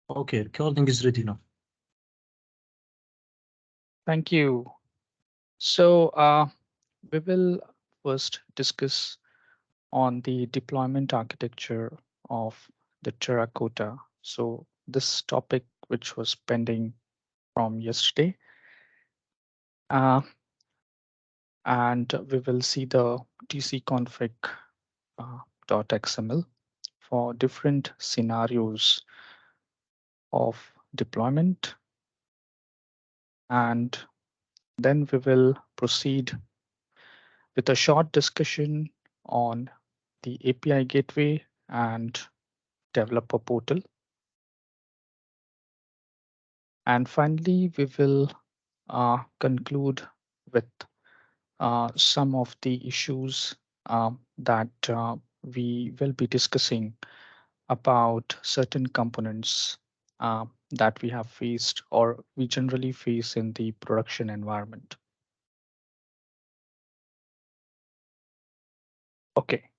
Okay, recording is ready now. Thank you. So we will first discuss on the deployment architecture of the Terracotta. So this topic, which was pending from yesterday, uh, and we will see the tcconfig .xml for different scenarios of deployment, and then we will proceed with a short discussion on the API gateway and developer portal. And finally, we will conclude with some of the issues that we will be discussing about certain components that we have faced or we generally face in the production environment. Okay,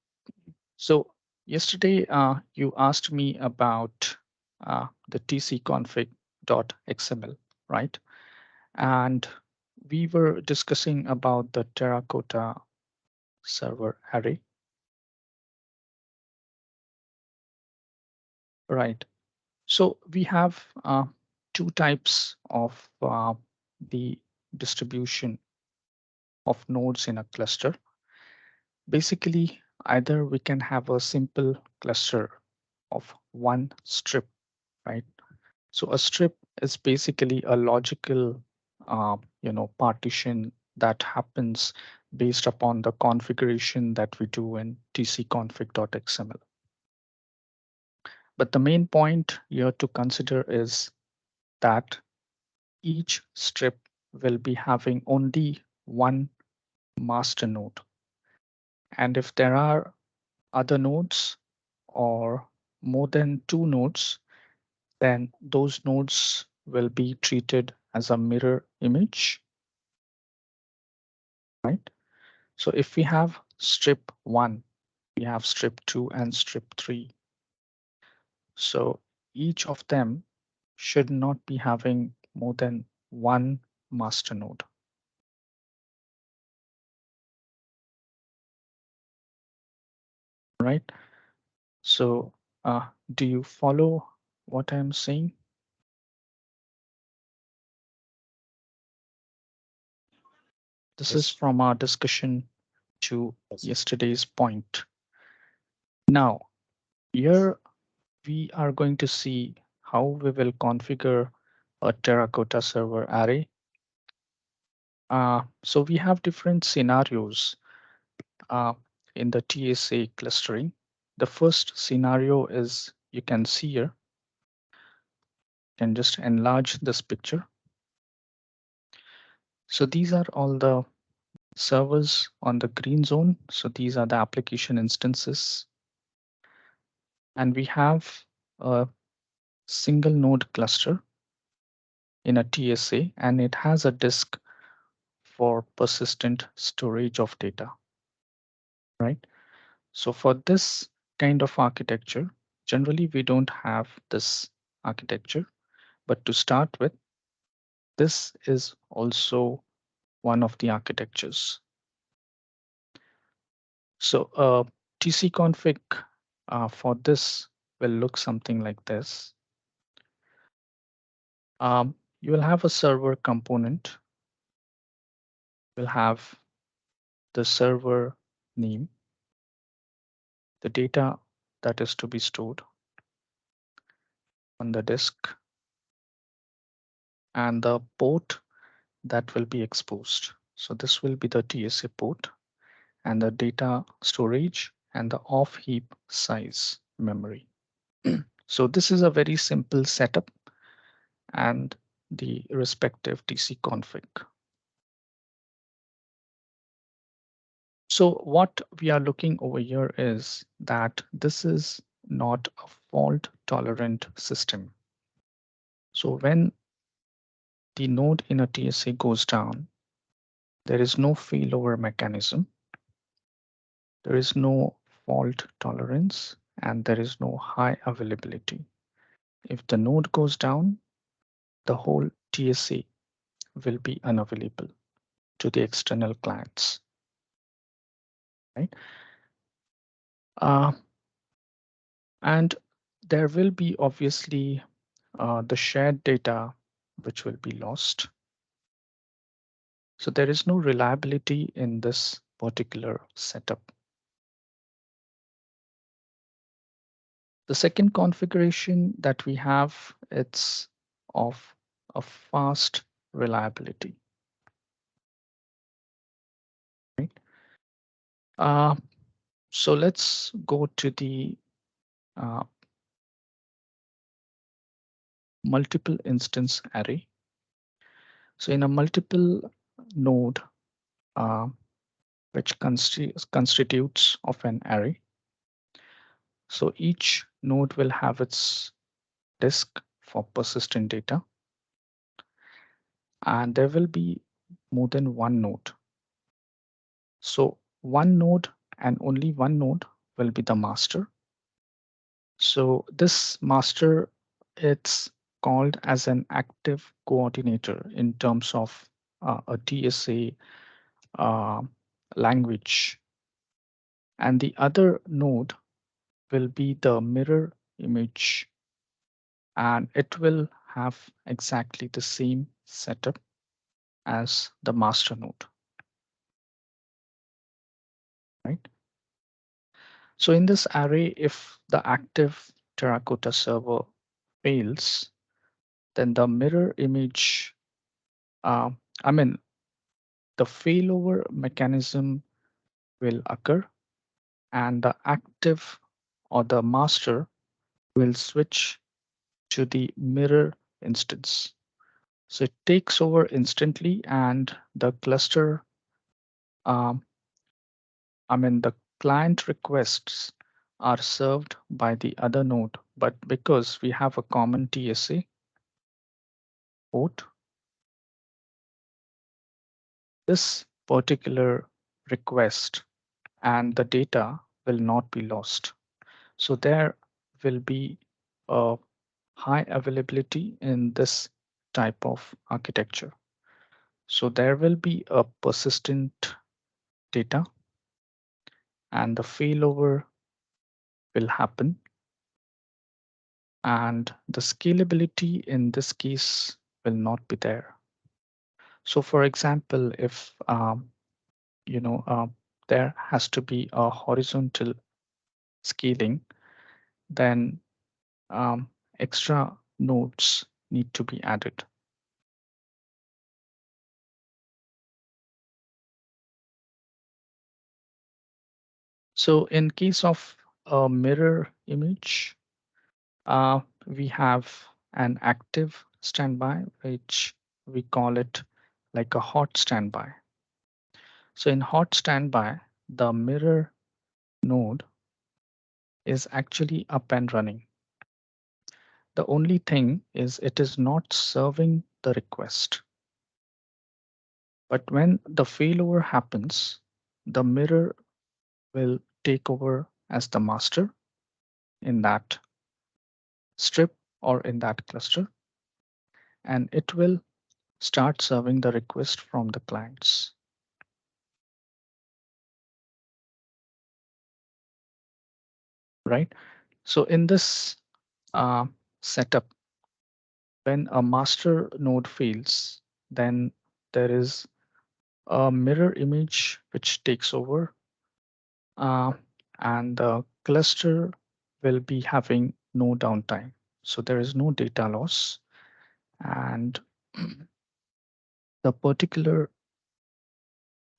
so yesterday you asked me about the tcconfig.xml, right? And we were discussing about the Terracotta server array, right? So we have two types of the distribution of nodes in a cluster. Basically, either we can have a simple cluster of one strip, right? So a strip is basically a logical, partition that happens based upon the configuration that we do in tcconfig.xml. But the main point here to consider is that each strip will be having only one master node. And if there are other nodes or more than two nodes, then those nodes will be treated as a mirror image, right? So if we have strip 1, we have strip 2 and strip 3. So each of them should not be having more than one master node, right? So do you follow what I'm saying? This is Yes, from our discussion to yes. yesterday's point. Now, here we are going to see how we will configure a Terracotta server array. So we have different scenarios uh, in the TSA clustering. The first scenario is you can see here, can just enlarge this picture. So these are all the servers on the green zone. So these are the application instances. And we have a single node cluster in a TSA, and it has a disk for persistent storage of data, right? So for this kind of architecture, generally we don't have this architecture, but to start with, this is also one of the architectures. So tcconfig for this will look something like this. You will have a server component, will have the server name, the data that is to be stored on the disk, and the port that will be exposed. So this will be the TSA port and the data storage and the off heap size memory. So this is a very simple setup and the respective TC config. So what we are looking over here is that this is not a fault tolerant system. So when the node in a TSA goes down, there is no failover mechanism, there is no fault tolerance, and there is no high availability. if the node goes down, the whole TSA will be unavailable to the external clients, right? And there will be obviously the shared data which will be lost. So there is no reliability in this particular setup. The second configuration that we have, it's of a fast reliability. Right? So let's go to the multiple instance array. So in a multiple node, which constitutes of an array, so each node will have its disk for persistent data, and there will be more than one node. So one node and only one node will be the master. So this master, it's called as an active coordinator in terms of a TSA language. And the other node will be the mirror image, and it will have exactly the same setup as the master node, right? So in this array, if the active Terracotta server fails, then the mirror image, uh, I mean, the failover mechanism will occur, and the active or the master will switch to the mirror instance. So it takes over instantly, and the cluster, um, the client requests are served by the other node. But because we have a common TSA port, this particular request and the data will not be lost. So there will be a high availability in this type of architecture. So there will be a persistent data, and the failover will happen. And the scalability in this case will not be there. So for example, if there has to be a horizontal scaling, then extra nodes need to be added. So in case of a mirror image, we have an active standby, which we call it like a hot standby. So in hot standby, the mirror node is actually up and running. The only thing is it is not serving the request. But when the failover happens, the mirror will take over as the master in that strip or in that cluster, and it will start serving the request from the clients. Right? So in this setup, when a master node fails, then there is a mirror image which takes over, uh, and the cluster will be having no downtime. So there is no data loss, and the particular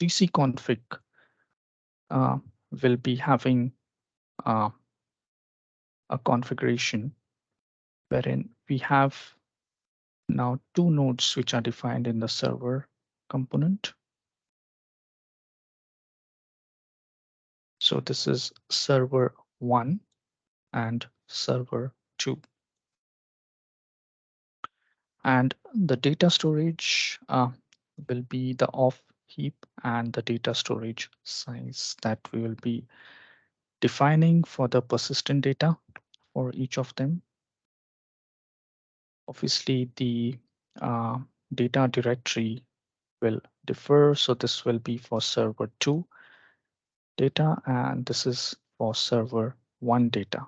TC config uh, will be having uh, a configuration wherein we have now two nodes which are defined in the server component. So this is server 1 and server 2. And the data storage will be the off heap and the data storage size that we will be defining for the persistent data for each of them. Obviously, the data directory will differ. So this will be for server 2 data, and this is for server 1 data.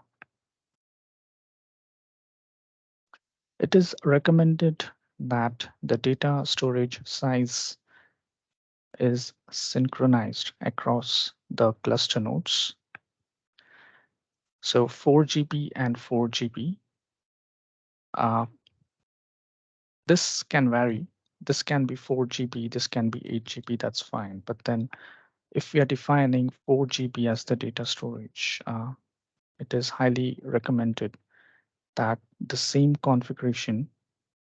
It is recommended that the data storage size is synchronized across the cluster nodes. So 4 GB and 4 GB. This can vary. This can be 4 GB, this can be 8 GB, that's fine. But then if we are defining 4 GB as the data storage, it is highly recommended that the same configuration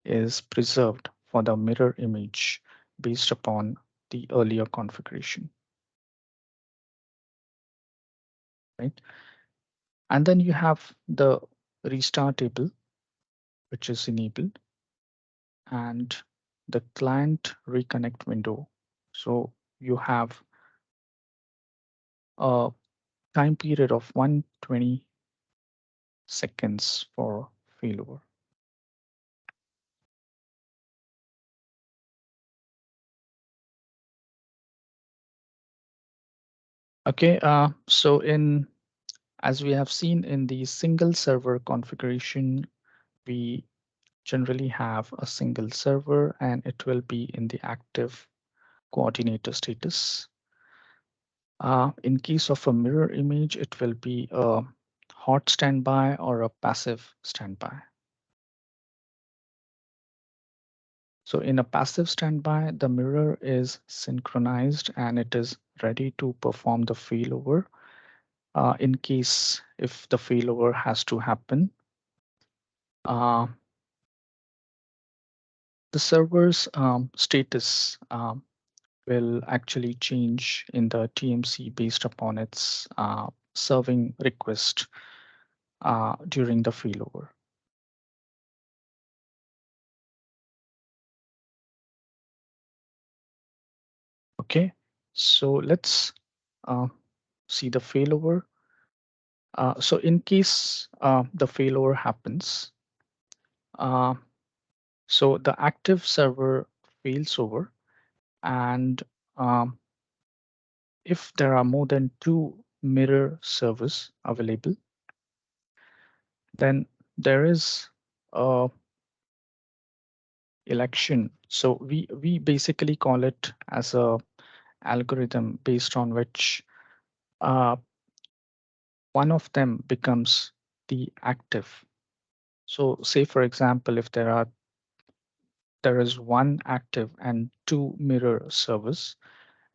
is preserved for the mirror image based upon the earlier configuration, right? And then you have the restart table, which is enabled, and the client reconnect window. So you have a time period of 120 seconds for failover. Okay, so as we have seen in the single server configuration, we generally have a single server and it will be in the active coordinator status. In case of a mirror image, it will be a hot standby or a passive standby. So in a passive standby, the mirror is synchronized and it is ready to perform the failover in case if the failover has to happen. The server's status will actually change in the TMC based upon its serving request during the failover. Okay, so let's see the failover. So in case the failover happens, so the active server fails over, and if there are more than 2 mirror servers available, then there is a election. So we basically call it as a algorithm based on which uh, one of them becomes the active. So say for example, if there is one active and 2 mirror servers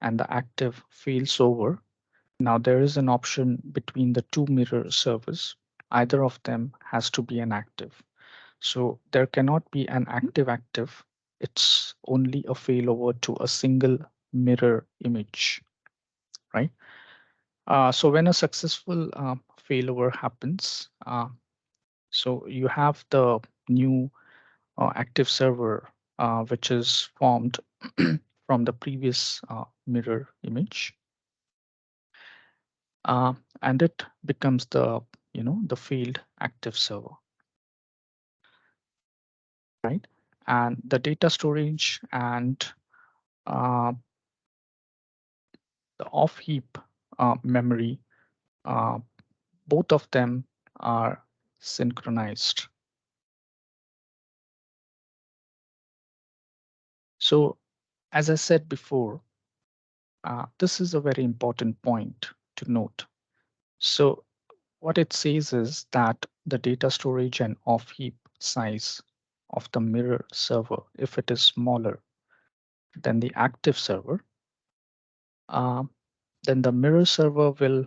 and the active fails over, now there is an option between the 2 mirror servers. Either of them has to be an active. So there cannot be an active. It's only a failover to a single mirror image, right? So when a successful failover happens, so you have the new active server, which is formed from the previous mirror image, and it becomes the the failed active server, right? And the data storage and uh, the off heap memory, uh, both of them are synchronized. So as I said before, this is a very important point to note. So what it says is that the data storage and off heap size of the mirror server, if it is smaller than the active server, uh, then the mirror server will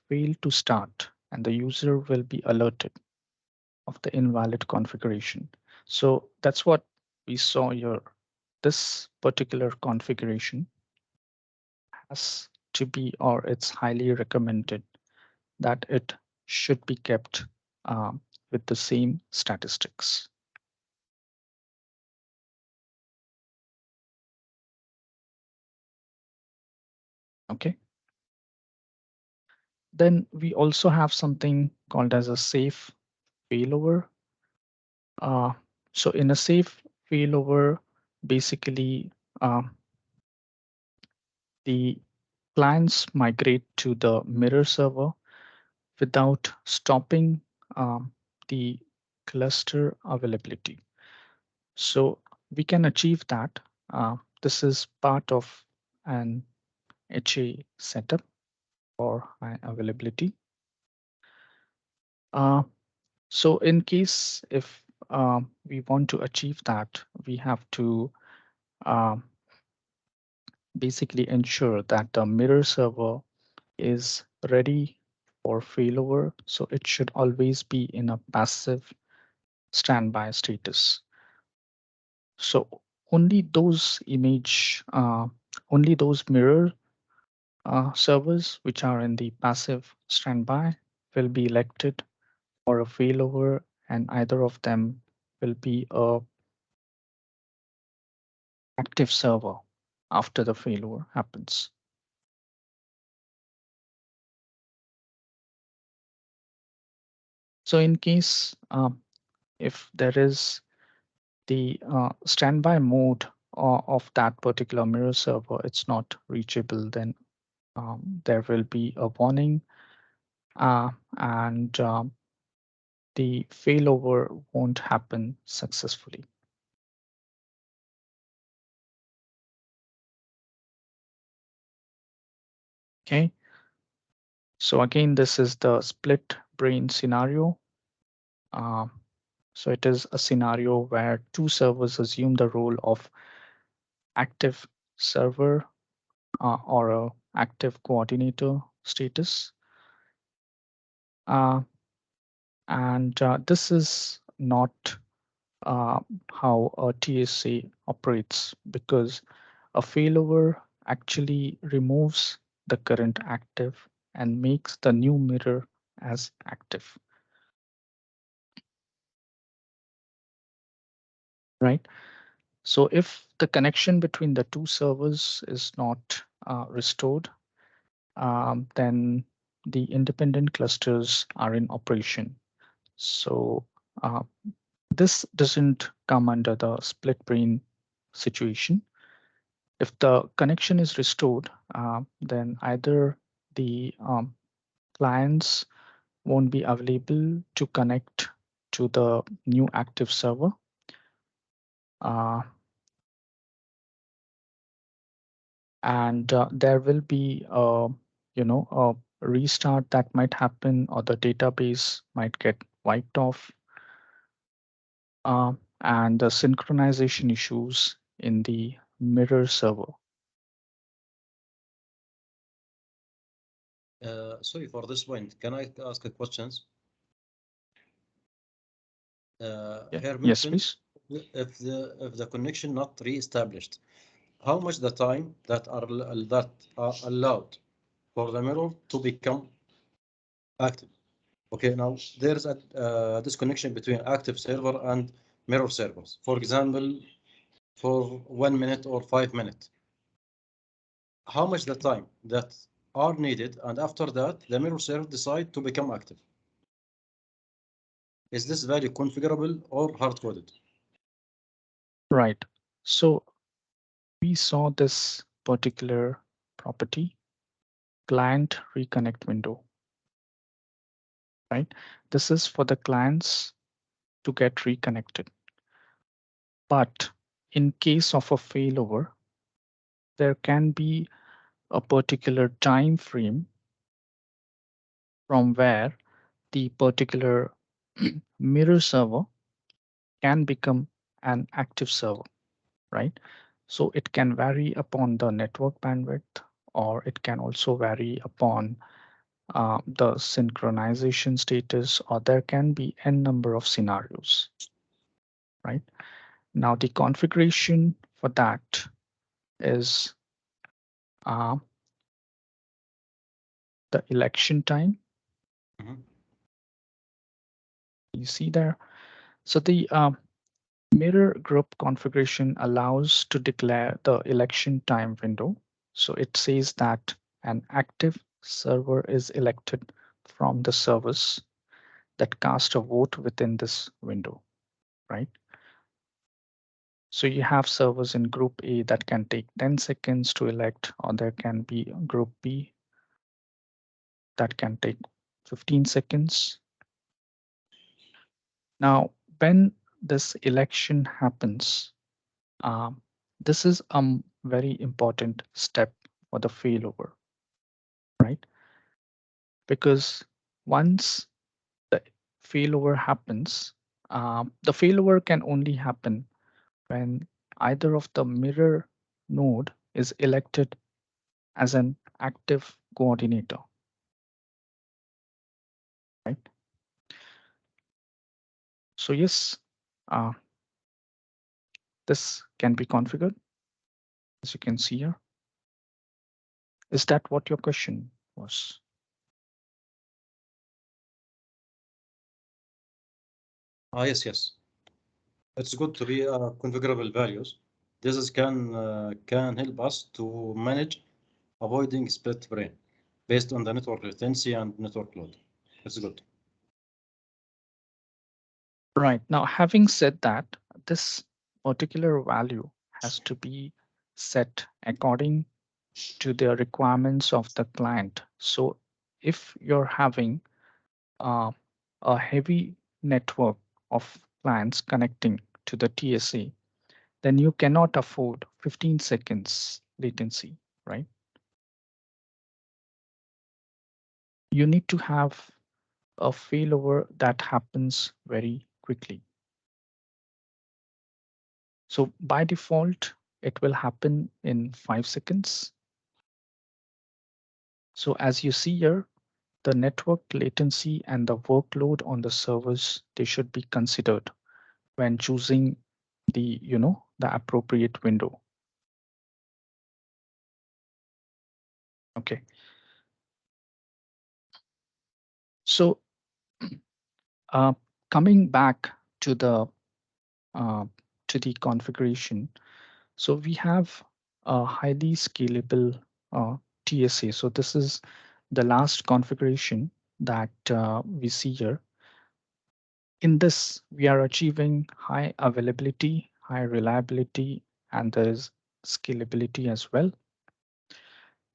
fail to start and the user will be alerted of the invalid configuration. So that's what we saw here. This particular configuration has to be, or it's highly recommended that it should be kept with the same statistics. Okay. Then we also have something called as a safe failover. So in a safe failover, basically the clients migrate to the mirror server without stopping the cluster availability. So we can achieve that. This is part of an HA setup for high availability. So in case if we want to achieve that, we have to um, basically ensure that the mirror server is ready for failover. So it should always be in a passive standby status. So only those only those mirror servers which are in the passive standby will be elected for a failover, and either of them will be a active server after the failover happens. So in case if there is the standby mode of that particular mirror server, it's not reachable, then there will be a warning and the failover won't happen successfully. Okay. So again, this is the split brain scenario. So it is a scenario where two servers assume the role of active server or a active coordinator status. And this is not how a TSA operates, because a failover actually removes the current active and makes the new mirror as active. Right? So if the connection between the two servers is not restored, then the independent clusters are in operation. So this doesn't come under the split brain situation. If the connection is restored, then either the clients won't be available to connect to the new active server, and there will be a restart that might happen, or the database might get wiped off, and the synchronization issues in the mirror server. Sorry for this point. Can I ask a questions? Here Yes, mentioned please. if the connection not re-established, how much the time that are allowed for the mirror to become active? Okay, now there's a disconnection between active server and mirror servers. For example, for 1 minute or 5 minutes. How much the time that are needed, and after that the mirror server decide to become active? Is this value configurable or hard-coded? Right. So we saw this particular property, client reconnect window, right? This is for the clients to get reconnected. But in case of a failover, there can be a particular time frame from where the particular mirror server can become an active server, right? So it can vary upon the network bandwidth, or it can also vary upon the synchronization status, or there can be n number of scenarios, right? Now the configuration for that is the election time. You see there. So the mirror group configuration allows to declare the election time window. So it says that an active server is elected from the servers that cast a vote within this window, right? So you have servers in group A that can take 10 seconds to elect, or there can be group B that can take 15 seconds. Now, when this election happens, this is a very important step for the failover, right? Because once the failover happens, the failover can only happen when either of the mirror node is elected as an active coordinator, right? So yes, uh, this can be configured, as you can see here. Is that what your question was? Yes. It's good to be configurable values. This is can help us to manage avoiding split brain based on the network latency and network load. It's good. Right. Now, having said that, this particular value has to be set according to the requirements of the client. So if you're having uh, a heavy network of clients connecting to the TSA, then you cannot afford 15 seconds latency, right? You need to have a failover that happens very quickly. So by default, it will happen in 5 seconds. So as you see here, the network latency and the workload on the servers, they should be considered when choosing the, the appropriate window. Okay. So coming back to the configuration, so we have a highly scalable TSA. So this is the last configuration that we see here. In this, we are achieving high availability, high reliability, and there's scalability as well.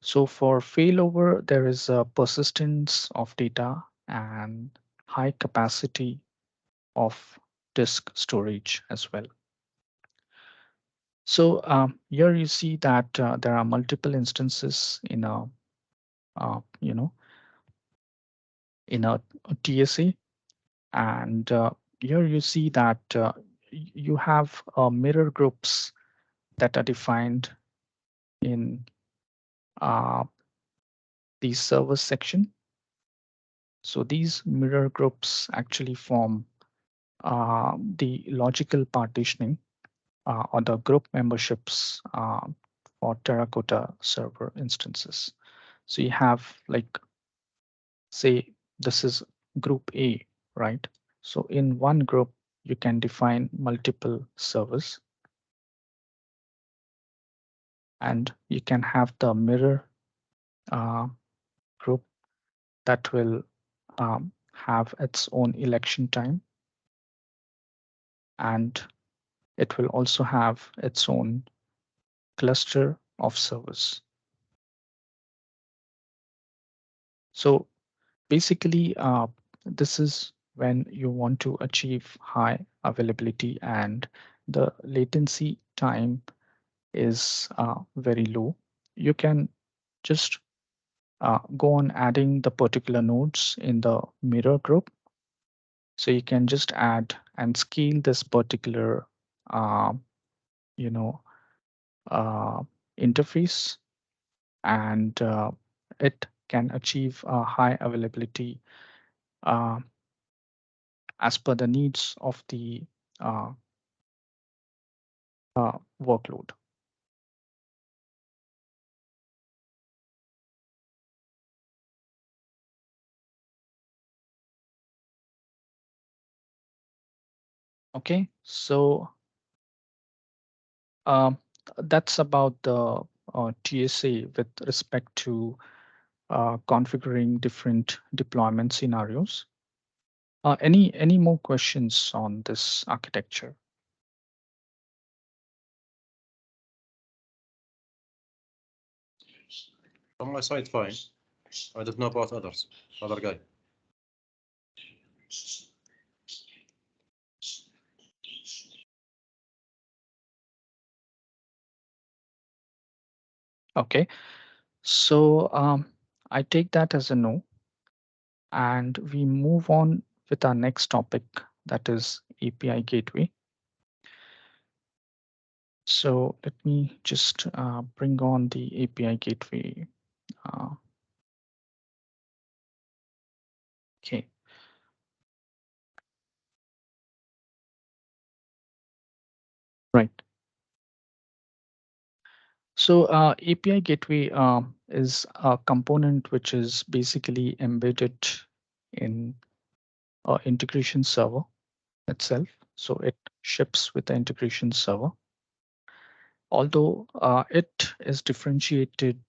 So for failover, there is a persistence of data and high capacity of disk storage as well. So here you see that there are multiple instances in a, in a TSA, and here you see that you have mirror groups that are defined in the server section. So these mirror groups actually form the logical partitioning or the group memberships for Terracotta server instances. So you have like, say, this is group A, right? So in one group, you can define multiple servers, and you can have the mirror group that will have its own election time, and it will also have its own cluster of servers. So basically, this is when you want to achieve high availability and the latency time is very low. You can just go on adding the particular nodes in the mirror group. So you can just add and scale this particular, uh, you know, uh, interface, and it can achieve a high availability uh, as per the needs of the uh, workload. Okay, so um, that's about the TSA with respect to configuring different deployment scenarios. Any more questions on this architecture? From my side, fine. I don't know about others. Other guy. Okay, so I take that as a no, and we move on with our next topic, that is API gateway. So let me just bring on the API gateway. Okay. Right. So API gateway is a component which is basically embedded in an integration server itself. So it ships with the integration server. Although it is differentiated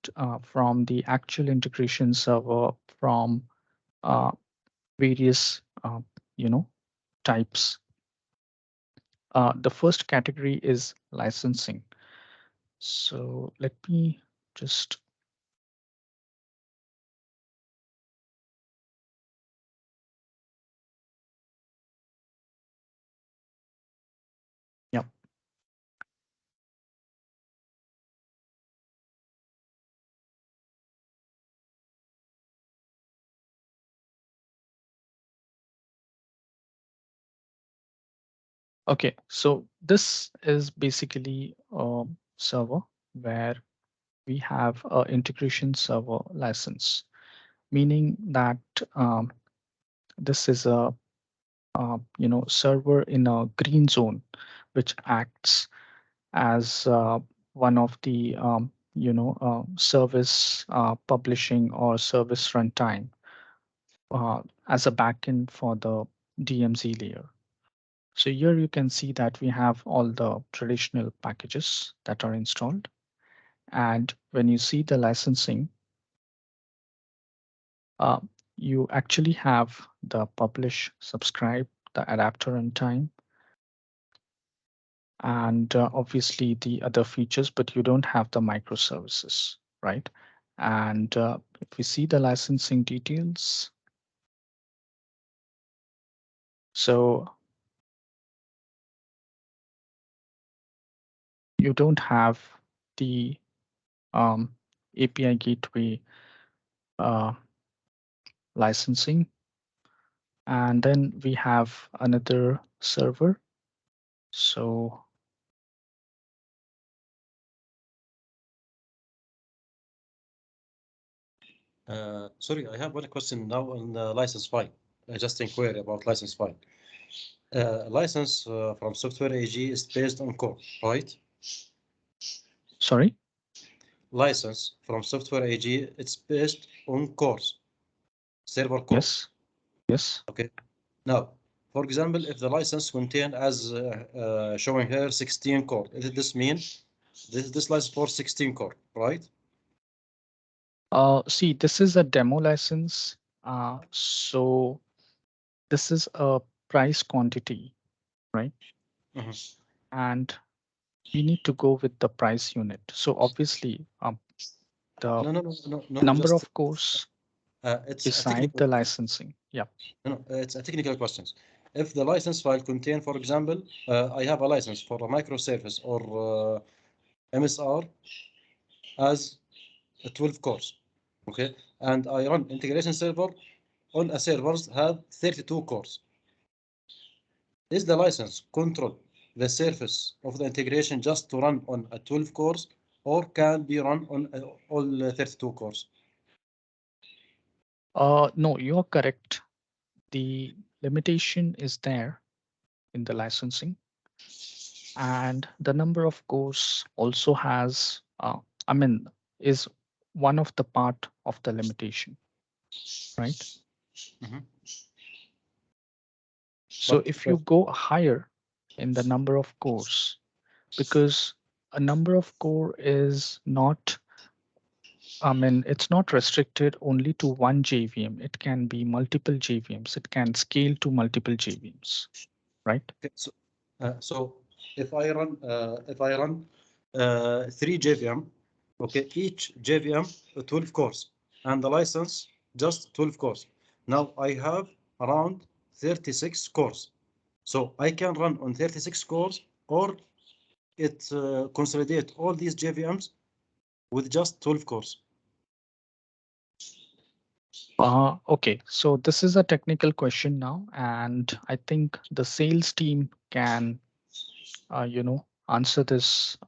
from the actual integration server from various, types. The first category is licensing. So let me just yeah. Okay, so this is basically a server where we have an integration server license, meaning that this is a server in a green zone, which acts as one of the service publishing or service runtime as a backend for the DMZ layer. So here you can see that we have all the traditional packages that are installed. And when you see the licensing, uh, you actually have the publish, subscribe, the adapter runtime, and obviously the other features, but you don't have the microservices, right? And if we see the licensing details, so you don't have the API gateway licensing. And then we have another server. So Sorry, I have one question now on the license file. Just inquiry about license file. License from Software AG is based on core, right? sorry? License from Software AG, it's based on cores, server core. Yes. Yes. Okay. Now, for example, if the license contain as showing here 16 core, does this mean this license for 16 core, right? See, this is a demo license. So this is a price quantity, right? And we need to go with the price unit. So obviously, the No, number just of cores it's a beside technical the licensing. Yeah. no, it's a technical question. If the license file contain, for example, I have a license for a microservice or MSR as a 12 cores, okay, and I run integration server on a servers have 32 cores. Is the license control the surface of the integration just to run on a 12 cores, or can be run on all 32 cores? No, you're correct. The limitation is there in the licensing, and the number of cores also has, is one of the part of the limitation, right? Mhm. So But if you go higher in the number of cores, because a number of core is not, it's not restricted only to one JVM. It can be multiple JVMs. It can scale to multiple JVMs, right? okay, so if I run 3 JVM Okay, each JVM 12 cores and the license just 12 cores. Now I have around 36 cores. So I can run on 36 cores, or it consolidate all these JVMs with just 12 cores. Okay, so this is a technical question now, and I think the sales team can, answer this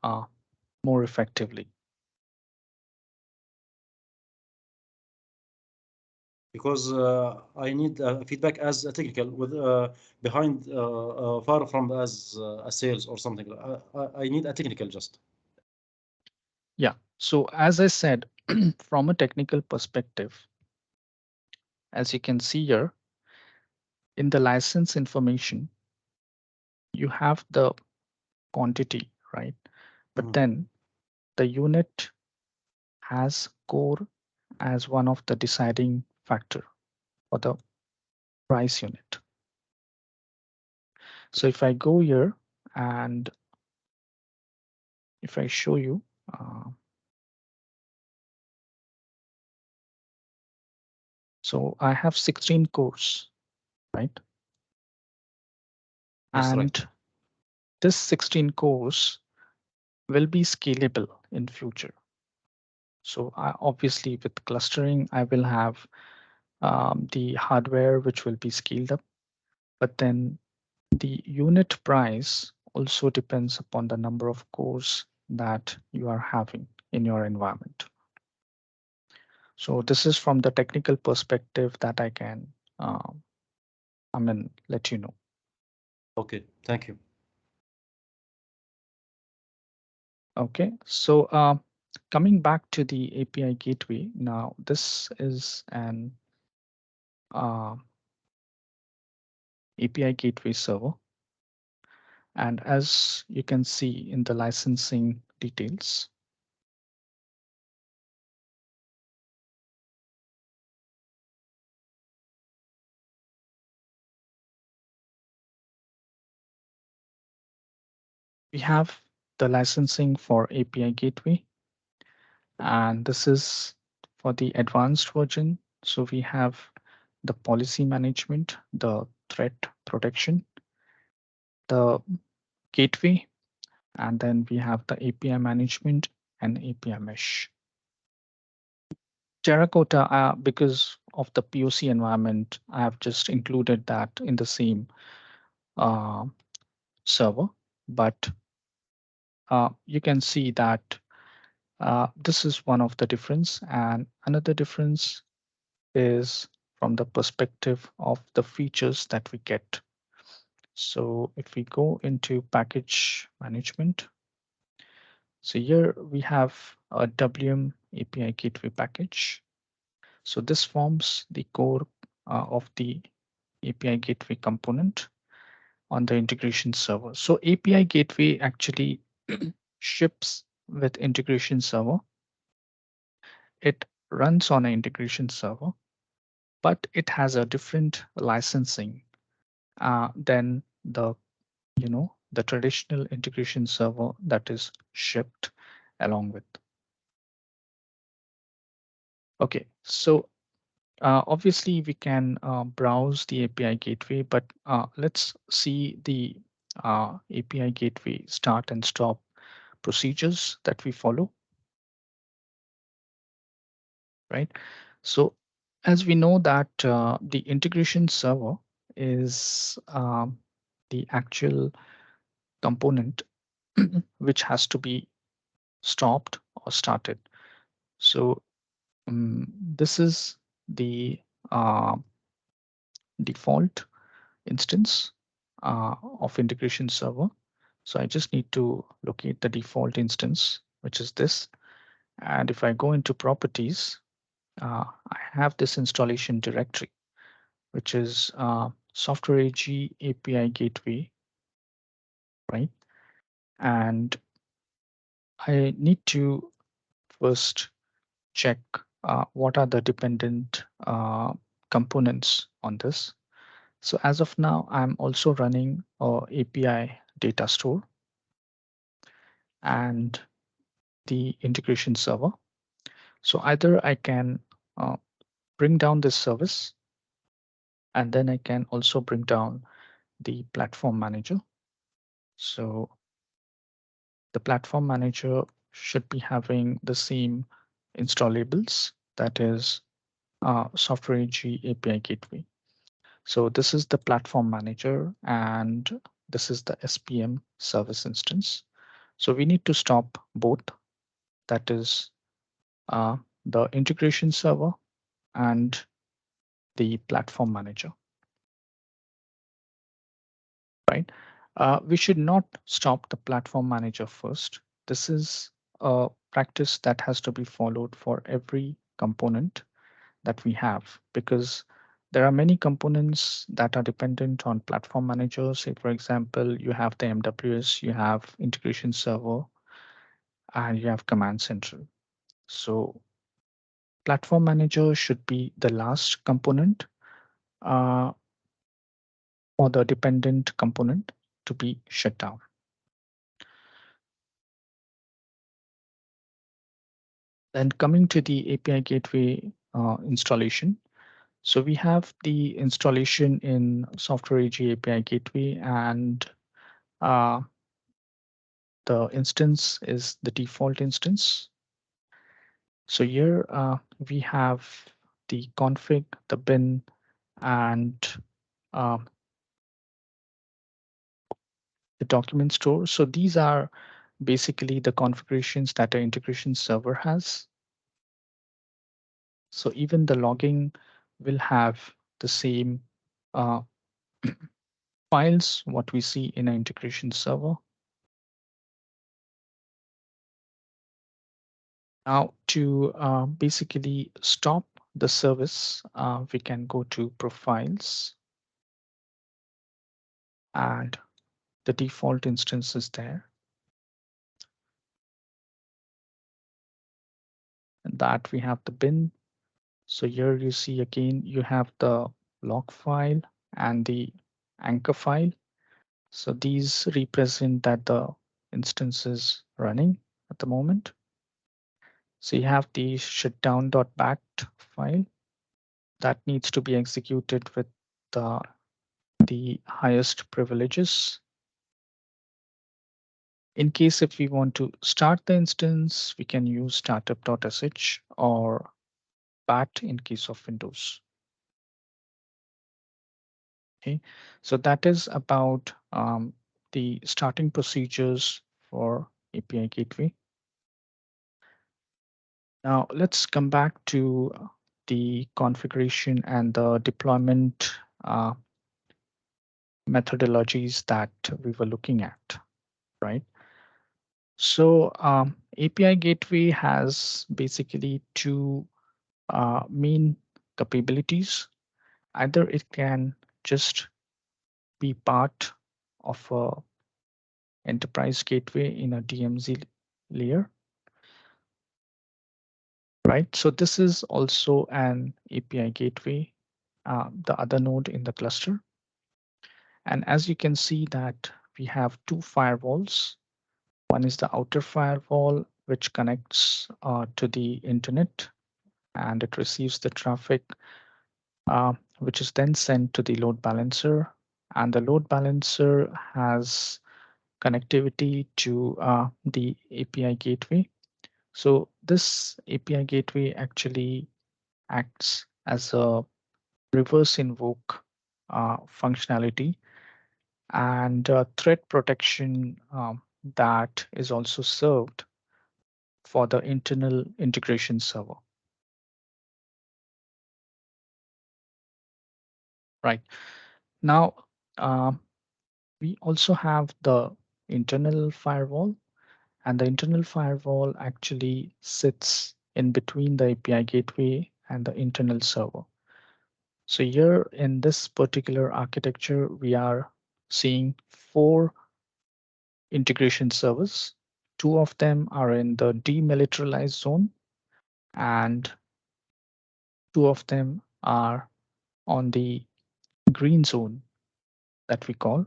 more effectively. Because I need feedback as a technical with behind far from as a sales or something. I need a technical just. Yeah. So as I said, from a technical perspective, as you can see here, in the license information, you have the quantity, right? But then the unit has core as one of the deciding factor for the price unit. So if I go here and if I show you, so I have 16 cores, right? Yes, And right. this 16 cores will be scalable in future. So obviously with clustering, I will have the hardware which will be scaled up, but then the unit price also depends upon the number of cores that you are having in your environment. So this is from the technical perspective that I can, let you know. Okay, thank you. Okay, so coming back to the API gateway, now this is an API gateway server. And as you can see in the licensing details, we have the licensing for API gateway, and this is for the advanced version. So we have the policy management, the threat protection, the gateway, and then we have the API management and API mesh. Terracotta, because of the POC environment, I have just included that in the same server, but you can see that this is one of the difference, and another difference is from the perspective of the features that we get. So if we go into package management, so here we have a WM API gateway package. So this forms the core of the API gateway component on the integration server. So API gateway actually ships with integration server. It runs on an integration server, but it has a different licensing than the traditional integration server that is shipped along with. Okay, so obviously we can browse the API gateway, but let's see the API gateway start and stop procedures that we follow. Right. So as we know that the integration server is the actual component which has to be stopped or started. So this is the uh, default instance of integration server. So I just need to locate the default instance, which is this. And if I go into properties, I have this installation directory, which is Software AG API Gateway, right? And I need to first check what are the dependent components on this. So as of now, I'm also running a API data store. And the integration server. So either I can bring down this service, and then I can also bring down the platform manager. So the platform manager should be having the same installables, that is Software AG API Gateway. So this is the platform manager, and this is the SPM service instance. So we need to stop both, that is the integration server and the platform manager, right? We should not stop the platform manager first. This is a practice that has to be followed for every component that we have, because there are many components that are dependent on platform manager. Say, for example, you have the MWS, you have integration server, and you have command central. So platform manager should be the last component or the dependent component to be shut down. Then coming to the API gateway installation. So we have the installation in Software AG API Gateway, and the instance is the default instance. So here we have the config, the bin, and the document store. So these are basically the configurations that our integration server has. So even the logging will have the same files what we see in an integration server. Now to basically stop the service, we can go to profiles, and the default instance is there. And that we have the bin. So here you see again, you have the log file and the anchor file. So these represent that the instance is running at the moment. So you have the shutdown.bat file that needs to be executed with the highest privileges. In case if we want to start the instance, we can use startup.sh or bat in case of Windows. Okay, so that is about the starting procedures for API Gateway. Now let's come back to the configuration and the deployment methodologies that we were looking at, right? So API Gateway has basically two main capabilities. Either it can just be part of a enterprise gateway in a DMZ layer, right? So this is also an API gateway, the other node in the cluster. And as you can see that we have two firewalls. One is the outer firewall, which connects to the internet, and it receives the traffic, which is then sent to the load balancer. And the load balancer has connectivity to the API gateway. So this API gateway actually acts as a reverse invoke functionality and threat protection that is also served for the internal integration server. Right. Now, we also have the internal firewall, and the internal firewall actually sits in between the API gateway and the internal server. So here in this particular architecture, we are seeing 4 integration servers. 2 of them are in the demilitarized zone, and 2 of them are on the green zone that we call.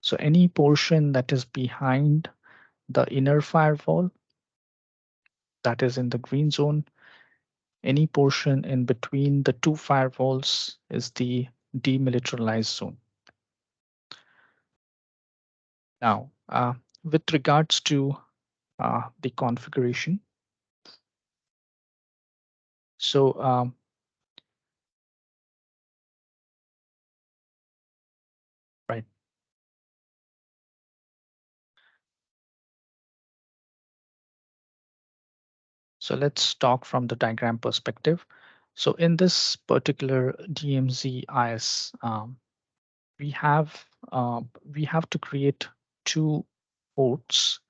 So any portion that is behind the inner firewall that is in the green zone. Any portion in between the two firewalls is the demilitarized zone. Now, with regards to the configuration, so right. So let's talk from the diagram perspective. So in this particular DMZ IS, we have to create two ports.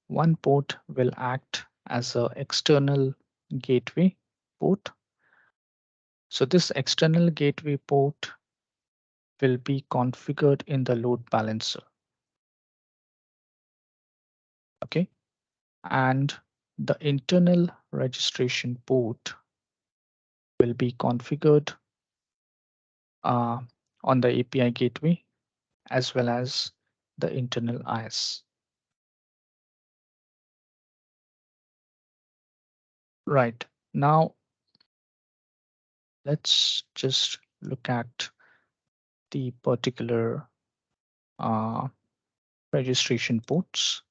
One port will act as an external gateway port. So this external gateway port will be configured in the load balancer. Okay. And the internal registration port will be configured on the API gateway as well as the internal IS. Right. Now, let's just look at the particular registration ports.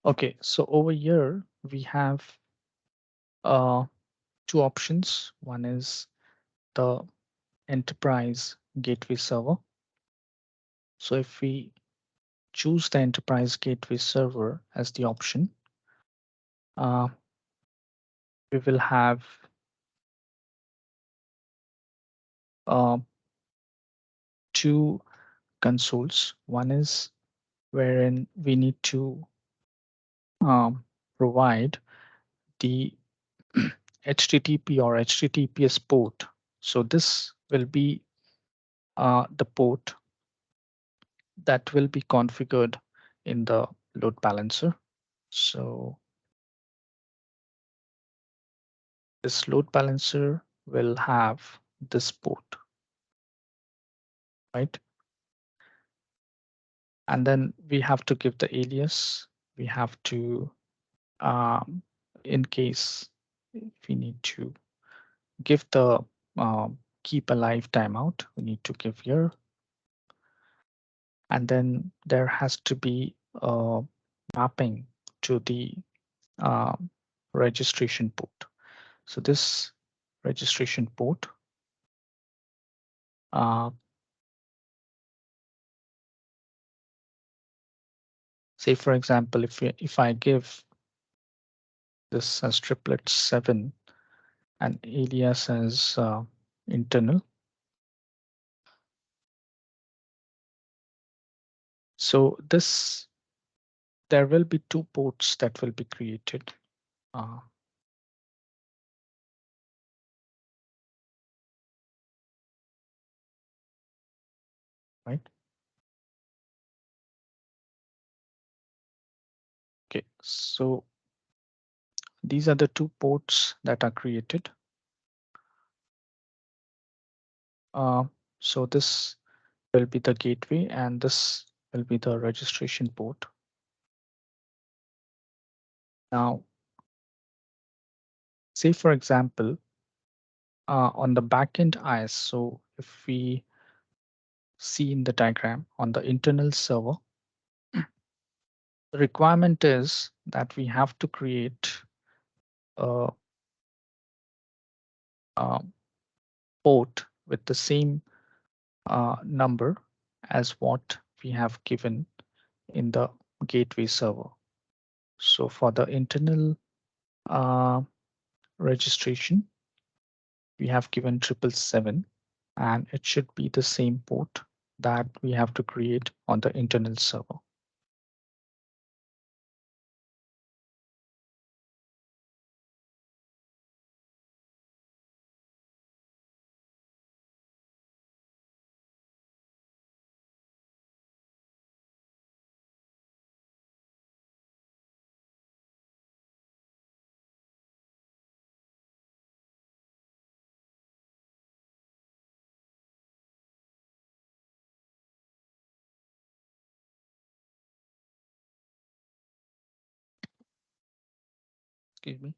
Okay, so over here we have two options. One is the enterprise gateway server. So if we choose the enterprise gateway server as the option, we will have two consoles. One is wherein we need to provide the HTTP or HTTPS port. So this will be the port that will be configured in the load balancer. So this load balancer will have this port, right? And then we have to give the alias. We have to, in case if we need to give the keep alive timeout, we need to give here. And then there has to be a mapping to the registration port. So this registration port say, for example, if I give this as triplet 7 and alias as internal. So this, there will be two ports that will be created. Right. Okay, so these are the two ports that are created. So this will be the gateway and this will be the registration port. Now, say for example, on the backend IS, so if we see in the diagram on the internal server, the requirement is that we have to create a port with the same number as what we have given in the gateway server. So for the internal registration, we have given 777, and it should be the same port that we have to create on the internal server. Excuse me.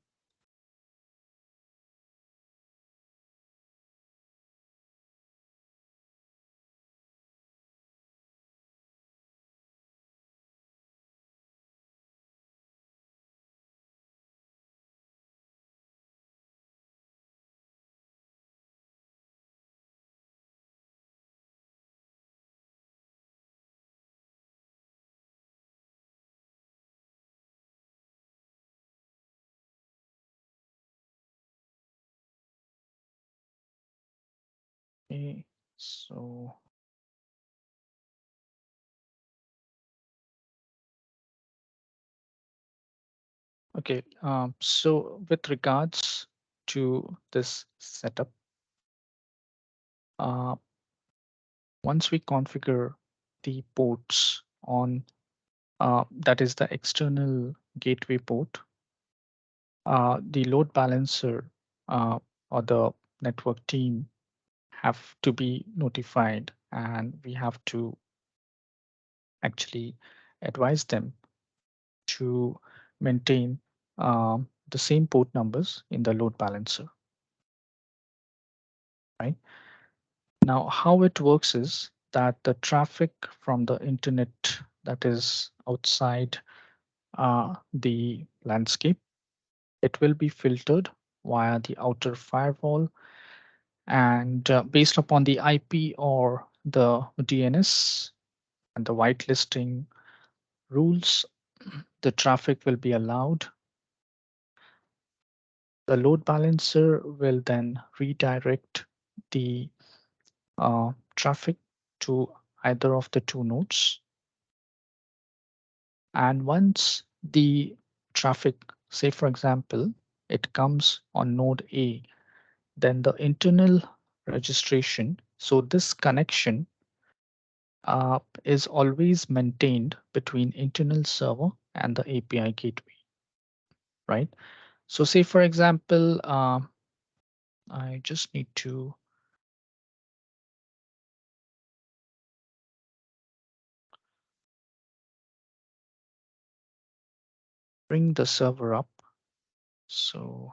Okay, so okay, so with regards to this setup, uh, once we configure the ports on that is the external gateway port, the load balancer or the network team have to be notified, and we have to actually advise them to maintain the same port numbers in the load balancer, right? Now, how it works is that the traffic from the internet that is outside the landscape, it will be filtered via the outer firewall, and based upon the IP or the DNS and the whitelisting rules, the traffic will be allowed. The load balancer will then redirect the traffic to either of the two nodes. And once the traffic, say for example, it comes on node A, then the internal registration, so this connection is always maintained between internal server and the API gateway, right? So say for example, I just need to bring the server up. So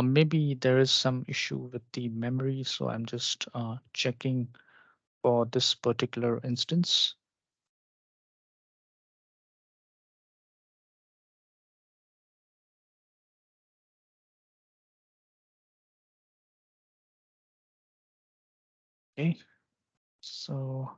maybe there is some issue with the memory, so I'm just checking for this particular instance. Okay, so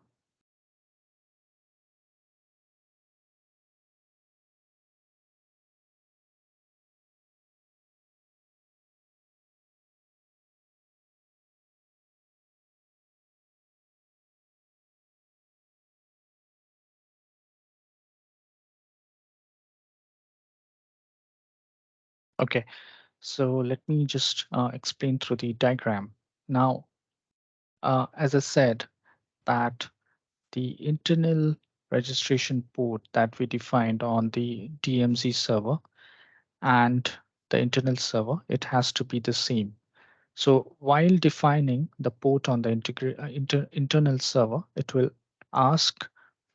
okay, so let me just explain through the diagram. Now, as I said, that the internal registration port that we defined on the DMZ server and the internal server, it has to be the same. So while defining the port on the internal server, it will ask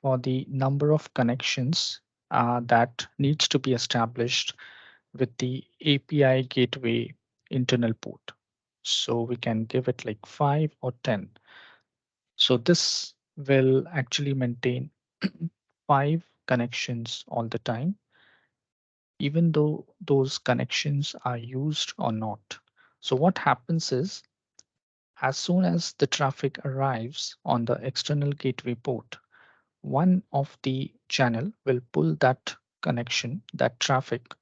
for the number of connections that needs to be established with the API gateway internal port. So we can give it like 5 or 10. So this will actually maintain 5 connections all the time, even though those connections are used or not. So what happens is, as soon as the traffic arrives on the external gateway port, one of the channel will pull that connection, that traffic,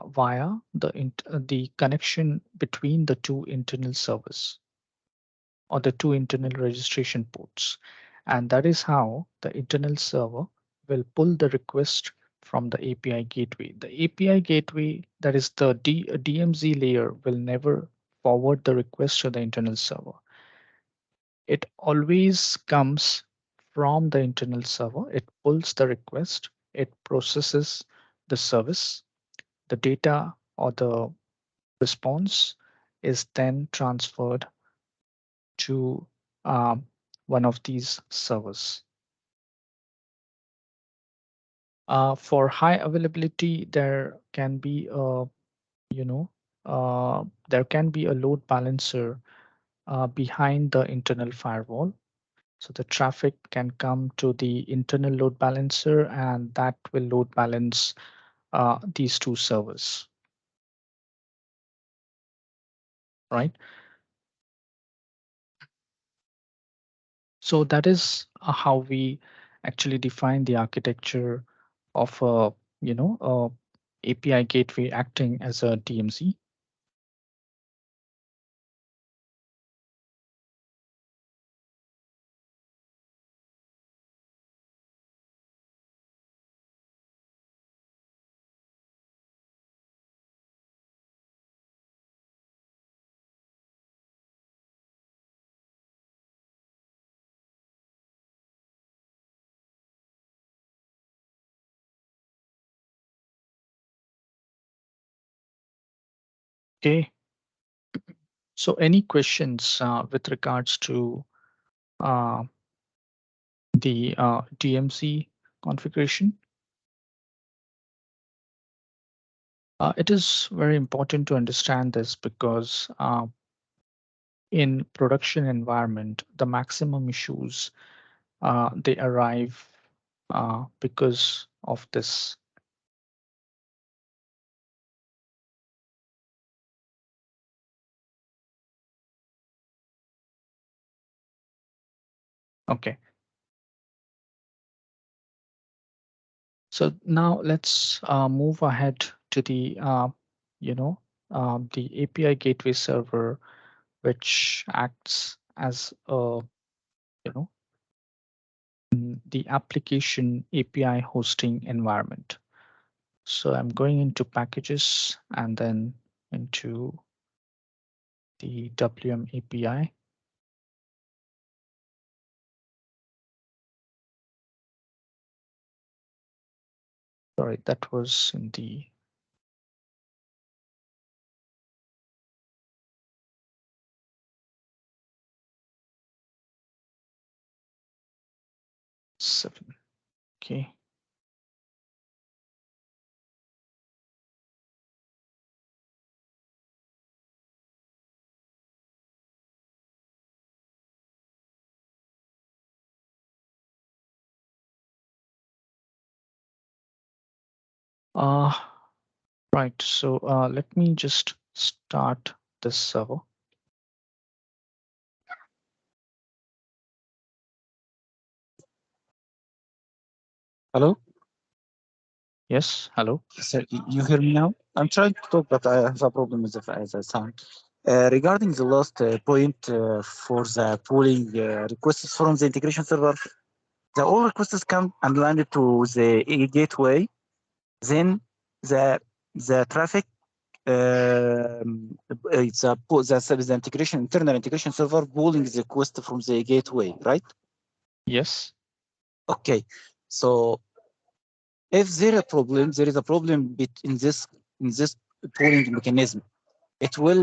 via the connection between the two internal servers or the two internal registration ports. And that is how the internal server will pull the request from the API gateway. The API gateway, that is the DMZ layer, will never forward the request to the internal server. It always comes from the internal server. It pulls the request, it processes the service, the data or the response is then transferred to one of these servers. For high availability, there can be a, there can be a load balancer behind the internal firewall. So the traffic can come to the internal load balancer, and that will load balance these two servers, right? So that is how we actually define the architecture of a, API gateway acting as a DMZ. Okay. So any questions with regards to the DMZ configuration? It is very important to understand this because in production environment, the maximum issues they arrive because of this. Okay. So now let's move ahead to the, the API gateway server, which acts as a, the application API hosting environment. So I'm going into packages and then into the WM API. Sorry, that was in the seven. Okay. Right. So let me just start this server. Hello? Yes. Hello. Sir, you hear me now? I'm trying to talk, but I have a problem with the sound. Regarding the last point for the pooling requests from the integration server, the all requests come and landed to the gateway. Then the traffic, it's the integration internal integration server pooling the request from the gateway, right? Yes. Okay. So if there is a problem in this pooling mechanism. It will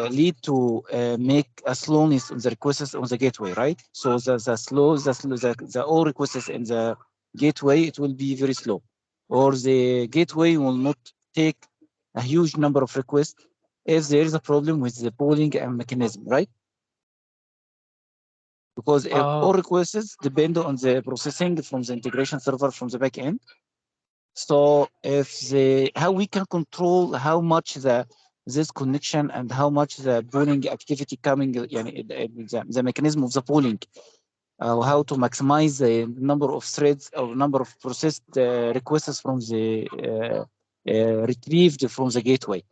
lead to make a slowness in the requests on the gateway, right? So the all requests in the gateway, it will be very slow, or the gateway will not take a huge number of requests if there is a problem with the pooling mechanism, right? Because all requests depend on the processing from the integration server from the back end. So if how we can control how much this connection and how much the pooling activity coming, the mechanism of the pooling, how to maximize the number of threads or number of processed requests from the retrieved from the gateway.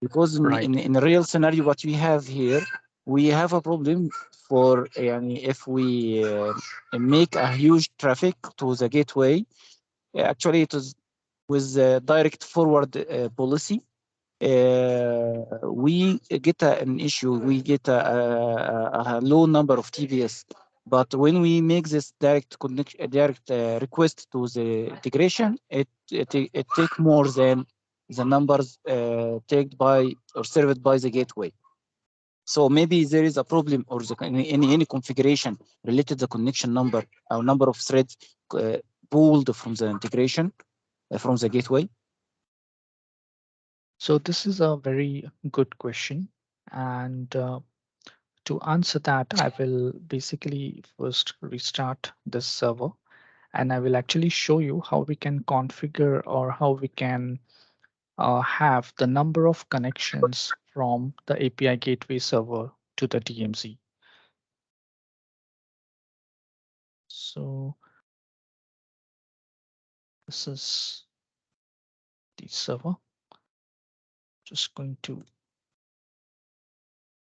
Because in a real scenario, what we have here, we have a problem for if we make a huge traffic to the gateway. Actually, it is with the direct forward policy. We get an issue. We get a low number of TPS. But when we make this direct connection, direct request to the integration, it take more than the numbers taken by or served by the gateway. So maybe there is a problem or any configuration related to the connection number or number of threads pulled from the integration from the gateway. So this is a very good question, and to answer that, I will basically first restart this server, and I will actually show you how we can configure or how we can have the number of connections from the API gateway server to the DMZ. So this is the server. Just going to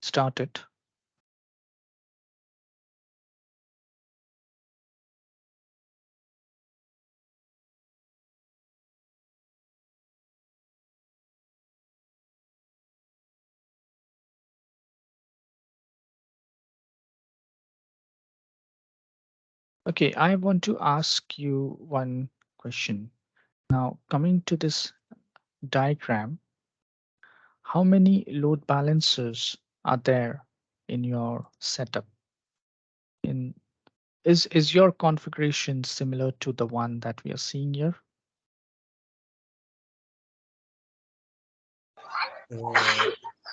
start it. Okay, I want to ask you one question. Now, coming to this diagram, how many load balancers are there in your setup? Is your configuration similar to the one that we are seeing here?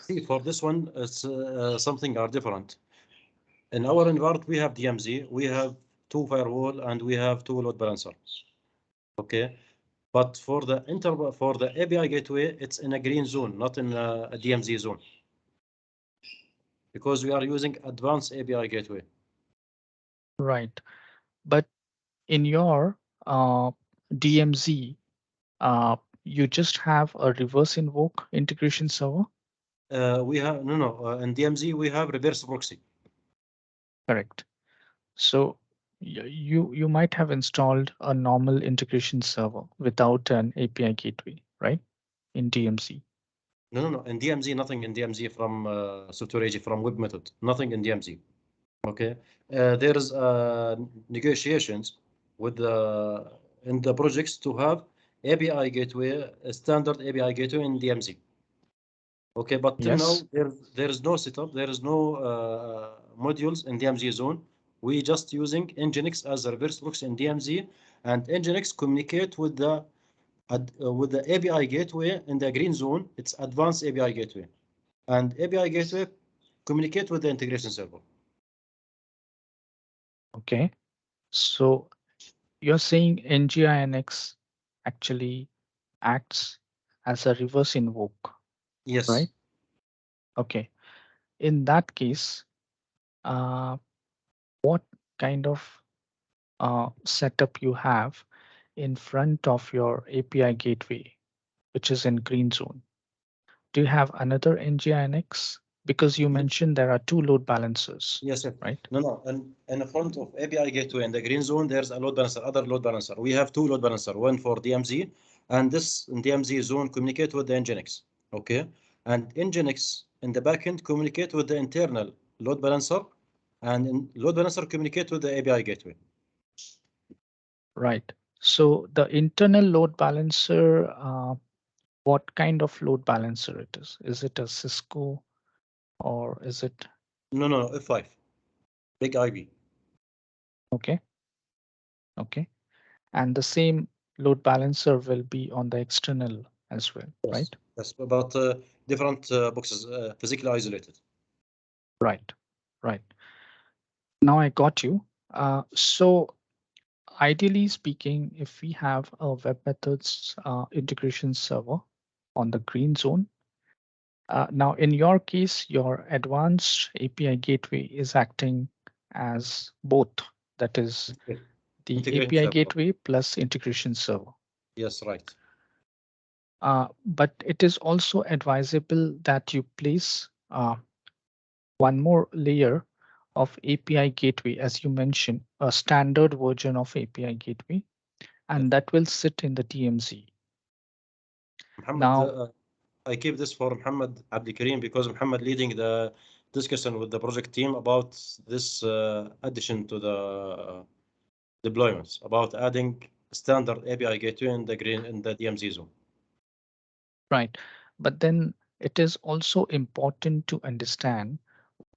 See, for this one, it's something are different. In our environment, we have DMZ, we have 2 firewall, and we have 2 load balancers. Okay, but for the API gateway, it's in a green zone, not in a DMZ zone, because we are using advanced API gateway. Right, but in your DMZ, you just have a reverse invoke integration server? We have in DMZ we have reverse proxy. Correct. So you might have installed a normal integration server without an API gateway, right? In DMZ. No. In DMZ, nothing in DMZ from storage from web method. Nothing in DMZ. Okay. There is negotiations with in the projects to have API gateway, a standard API gateway in DMZ. Okay, but till now there is no setup. There is no modules in DMZ zone. We just using Nginx as a reverse proxy in DMZ, and Nginx communicate with the API gateway in the green zone. It's advanced API gateway, and API gateway communicate with the integration server. Okay, so you're saying NGINX actually acts as a reverse invoke. Yes. Right. Okay. In that case, what kind of setup you have in front of your API gateway, which is in green zone? Do you have another NGINX? Because you mentioned there are 2 load balancers. Yes, sir. Right? No. And in the front of API gateway in the green zone, there's a load balancer, other load balancer. We have 2 load balancer, one for DMZ, and this in DMZ zone communicate with the Nginx. Okay, and Nginx in the backend communicate with the internal load balancer, and load balancer communicate with the API gateway. Right. So the internal load balancer, what kind of load balancer it is? Is it a Cisco or is it? No, F5, big IB. Okay. Okay. And the same load balancer will be on the external as well, yes. Right? That's about different boxes, physically isolated. Right. Now I got you. So ideally speaking, if we have a web methods integration server on the green zone, now in your case, your advanced API gateway is acting as both, that is the Integration API server. gateway plus integration server. Yes, right. But it is also advisable that you place one more layer of API gateway, as you mentioned, a standard version of API gateway, and that will sit in the DMZ. Muhammad, Now, I keep this for Muhammad Abdikarim because Muhammad leading the discussion with the project team about this addition to the deployments, about adding standard API gateway in the DMZ zone. right. But then it is also important to understand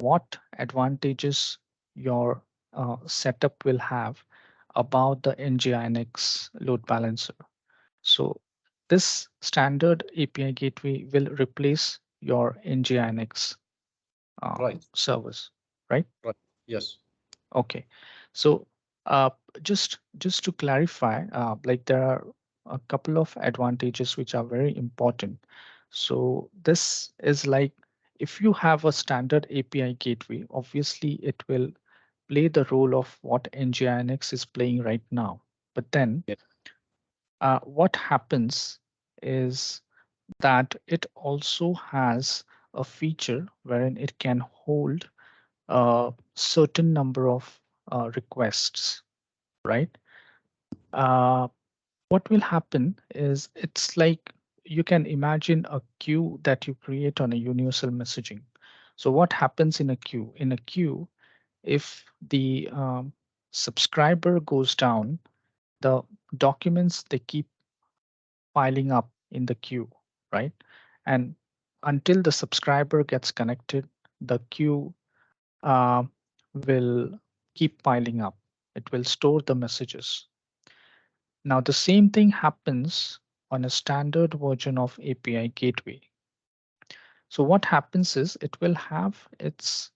what advantages your setup will have about the Nginx load balancer. So this standard API gateway will replace your Nginx Right. servers, right? Right. Yes. Okay. So uh, just to clarify, like there are a couple of advantages which are very important. So this is like if you have a standard API gateway, obviously it will play the role of what Nginx is playing right now. But then Yeah. what happens is that it also has a feature wherein it can hold a certain number of requests, right? Uh, what will happen is it's like you can imagine a queue that you create on a universal messaging. So what happens in a queue? In a queue, if the subscriber goes down, the documents they keep piling up in the queue, right? And until the subscriber gets connected, the queue uh, will keep piling up. It will store the messages. Now, the same thing happens on a standard version of API gateway. So what happens is it will have its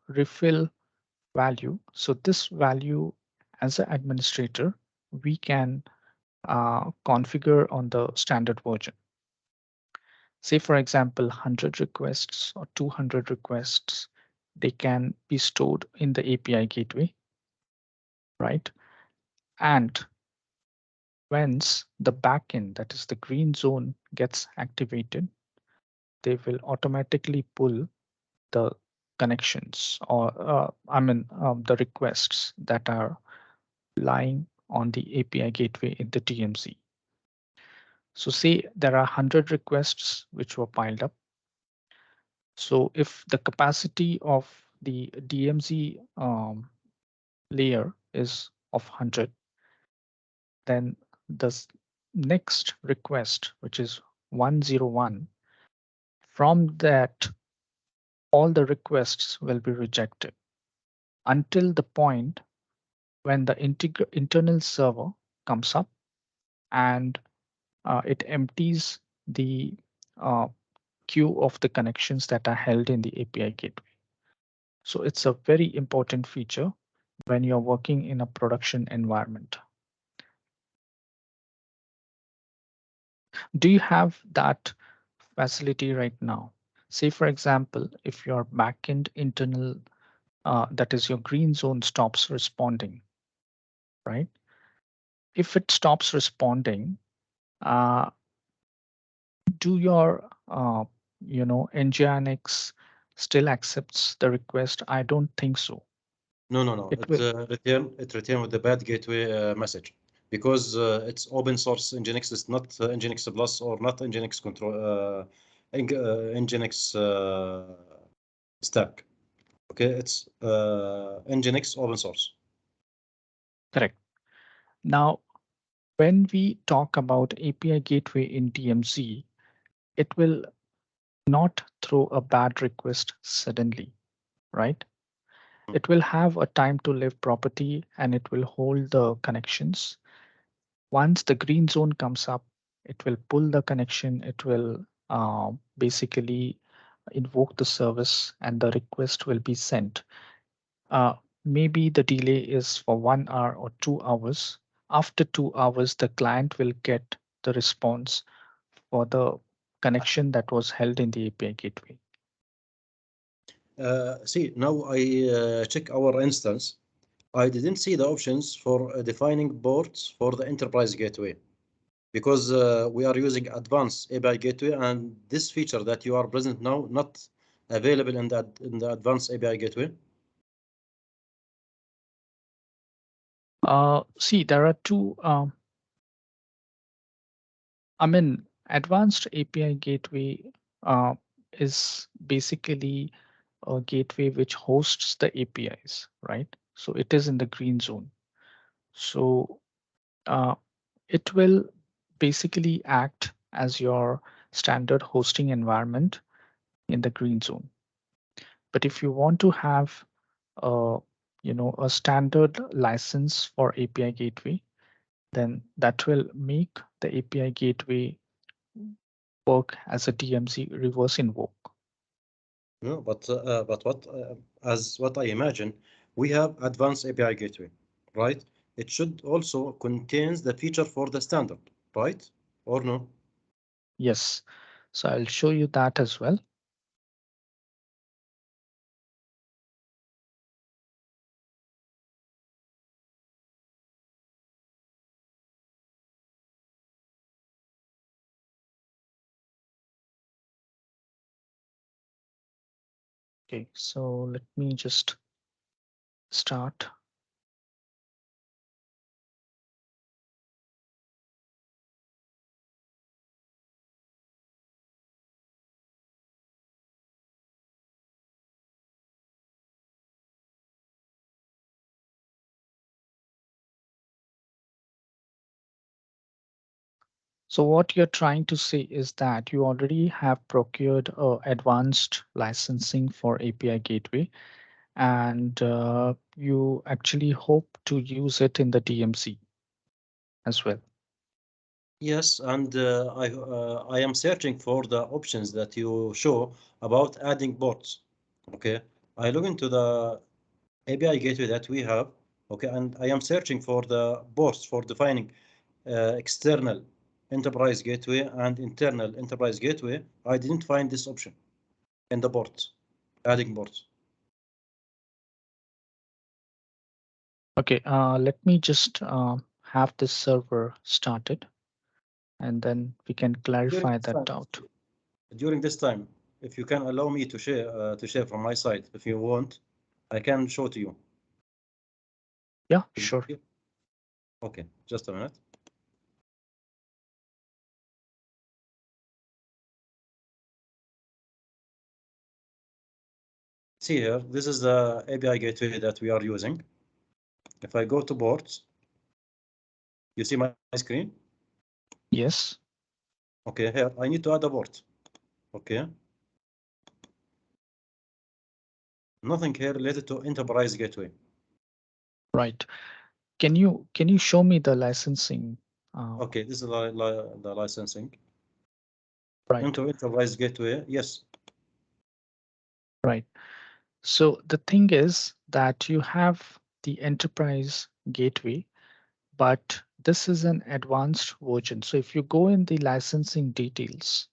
refill value. So this value, as an administrator, we can configure on the standard version. Say, for example, 100 requests or 200 requests, they can be stored in the API gateway, right? And once the backend, that is the green zone, gets activated, they will automatically pull the connections or the requests that are lying on the API gateway in the DMZ. So say there are 100 requests which were piled up. So if the capacity of the DMZ layer is of 100, then the next request, which is 101, from that, all the requests will be rejected until the point when the internal server comes up and it empties the uh, queue of the connections that are held in the API gateway. So it's a very important feature when you're working in a production environment. Do you have that facility right now? Say, for example, if your backend internal, that is your green zone, stops responding, right? If it stops responding, uh, do your Nginx still accepts the request? I don't think so. No. It will. It return with the bad gateway message because it's open source. Nginx is not Nginx Plus or not Nginx control Nginx stack. Okay, it's Nginx open source. Correct. Now, when we talk about API gateway in DMZ, it will not throw a bad request suddenly, right? It will have a time to live property and it will hold the connections. Once the green zone comes up, it will pull the connection. It will basically invoke the service and the request will be sent. maybe the delay is for 1 hour or 2 hours. After 2 hours, the client will get the response for the connection that was held in the API gateway. See, now I check our instance. I didn't see the options for defining ports for the enterprise gateway because we are using advanced API gateway, and this feature that you are present now not available in the advanced API gateway. See, there are two. Advanced API gateway is basically a gateway which hosts the APIs, right? So it is in the green zone. So it will basically act as your standard hosting environment in the green zone. But if you want to have a standard license for API gateway, then that will make the API gateway work as a DMZ reverse invoke. No, but what I imagine, we have advanced API gateway, right? It should also contains the feature for the standard, right? Or no? Yes, so I'll show you that as well. Okay, so let me just start. So what you're trying to say is that you already have procured advanced licensing for API gateway, and you actually hope to use it in the DMZ as well. Yes, and I am searching for the options that you show about adding ports. Okay, I look into the API gateway that we have. Okay, and I am searching for the ports for defining external enterprise gateway and internal enterprise gateway. I didn't find this option in the ports, adding ports. Okay, let me just have this server started, and then we can clarify that doubt. During this time, if you can allow me to share from my side, if you want, I can show to you. Yeah, sure. Okay, just a minute. See here, this is the API gateway that we are using. If I go to ports, you see my screen? Yes. Okay, here I need to add a port. Okay. Nothing here related to enterprise gateway. Right. Can you show me the licensing? Okay, this is the licensing. Right. Into enterprise gateway, yes. Right. So the thing is that you have the enterprise gateway, but this is an advanced version. So if you go in the licensing details,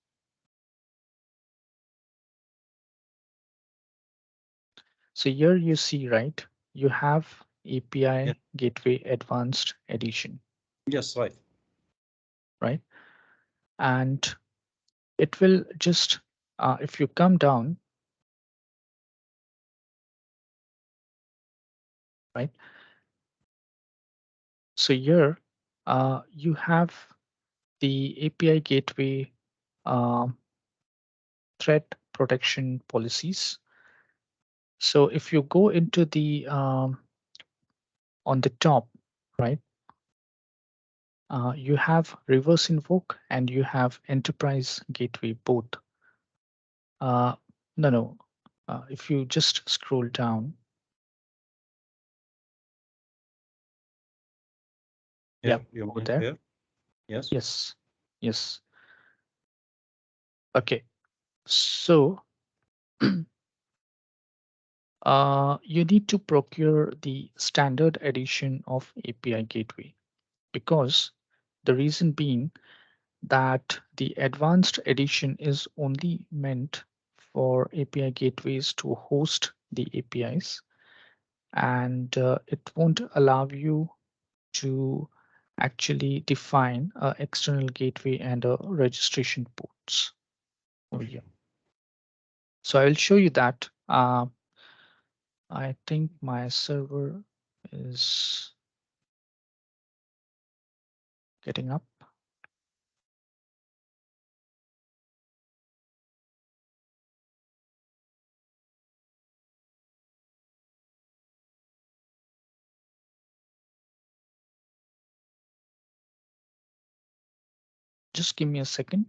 so here you see, right, you have API Gateway Advanced Edition. Yes, right. Right. And it will just, if you come down, right. So here you have the API Gateway threat protection policies. So if you go into the on the top, right, you have reverse invoke and you have enterprise gateway both. No. If you just scroll down. Here, Yeah, you over there. here? Yes. Yes. Yes. Okay. So You need to procure the standard edition of API Gateway, because the reason being that the advanced edition is only meant for API gateways to host the APIs, and it won't allow you to actually define an external gateway and a registration ports over here. So I'll show you that. I think my server is getting up. Just give me a second.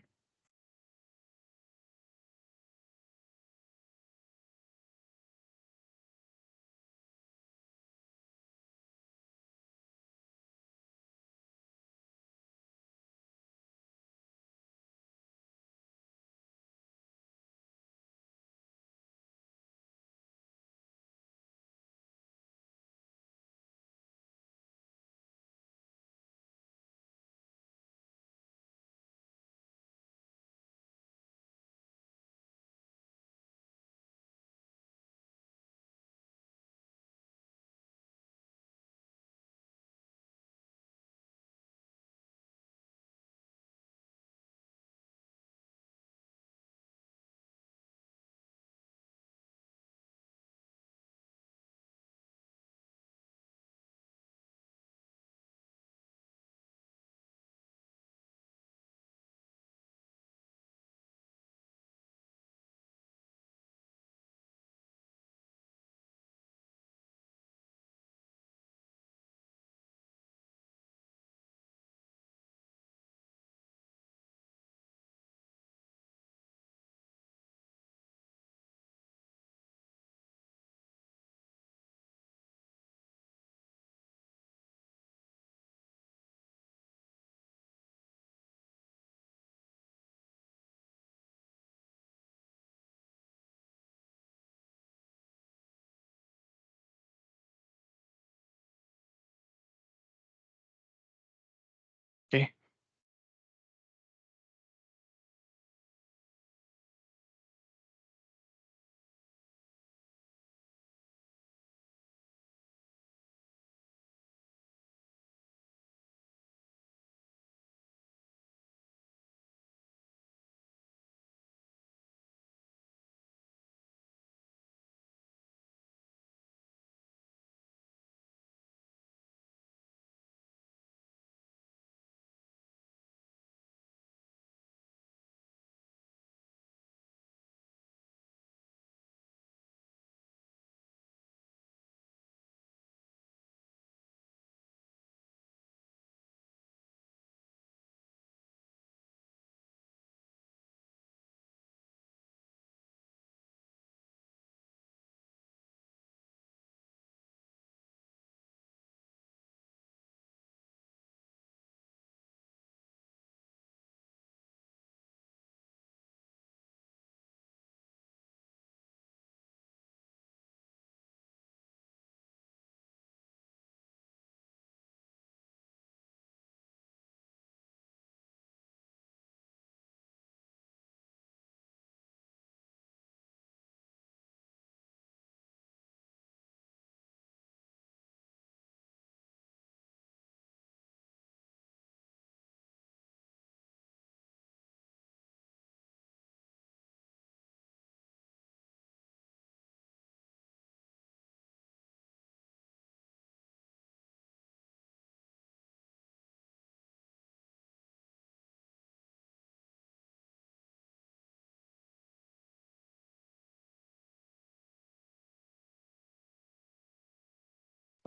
Okay.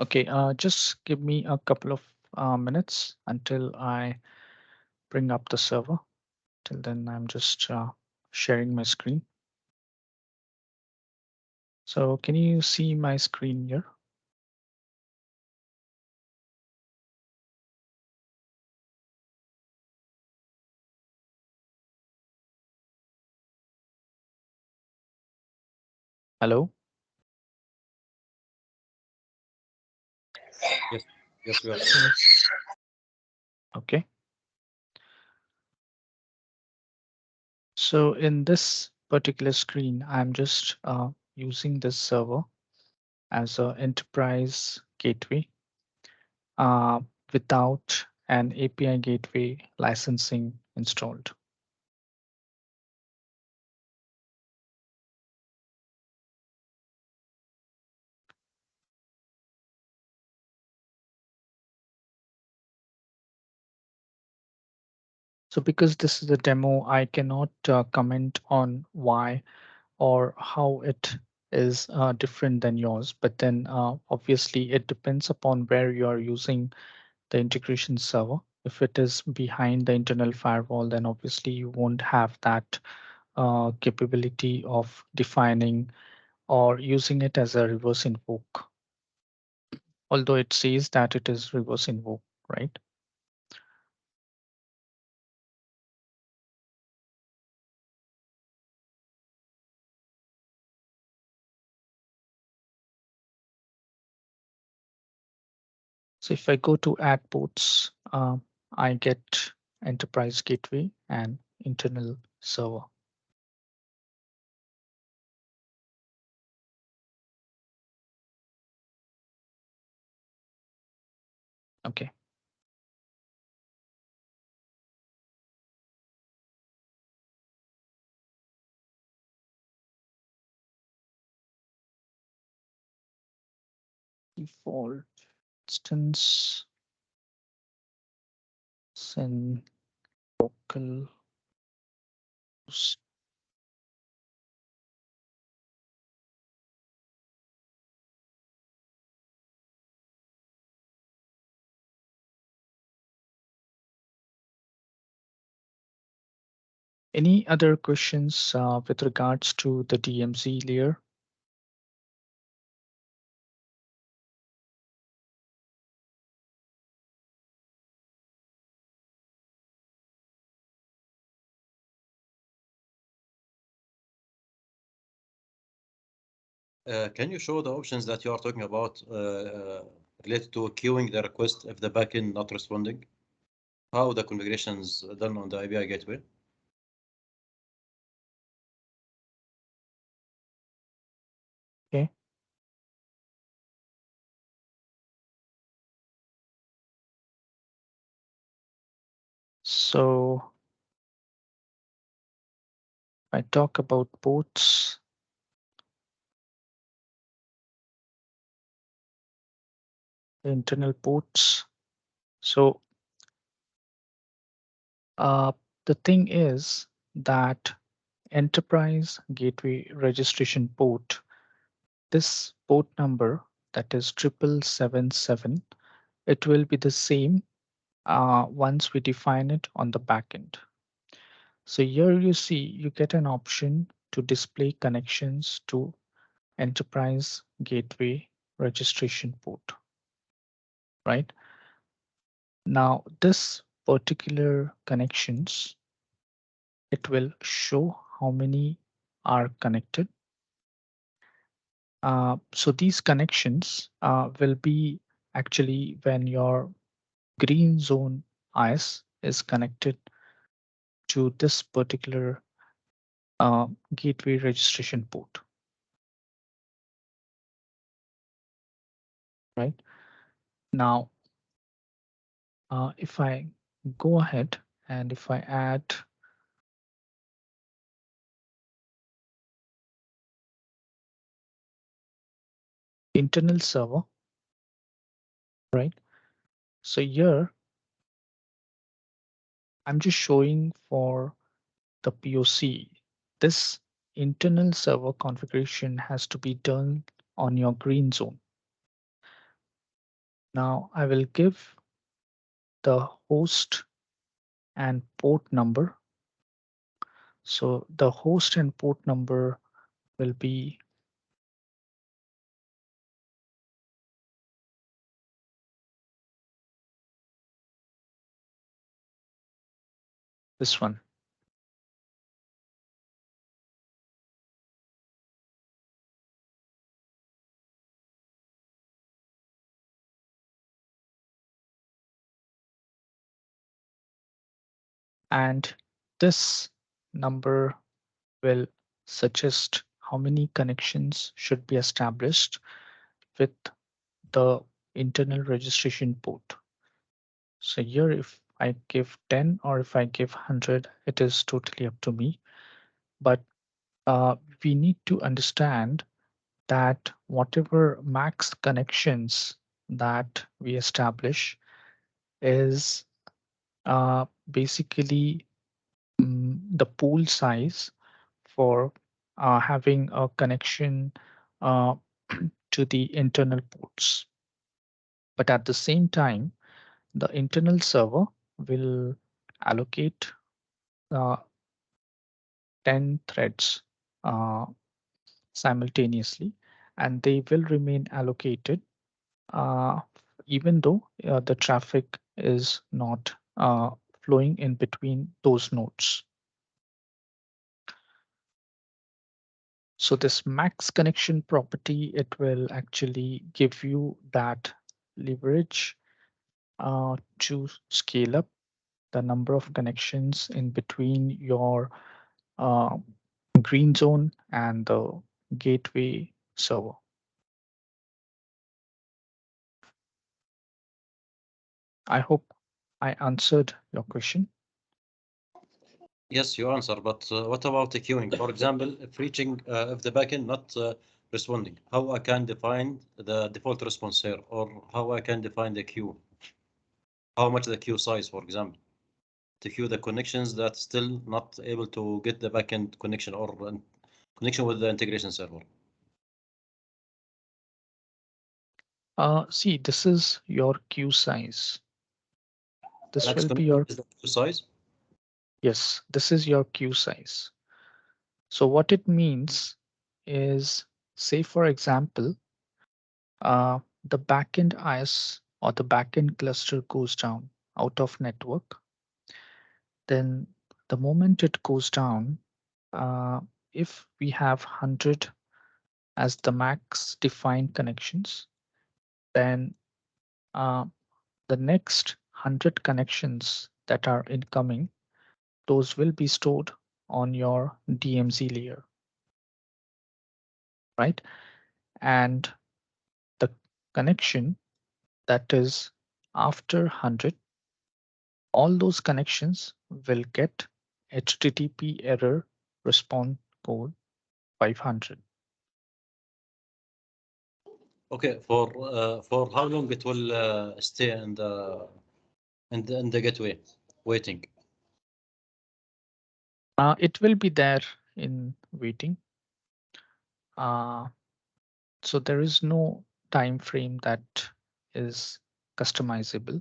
Okay, just give me a couple of minutes until I bring up the server. Till then, I'm just sharing my screen. So can you see my screen here? Hello? Yes, we are. Okay. So in this particular screen, I'm just using this server as an enterprise gateway uh, without an API gateway licensing installed. So because this is a demo, I cannot comment on why or how it is different than yours. But then obviously it depends upon where you are using the integration server. If it is behind the internal firewall, then obviously you won't have that capability of defining or using it as a reverse invoke. Although it says that it is reverse invoke, right? So if I go to add ports, I get enterprise gateway and internal server. Okay. Default instance, send local host. Any other questions with regards to the DMZ layer? Can you show the options that you are talking about related to queuing the request if the backend not responding? How the configuration is done on the API gateway? Okay. So I talk about ports. The internal ports. So the thing is that enterprise gateway registration port, this port number that is 7777, it will be the same once we define it on the backend. So here you see you get an option to display connections to enterprise gateway registration port, right? Now this particular connections, it will show how many are connected. So these connections will be actually when your green zone IS is connected to this particular gateway registration port, right? Now, if I go ahead and if I add internal server, right? So here I'm just showing for the POC. This internal server configuration has to be done on your green zone. Now I will give the host and port number. So the host and port number will be this one. And this number will suggest how many connections should be established with the internal registration port. So here, if I give 10 or if I give 100, it is totally up to me. But we need to understand that whatever max connections that we establish is basically the pool size for having a connection uh, to the internal ports. But at the same time, the internal server will allocate uh, 10 threads simultaneously, and they will remain allocated uh, even though the traffic is not flowing in between those nodes. So this max connection property, it will actually give you that leverage to scale up the number of connections in between your uh, green zone and the gateway server. I hope I answered your question. Yes, you answer, but what about the queuing? For example, if the backend not responding, how I can define the default response here, or how I can define the queue? How much the queue size, for example, to queue the connections that still not able to get the backend connection or connection with the integration server. See, this is your queue size. This Max will be your is the queue size. Yes, this is your queue size. So what it means is, say for example, the backend IS or the backend cluster goes down out of network. Then the moment it goes down, if we have 100 as the max defined connections, then the next 100 connections that are incoming, those will be stored on your DMZ layer, right? And the connection that is after 100, all those connections will get HTTP error response code 500. Okay, for how long it will stay in the gateway waiting? It will be there in waiting. So there is no time frame that is customizable.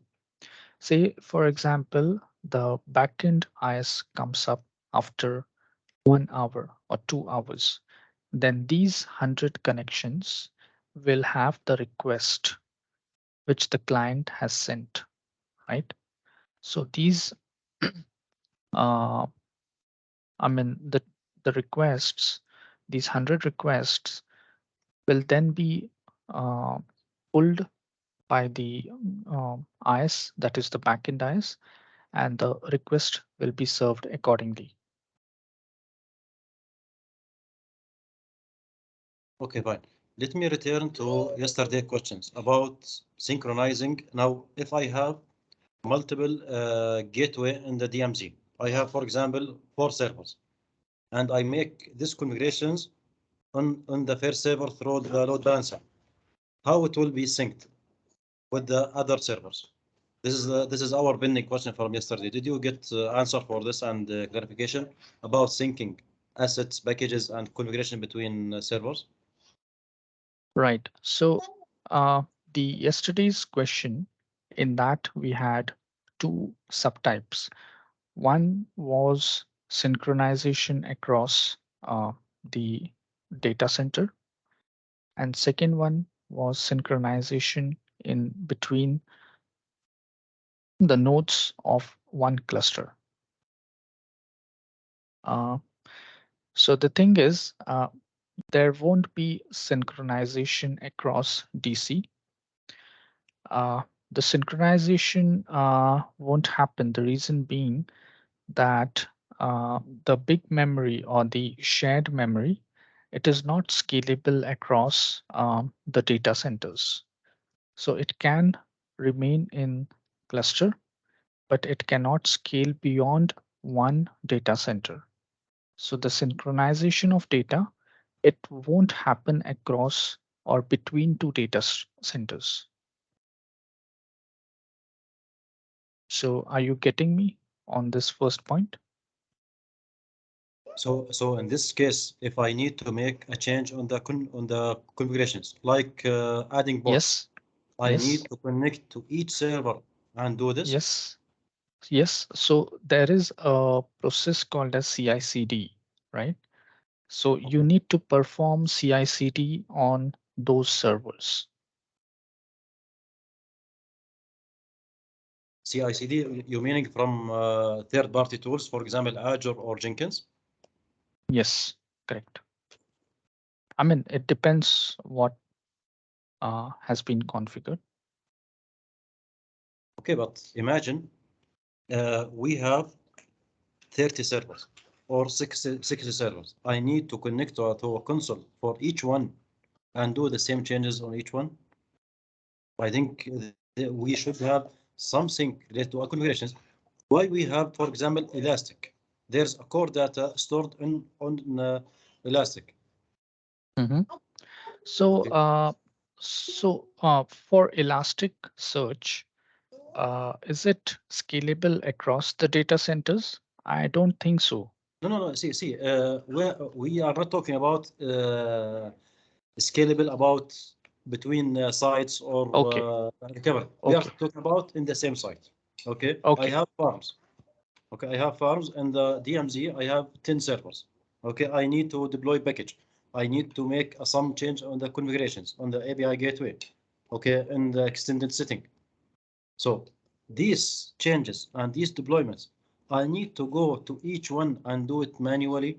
Say, for example, the backend IS comes up after 1 hour or 2 hours. Then these 100 connections will have the request which the client has sent, right? So these, uh, I mean, the requests, these 100 requests will then be pulled by the IS, that is the backend IS, and the request will be served accordingly. Okay, fine. Let me return to yesterday questions about synchronizing. Now, if I have multiple gateway in the DMZ, I have, for example, 4 servers, and I make these configurations on the first server through the load balancer. How it will be synced with the other servers? This is our pending question from yesterday. Did you get answer for this and clarification about syncing assets, packages, and configuration between servers? Right. So the yesterday's question, in that we had two subtypes. One was synchronization across the data center, and second one was synchronization in between the nodes of one cluster. So the thing is, there won't be synchronization across DC. The synchronization won't happen. The reason being that the big memory or the shared memory, it is not scalable across the data centers. So it can remain in cluster, but it cannot scale beyond one data center. So the synchronization of data, it won't happen across or between two data centers. So are you getting me on this first point? So in this case, if I need to make a change on the configurations, like adding ports, Yes. I Yes. need to connect to each server and do this. Yes. Yes. So there is a process called as CI/CD, right? So you need to perform CI/CD on those servers. CI/CD, you meaning from third-party tools, for example, Azure or Jenkins? Yes, correct. I mean, it depends what has been configured. Okay, but imagine we have 30 servers or 60 servers. I need to connect to a console for each one and do the same changes on each one. I think we should have something related to our configurations. Why we have, for example, Elastic. There's a core data stored on Elastic. Mm-hmm. So, Okay. for Elasticsearch, is it scalable across the data centers? I don't think so. No. See. We are not talking about scalable about between sites or Okay. recovery. We are Okay. talking about in the same site. Okay. I Okay. have farms. Okay. I have farms and the DMZ. I have 10 servers. Okay. I need to deploy package. I need to make some change on the configurations on the API gateway. Okay. And the extended setting. So these changes and these deployments, I need to go to each one and do it manually.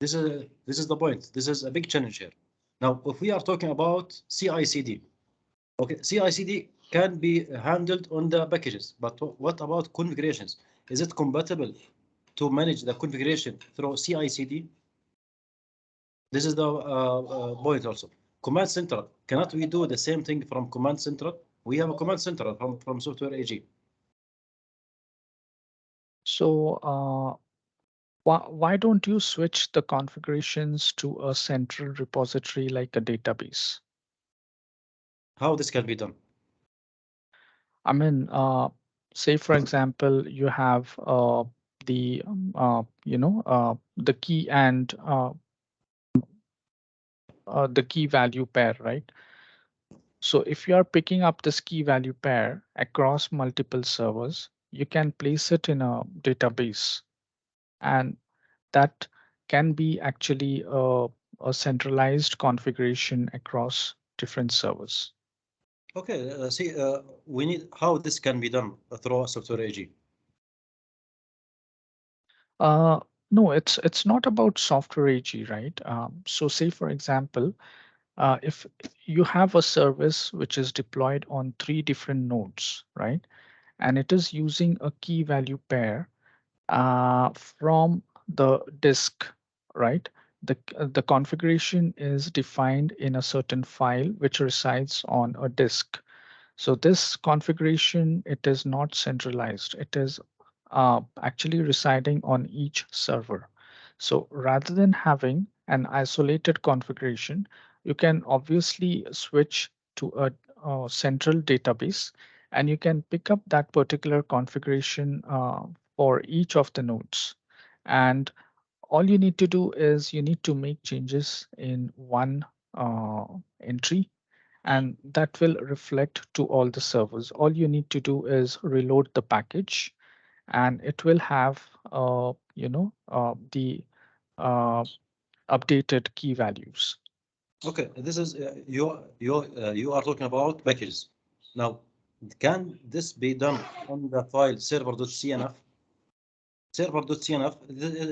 This is the point. This is a big challenge here. Now, if we are talking about CI/CD, okay, CI/CD can be handled on the packages, but what about configurations? Is it compatible to manage the configuration through CI/CD? This is the point also. Command Center, cannot we do the same thing from Command Center? We have a Command Center from Software AG. So, why don't you switch the configurations to a central repository like a database? How this can be done? I mean, say for example, you have the the key and the key value pair, right? So if you are picking up this key value pair across multiple servers, you can place it in a database, and that can be actually a centralized configuration across different servers. Okay, see, we need how this can be done through Software AG. Uh, no, it's not about software AG, right? So say for example, if you have a service which is deployed on 3 different nodes, right? And it is using a key value pair from the disk, right? The configuration is defined in a certain file which resides on a disk. So this configuration, it is not centralized. It is actually residing on each server. So rather than having an isolated configuration, you can obviously switch to a central database, and you can pick up that particular configuration for each of the nodes. And all you need to do is you need to make changes in one entry, and that will reflect to all the servers. All you need to do is reload the package, and it will have the uh, updated key values. Okay, this is you are talking about packages. Now, can this be done on the file server.cnf? Server.cnf,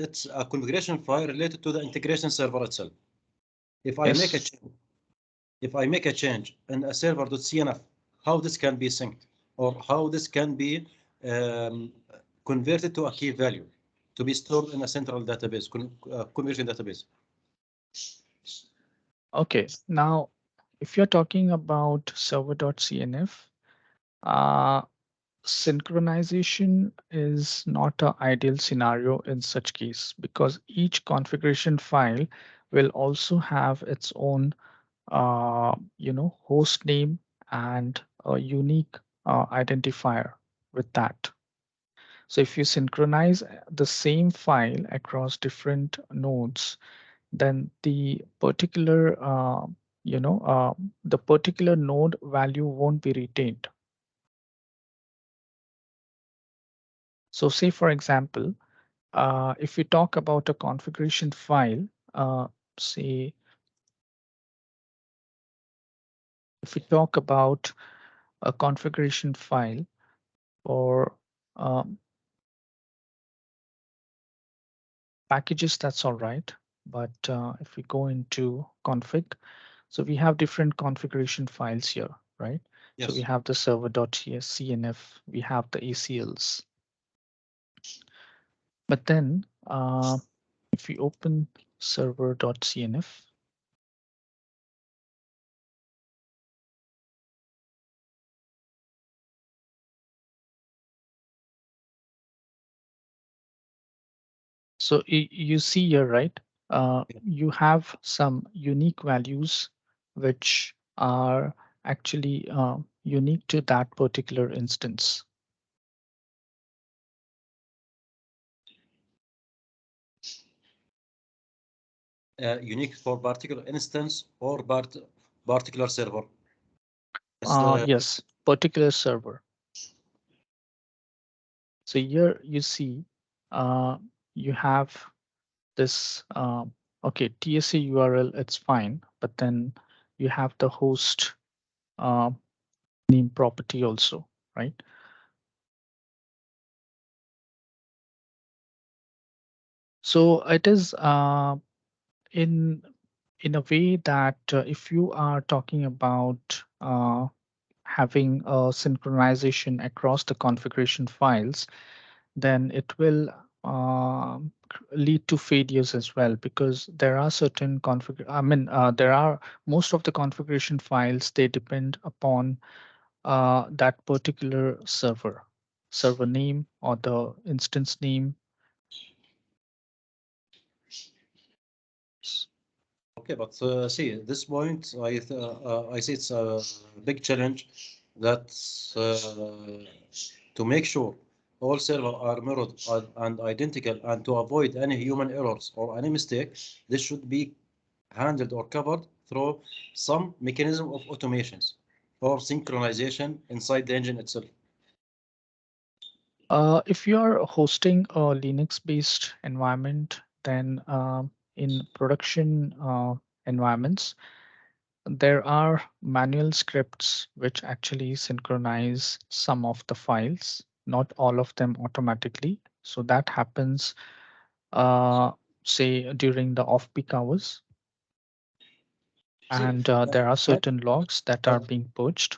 it's a configuration file related to the integration server itself. If I make a Yes. change, if I make a change in a server.cnf, how this can be synced or how this can be converted to a key value to be stored in a central database, conversion database. Okay, now if you're talking about server.cnf, synchronization is not an ideal scenario in such case because each configuration file will also have its own host name and a unique identifier with that. So if you synchronize the same file across different nodes, then the particular the particular node value won't be retained. So say, for example, if we talk about a configuration file, say, if we talk about a configuration file for packages, that's all right. But if we go into config, so we have different configuration files here, right? Yes. So we have the server.cnf, we have the ACLs. But then if we open server.cnf, so you see here, right? You have some unique values which are actually unique to that particular instance. Unique for particular instance or particular server? Yes, particular server. So here you see you have this, okay, TSA URL, it's fine, but then you have the host name property also, right? So it is in a way that if you are talking about having a synchronization across the configuration files, then it will lead to failures as well, because there are certain there are most of the configuration files, they depend upon that particular server name or the instance name. Okay, but see, at this point, I see it's a big challenge that to make sure all servers are mirrored and identical, and to avoid any human errors or any mistake, this should be handled or covered through some mechanism of automations or synchronization inside the engine itself. If you are hosting a Linux-based environment, then in production environments, there are manual scripts which actually synchronize some of the files, not all of them automatically. So that happens, say, during the off-peak hours. And there are certain logs that are being purged.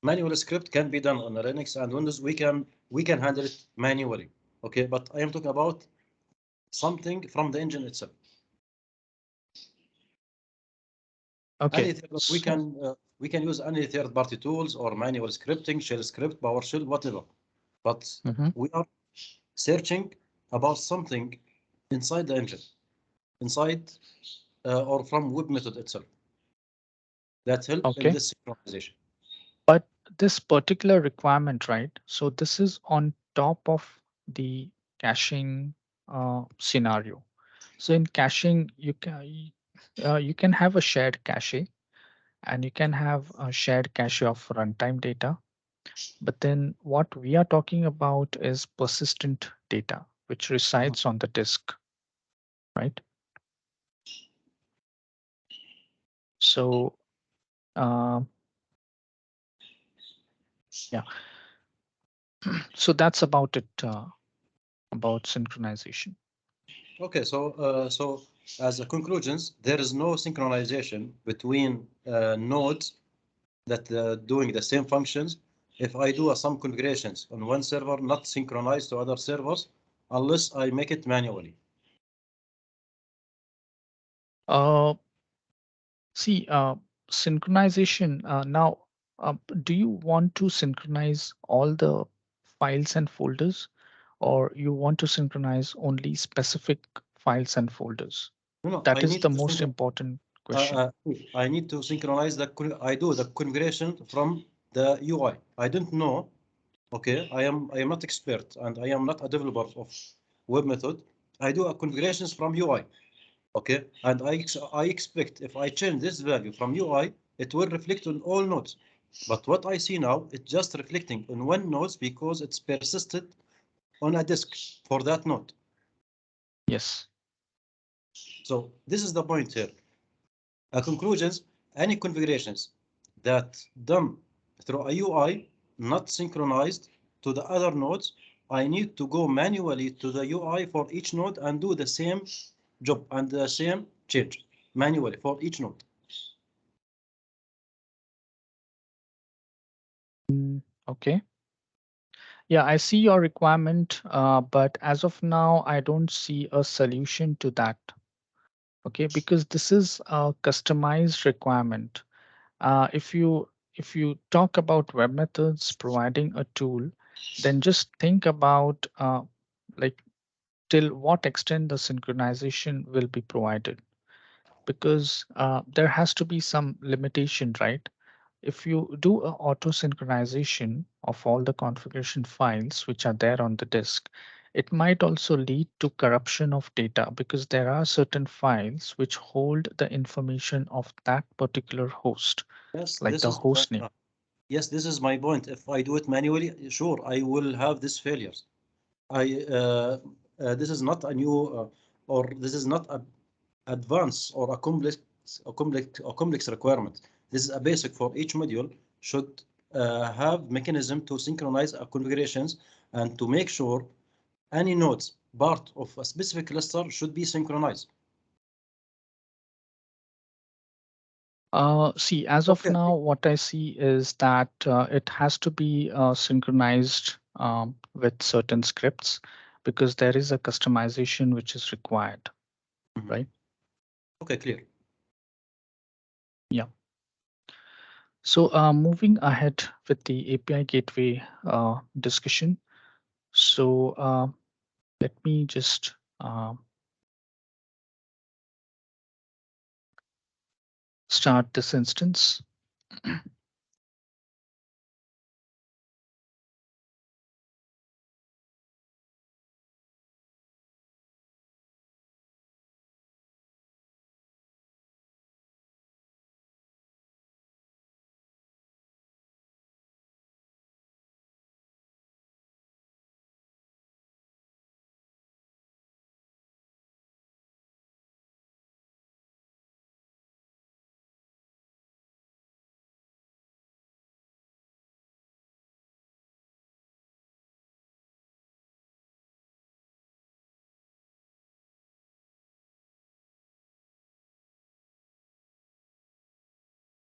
Manual script can be done on Linux and Windows. We can handle it manually. Okay, but I am talking about something from the engine itself. Okay, we can use any third-party tools or manual scripting, shell script, PowerShell, whatever. But we are searching about something inside the engine, inside or from web method itself that help in this synchronization. But this particular requirement, right? So this is on top of the caching scenario. So in caching, you can have a shared cache, and you can have a shared cache of runtime data. But then what we are talking about is persistent data, which resides on the disk, right? So yeah, so that's about it, about synchronization. Okay, so as a conclusions, there is no synchronization between nodes that doing the same functions if I do some configurations on one server, not synchronized to other servers, unless I make it manually? See, synchronization. Now, do you want to synchronize all the files and folders, or you want to synchronize only specific files and folders? No, That I is need the to most important uh, question. uh, I need to synchronize I do the configuration from the UI. I don't know. Okay, I am not expert and I am not a developer of web method. I do a configurations from UI. Okay, and I expect if I change this value from UI, it will reflect on all nodes. But what I see now, it's just reflecting on one node because it's persisted on a disk for that node. Yes. So this is the point here. Conclusions, any configurations that done through a UI, not synchronized to the other nodes, I need to go manually to the UI for each node and do the same job and the same change manually for each node. Okay. Yeah, I see your requirement, but as of now, I don't see a solution to that. Okay, because this is a customized requirement. If you talk about web methods providing a tool, then just think about like till what extent the synchronization will be provided, because there has to be some limitation, right? If you do a auto synchronization of all the configuration files which are there on the disk, it might also lead to corruption of data, because there are certain files which hold the information of that particular host, Yes, like this the is host name. yes, this is my point. If I do it manually, sure, I will have these failures. This is not a new or this is not a advanced or a complex requirement. This is a basic for each module should have mechanism to synchronize configurations and to make sure any nodes part of a specific cluster should be synchronized. See, as of Okay. now, what I see is that it has to be synchronized with certain scripts, because there is a customization which is required, right? Okay, clear. Yeah. So moving ahead with the API gateway discussion. So let me just start this instance.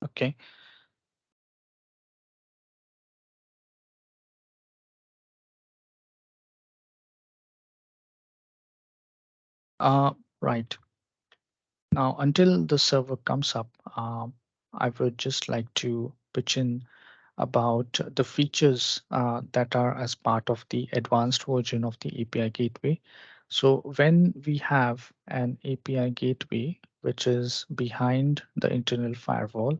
Okay. Right. Now, until the server comes up, I would just like to pitch in about the features that are as part of the advanced version of the API gateway. So when we have an API gateway, which is behind the internal firewall,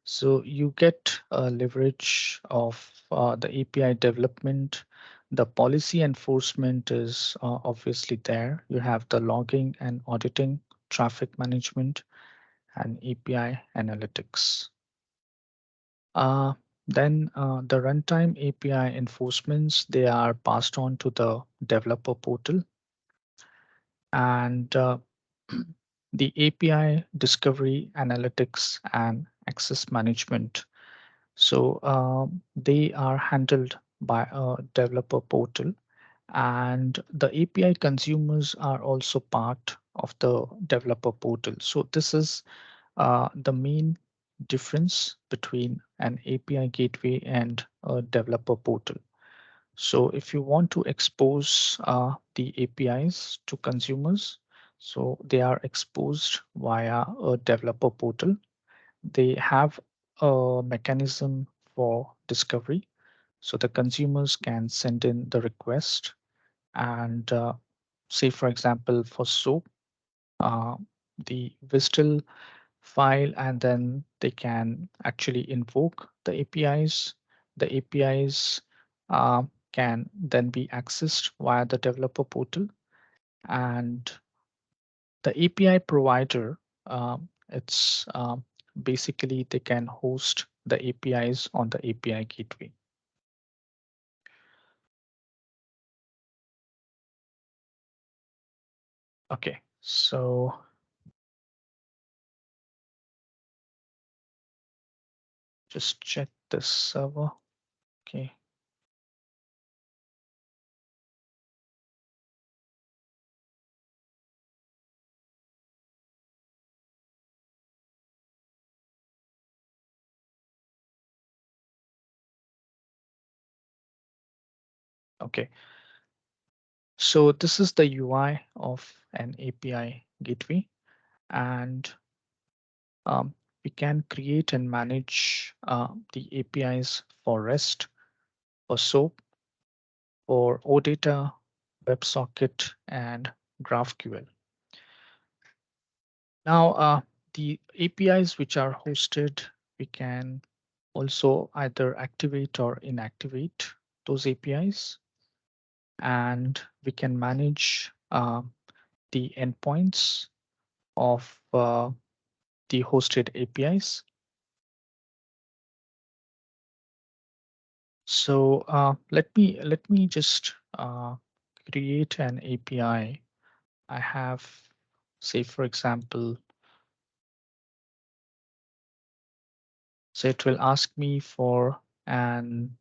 so you get a leverage of the API development. The policy enforcement is obviously there. You have the logging and auditing, traffic management, and API analytics. Then the runtime API enforcements, they are passed on to the developer portal. And the API discovery, analytics, and access management. So they are handled by a developer portal, and the API consumers are also part of the developer portal. So this is the main difference between an API gateway and a developer portal. So if you want to expose the APIs to consumers, so they are exposed via a developer portal. They have a mechanism for discovery. So the consumers can send in the request and say, for example, for SOAP, the WSDL file, and then they can actually invoke the APIs. The APIs can then be accessed via the developer portal, and the API provider, it's basically they can host the APIs on the API gateway. Okay, so just check this server. Okay. Okay. So this is the UI of an API gateway, and we can create and manage the APIs for REST, for SOAP, for OData, WebSocket, and GraphQL. Now, the APIs which are hosted, we can also either activate or inactivate those APIs, and we can manage the endpoints of the hosted APIs. So let me just create an API. I have, say, for example, so it will ask me for an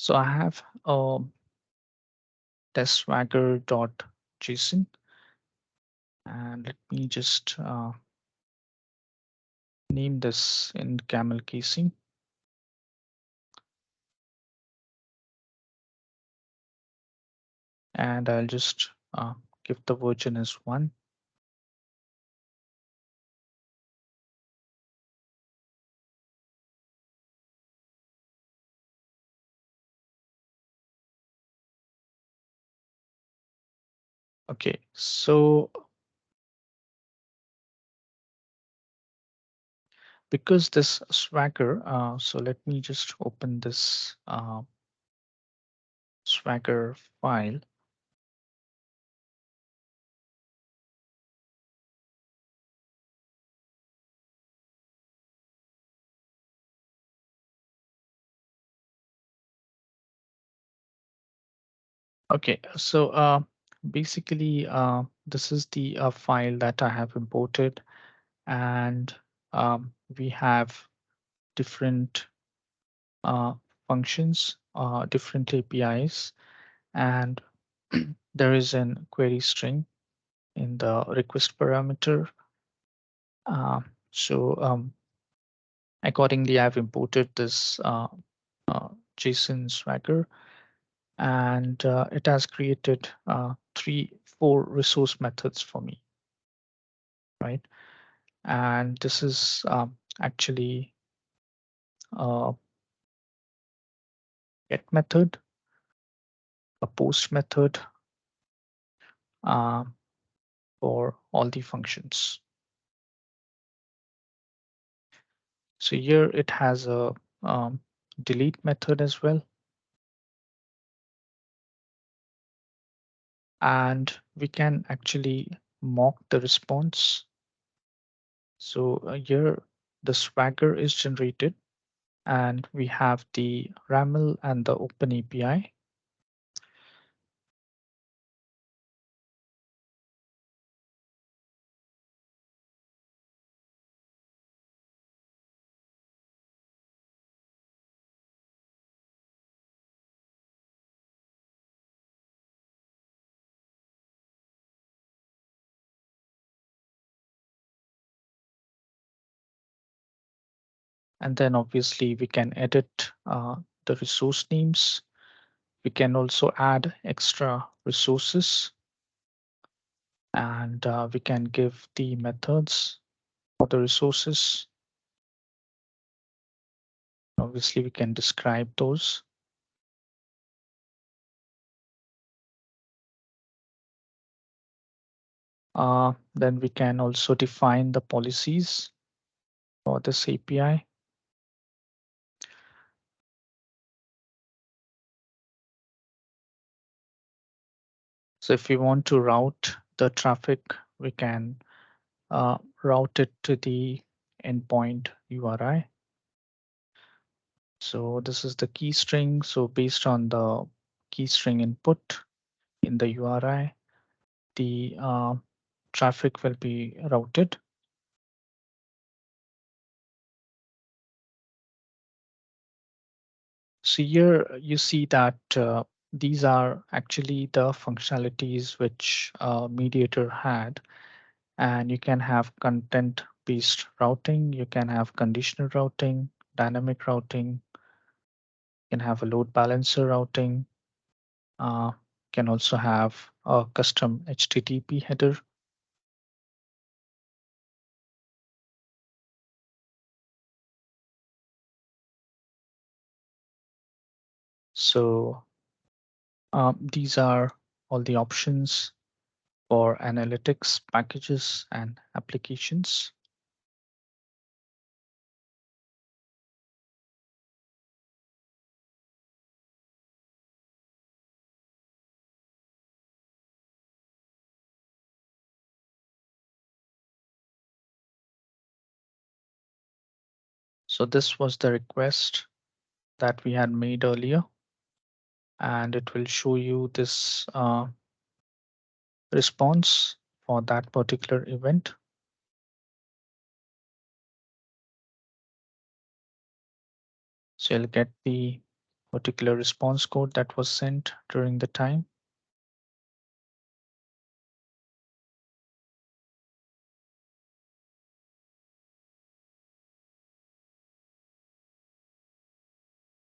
so I have testswagger.json, and let me just name this in camel casing. And I'll just give the version as 1. Okay, so because this Swagger, so let me just open this Swagger file. Okay, so basically this is the file that I have imported, and we have different functions, different APIs, and there is an query string in the request parameter. So accordingly, I've imported this JSON Swagger, and it has created 4 resource methods for me, right? And this is actually a get method, a post method for all the functions. So here it has a delete method as well. And we can actually mock the response. So here the Swagger is generated, and we have the RAML and the Open API. And then obviously we can edit the resource names. We can also add extra resources, and we can give the methods for the resources. Obviously, we can describe those. Then we can also define the policies for this API. So if we want to route the traffic, we can route it to the endpoint URI. So this is the key string. So based on the key string input in the URI, the traffic will be routed. So here you see that these are actually the functionalities which Mediator had, and you can have content-based routing, you can have conditional routing, dynamic routing, you can have a load balancer routing, can also have a custom HTTP header. So these are all the options for analytics packages and applications. So this was the request that we had made earlier, and it will show you this response for that particular event. So you'll get the particular response code that was sent during the time.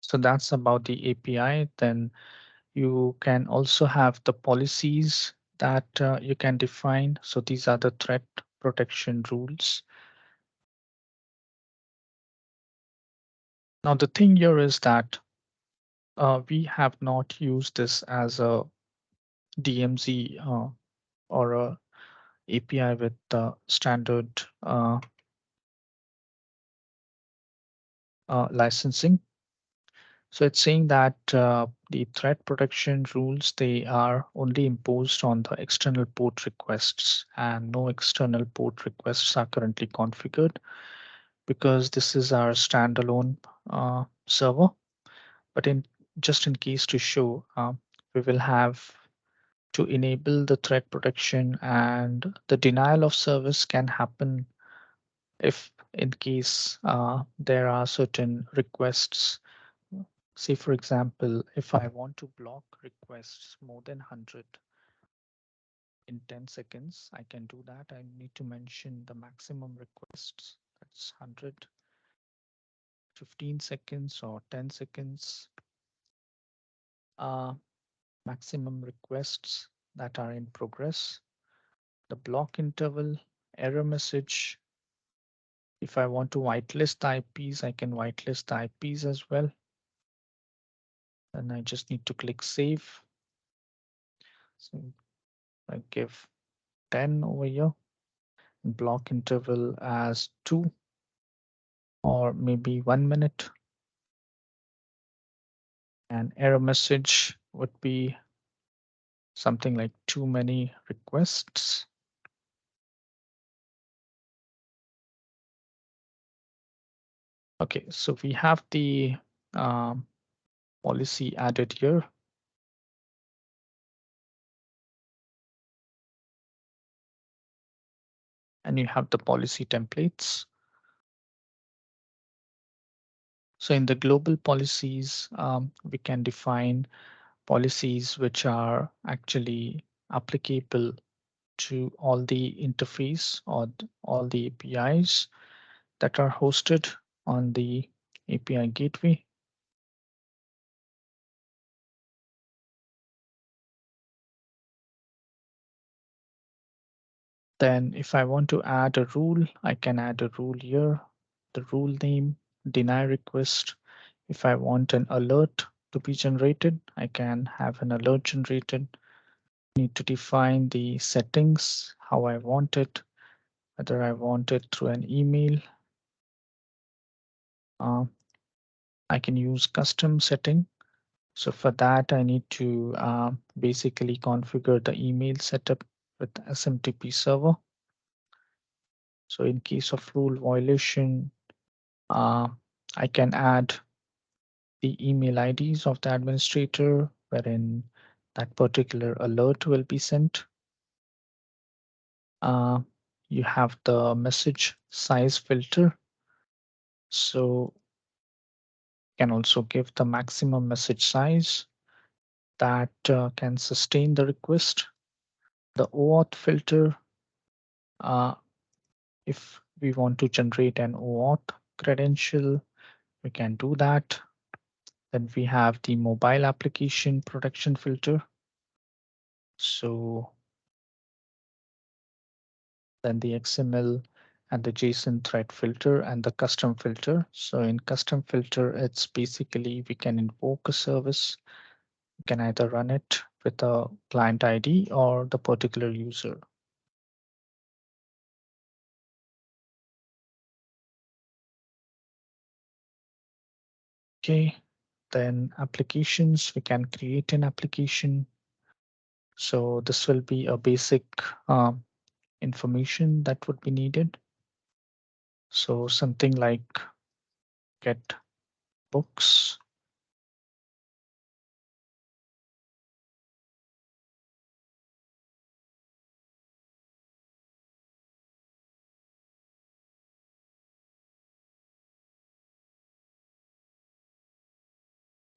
So that's about the API. Then you can also have the policies that you can define. So these are the threat protection rules. Now the thing here is that we have not used this as a DMZ or a API with standard licensing. So it's saying that the threat protection rules, they are only imposed on the external port requests, and no external port requests are currently configured because this is our standalone server. But just in case to show, we will have to enable the threat protection, and the denial of service can happen if in case there are certain requests. Say, for example, if I want to block requests more than 100 in 10 seconds, I can do that. I need to mention the maximum requests. That's 100, 15 seconds or 10 seconds. Maximum requests that are in progress. The block interval, error message. If I want to whitelist the IPs, I can whitelist the IPs as well. And I just need to click save. So I give 10 over here, and block interval as 2 or maybe 1 minute. And error message would be something like too many requests. Okay, so we have the policy added here. And you have the policy templates. So in the global policies, we can define policies which are actually applicable to all the interface or all the APIs that are hosted. on the API gateway. Then if I want to add a rule, I can add a rule here, the rule name, deny request. If I want an alert to be generated, I can have an alert generated. Need to define the settings, how I want it, whether I want it through an email. I can use custom setting. So for that, I need to basically configure the email setup with SMTP server. So in case of rule violation, I can add the email IDs of the administrator wherein that particular alert will be sent. You have the message size filter. So you can also give the maximum message size that can sustain the request. The OAuth filter, if we want to generate an OAuth credential, we can do that. Then we have the mobile application protection filter. So then the XML and the JSON thread filter and the custom filter. So in custom filter, it's basically we can invoke a service. We can either run it with a client ID or the particular user. Okay, then applications, we can create an application. So this will be a basic information that would be needed. So something like get books.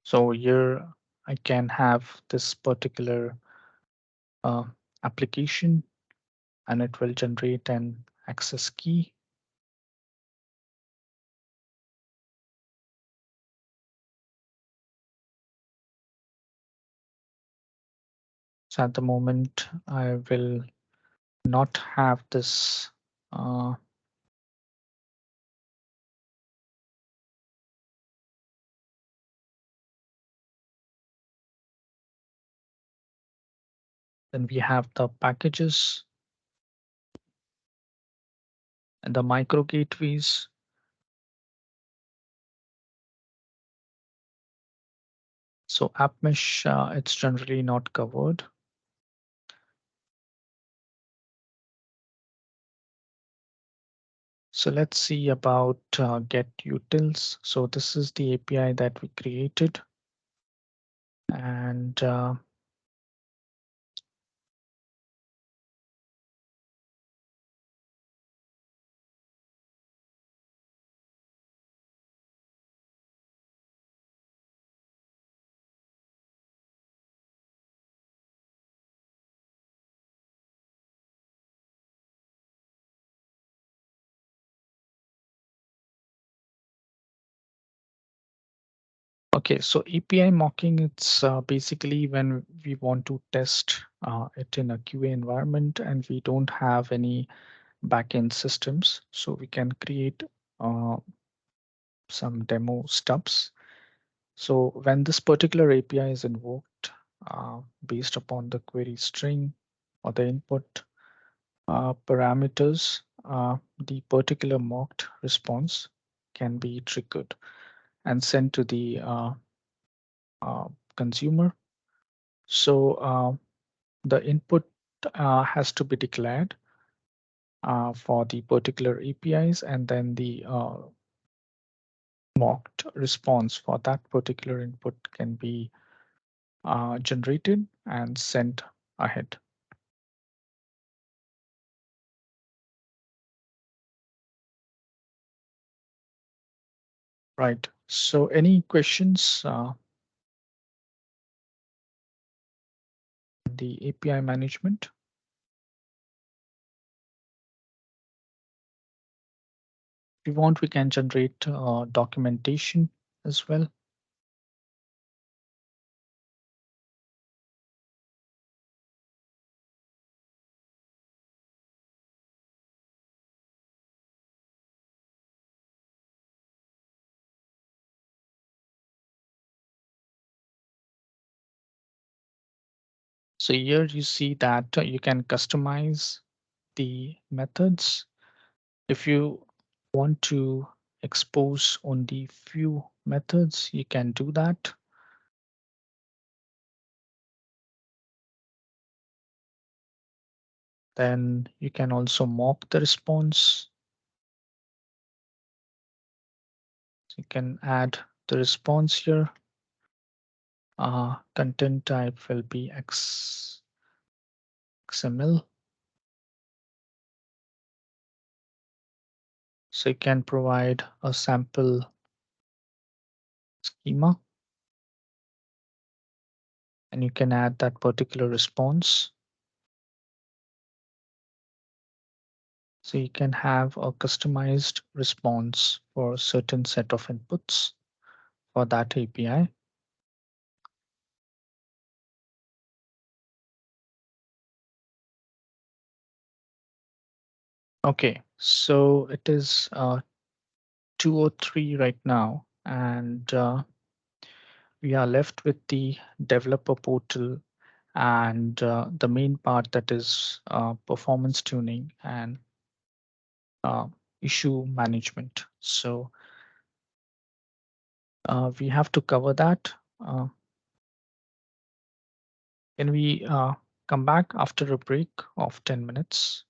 So here I can have this particular application and it will generate an access key. So at the moment, I will not have this then we have the packages and the micro gateways. So app mesh, it's generally not covered. So let's see about get utils. So this is the API that we created. And okay, so API mocking, it's basically when we want to test it in a QA environment and we don't have any backend systems. So we can create some demo stubs. So when this particular API is invoked based upon the query string or the input parameters, the particular mocked response can be triggered and sent to the consumer. So the input has to be declared for the particular APIs, and then the mocked response for that particular input can be generated and sent ahead. Right. So any questions? The API management. you want, we can generate documentation as well. So here you see that you can customize the methods. If you want to expose only few methods, you can do that. Then you can also mock the response. So you can add the response here. Content type will be XML. So you can provide a sample schema and you can add that particular response. So you can have a customized response for a certain set of inputs for that API. Okay, so it is 2:03 right now, and we are left with the developer portal and the main part, that is performance tuning and issue management. So we have to cover that. Can we come back after a break of 10 minutes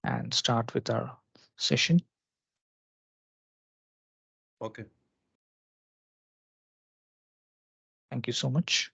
and start with our session? Okay. Thank you so much.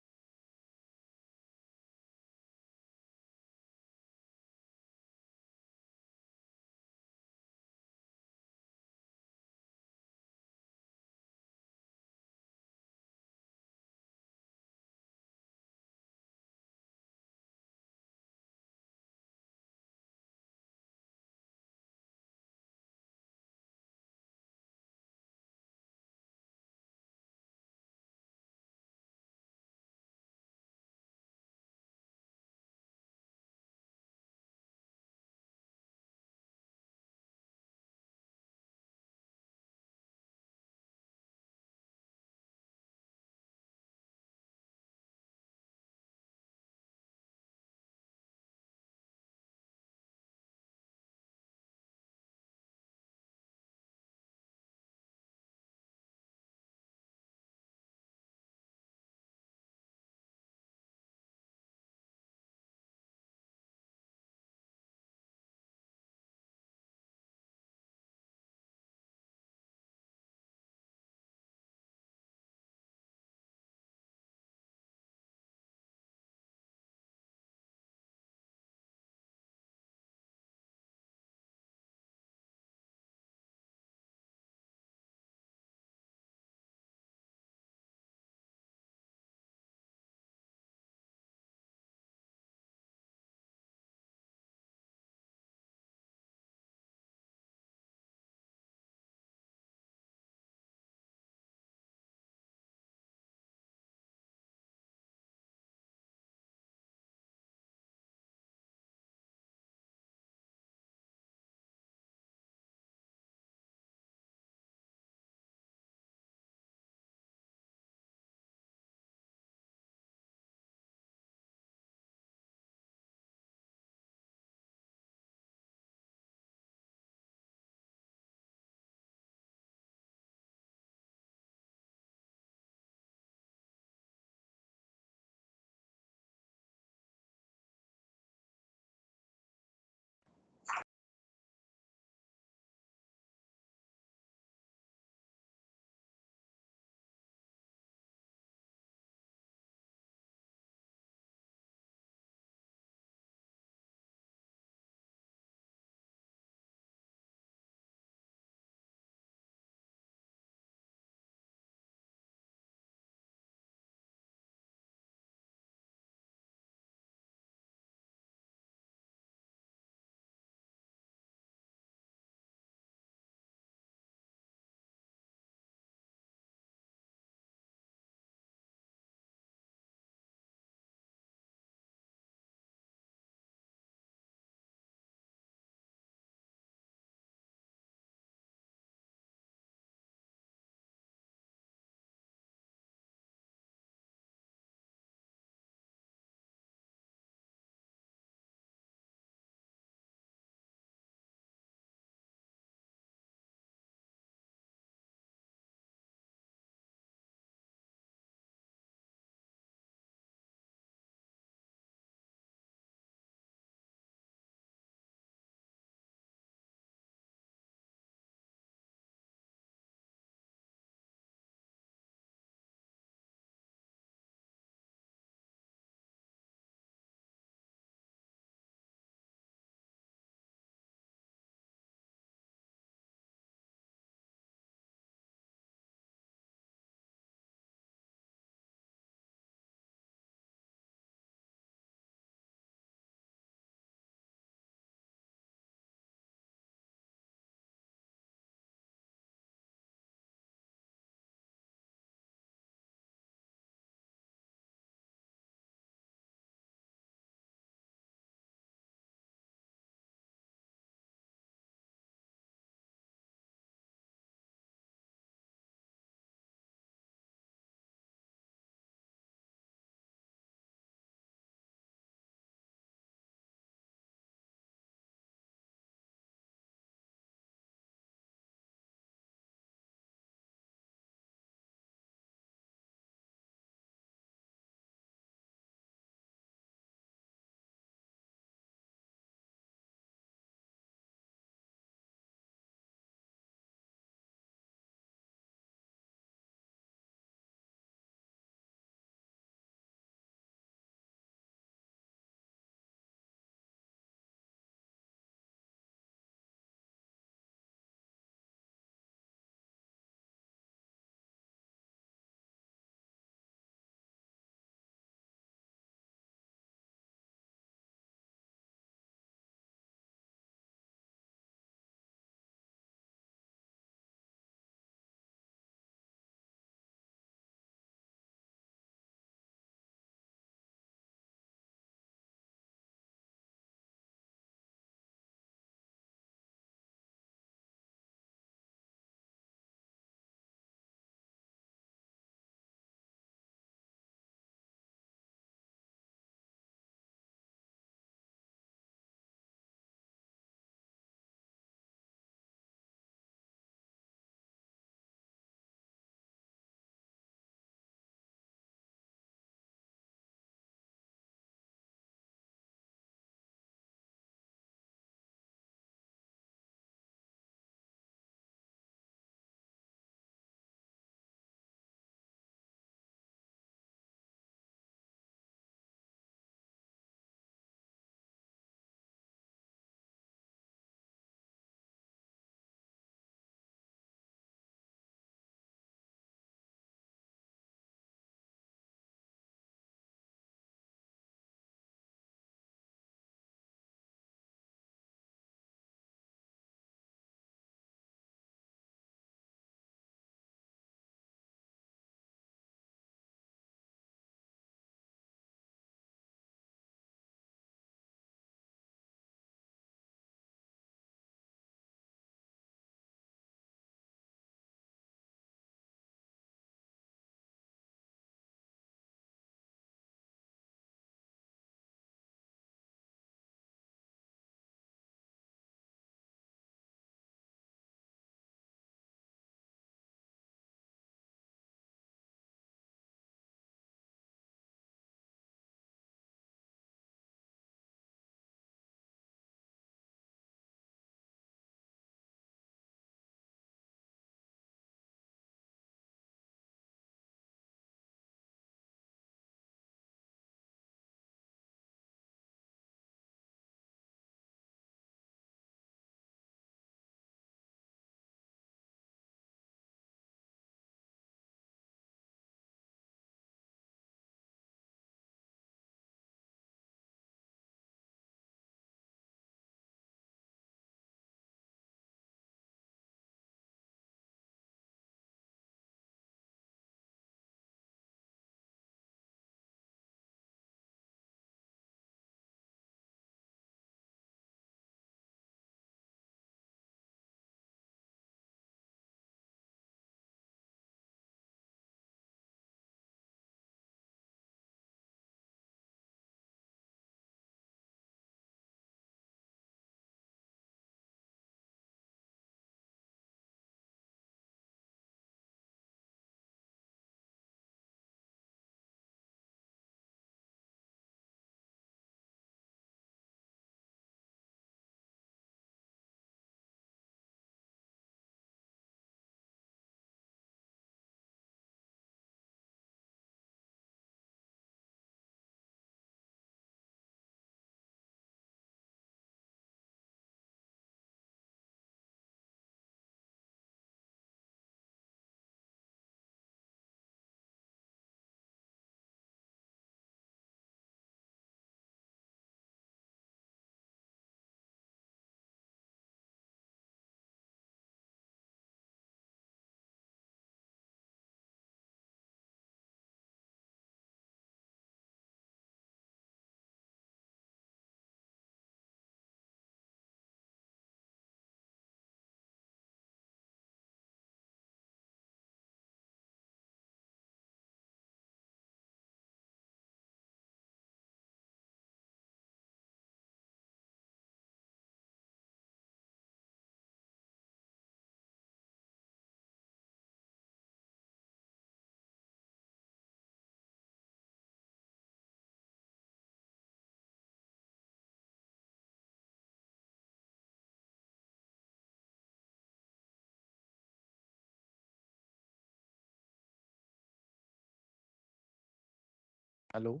Hello.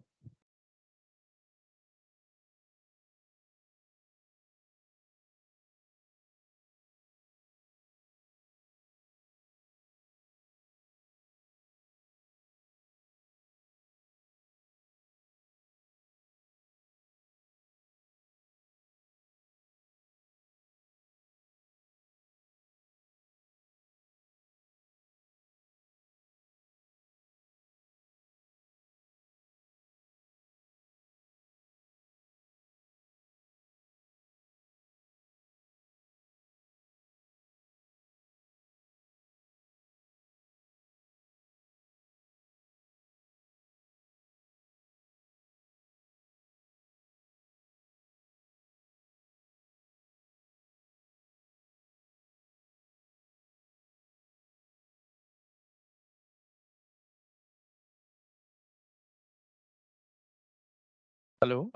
Hello.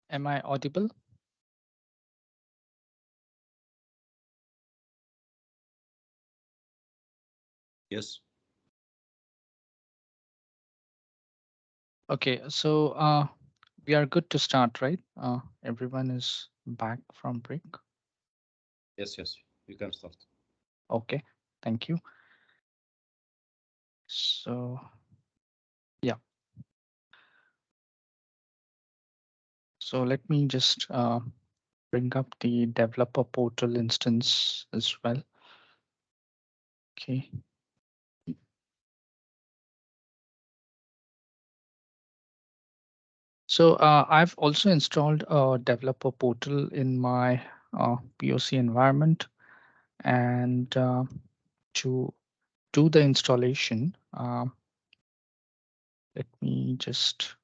Am I audible? Yes. Okay, so we are good to start, right? Everyone is back from break. Yes. Yes. You can start. Okay, thank you. So, yeah. So let me just bring up the developer portal instance as well. Okay. So I've also installed a developer portal in my POC environment, and to do the installation, let me just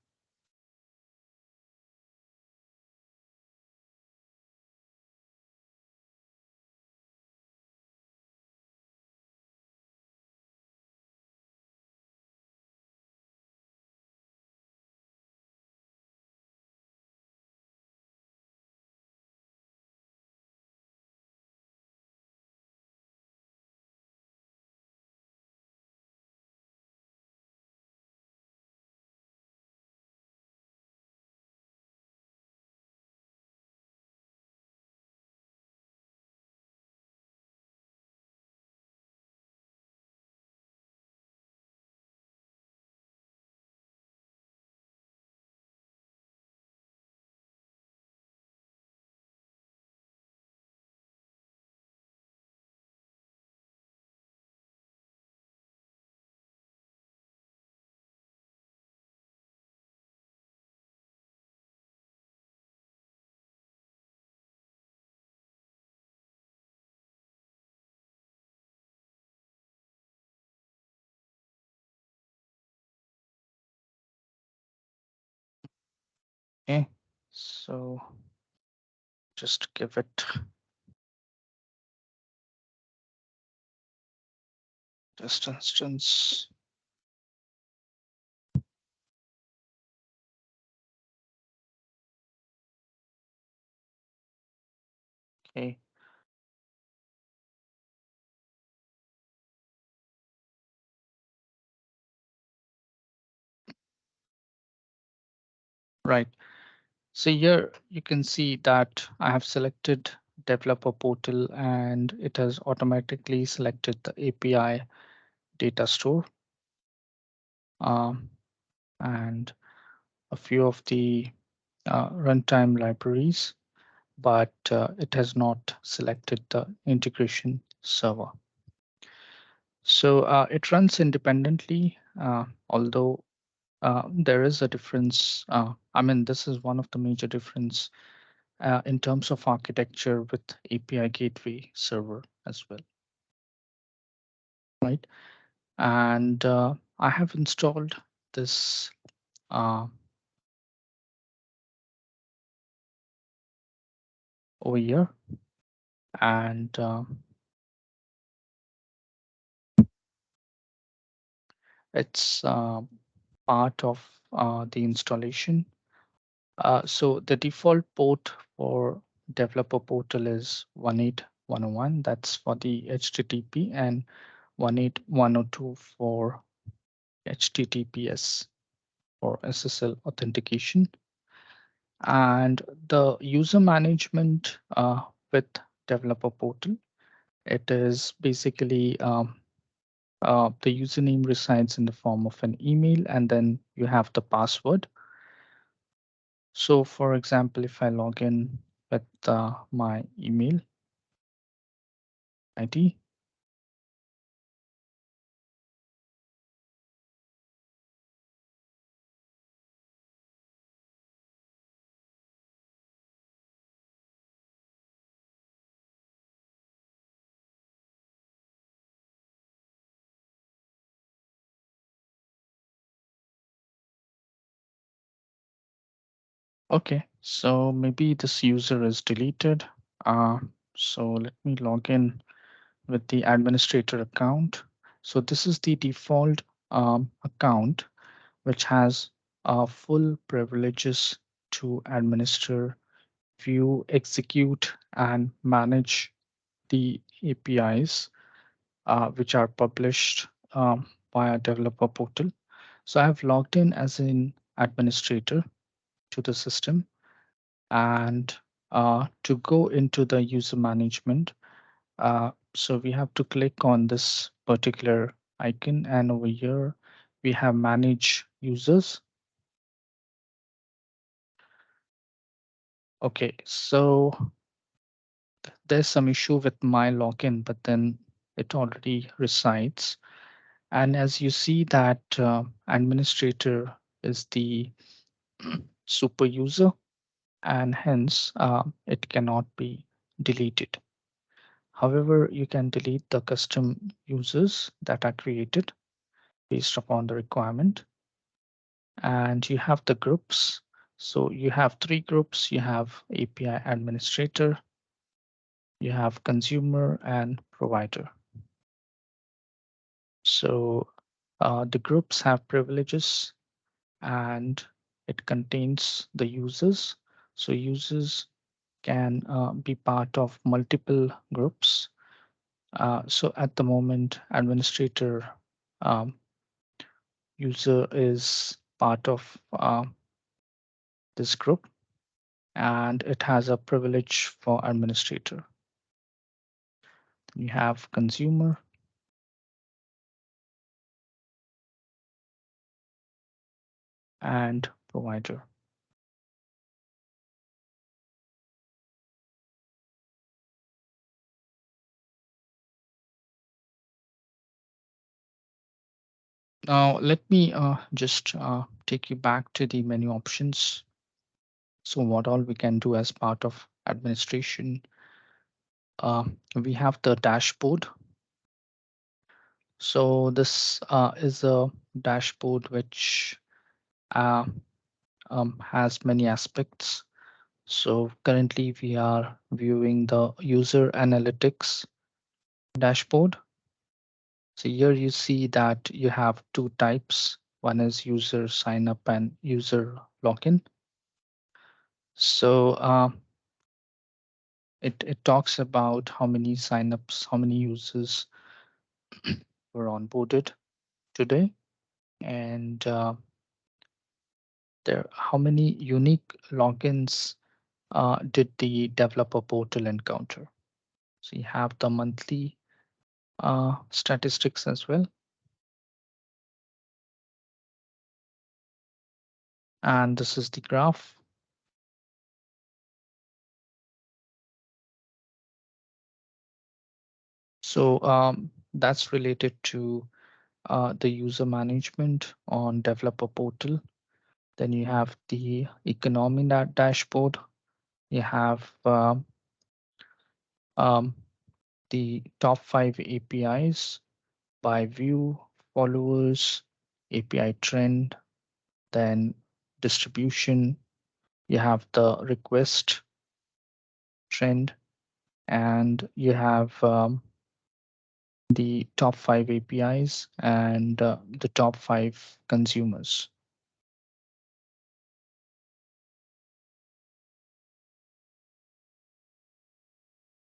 okay. So just give it just instance. Okay. Right. So here you can see that I have selected developer portal and it has automatically selected the API data store and a few of the runtime libraries, but it has not selected the integration server. So it runs independently, although there is a difference. I mean, this is one of the major difference in terms of architecture with API gateway server as well, right? And I have installed this over here, and it's part of the installation. So the default port for developer portal is 18101. That's for the HTTP, and 18102 for HTTPS for SSL authentication. And the user management with developer portal, it is basically the username resides in the form of an email, and then you have the password. So for example, if I log in with my email ID, okay, so maybe this user is deleted. So let me log in with the administrator account. So this is the default account, which has full privileges to administer, view, execute, and manage the APIs which are published via developer portal. So I've logged in as an administrator to the system, and to go into the user management, so we have to click on this particular icon, and over here we have manage users. Okay, so there's some issue with my login, but then it already resides. And as you see that administrator is the super user, and hence it cannot be deleted. However, you can delete the custom users that are created based upon the requirement. And you have the groups. So you have three groups. You have API administrator, you have consumer, and provider. So the groups have privileges, and it contains the users. So users can be part of multiple groups. So at the moment, administrator user is part of this group, and it has a privilege for administrator. You have consumer, and provider. Now let me just take you back to the menu options. So what all we can do as part of administration. We have the dashboard. So this is a dashboard which uh, has many aspects. So currently we are viewing the user analytics dashboard. So here you see that you have two types. One is user sign up and user login. So it talks about how many signups, how many users were onboarded today, and there how many unique logins did the developer portal encounter. So you have the monthly statistics as well. And this is the graph. So that's related to the user management on developer portal. Then you have the economy dashboard. You have the top 5 APIs by view, followers, API trend, then distribution. You have the request trend, and you have the top 5 APIs and the top 5 consumers.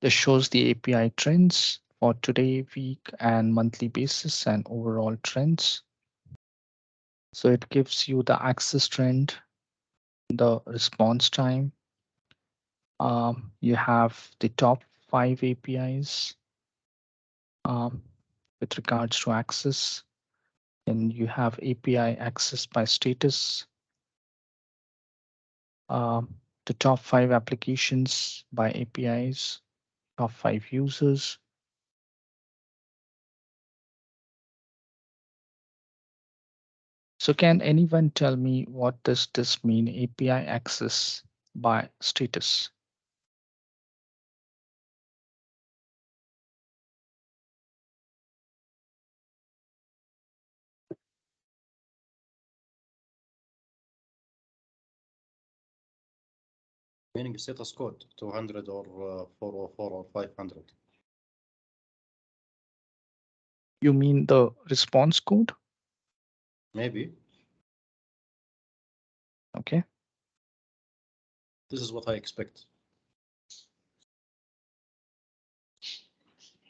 This shows the API trends for today, week, and monthly basis, and overall trends. So it gives you the access trend, the response time. You have the top 5 APIs with regards to access. Then you have API access by status, the top 5 applications by APIs, top 5 users. So can anyone tell me what does this mean, API access by status? Meaning status code 200 or 404 or 500. You mean the response code? Maybe. Okay. This is what I expect.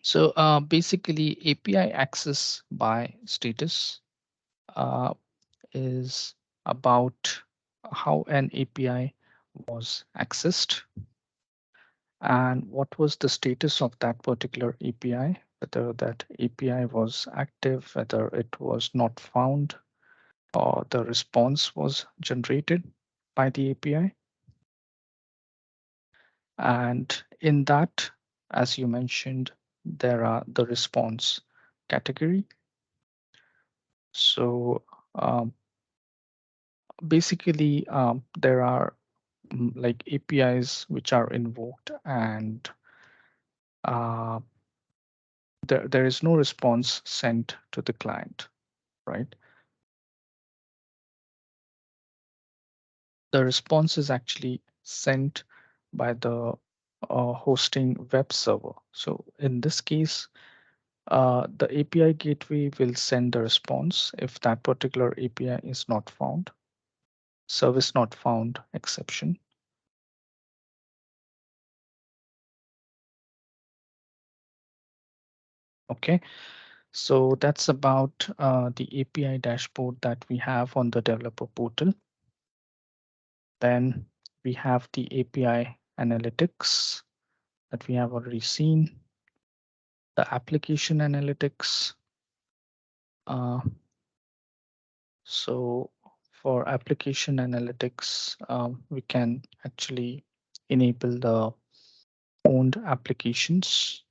So basically API access by status is about how an API was accessed and what was the status of that particular API, whether that API was active, whether it was not found, or the response was generated by the API. And in that, as you mentioned, there are the response category. So basically, there are like APIs which are invoked and there is no response sent to the client, right? The response is actually sent by the hosting web server. So in this case, the API gateway will send the response if that particular API is not found, service not found exception. Okay, so that's about the API dashboard that we have on the developer portal. Then we have the API analytics that we have already seen, the application analytics. So for application analytics, we can actually enable the owned applications.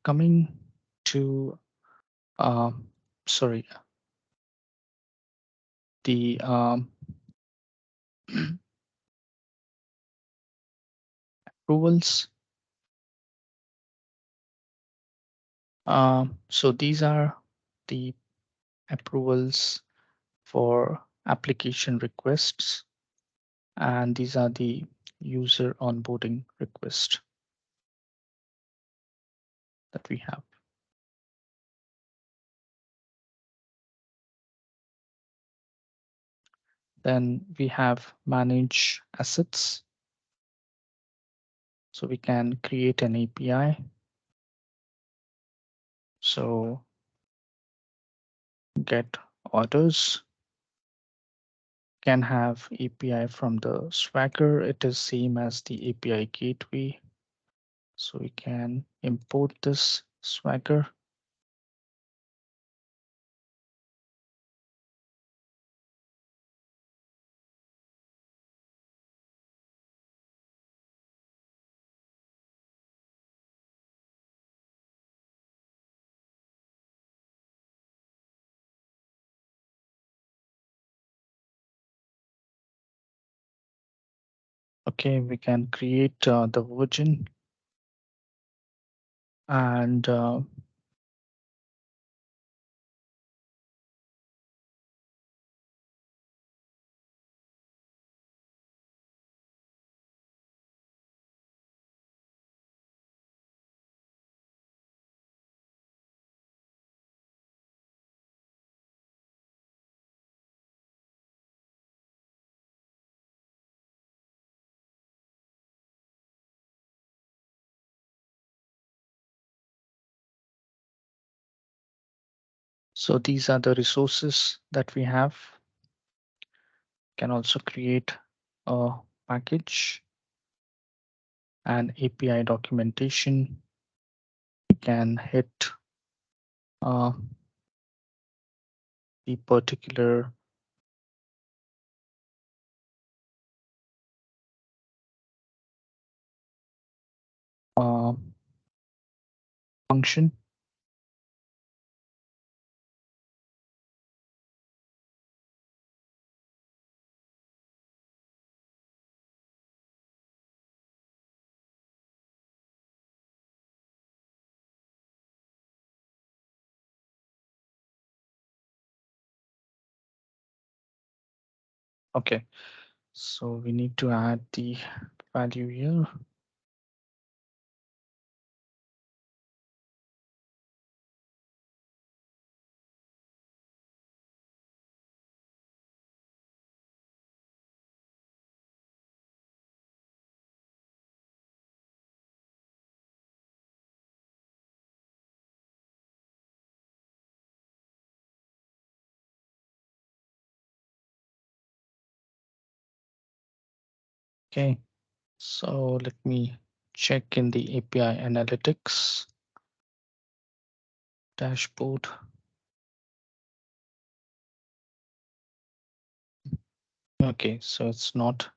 Coming to, sorry, the approvals. So these are the approvals for application requests, and these are the user onboarding requests that we have. Then we have manage assets. So we can create an API. So get orders, can have API from the Swagger. It is same as the API gateway. So we can import this Swagger. Okay, we can create the version and So these are the resources that we have. Can also create a package and API documentation. We can hit the particular function. Okay, so we need to add the value here. Okay, so let me check in the API analytics dashboard. Okay, so it's not.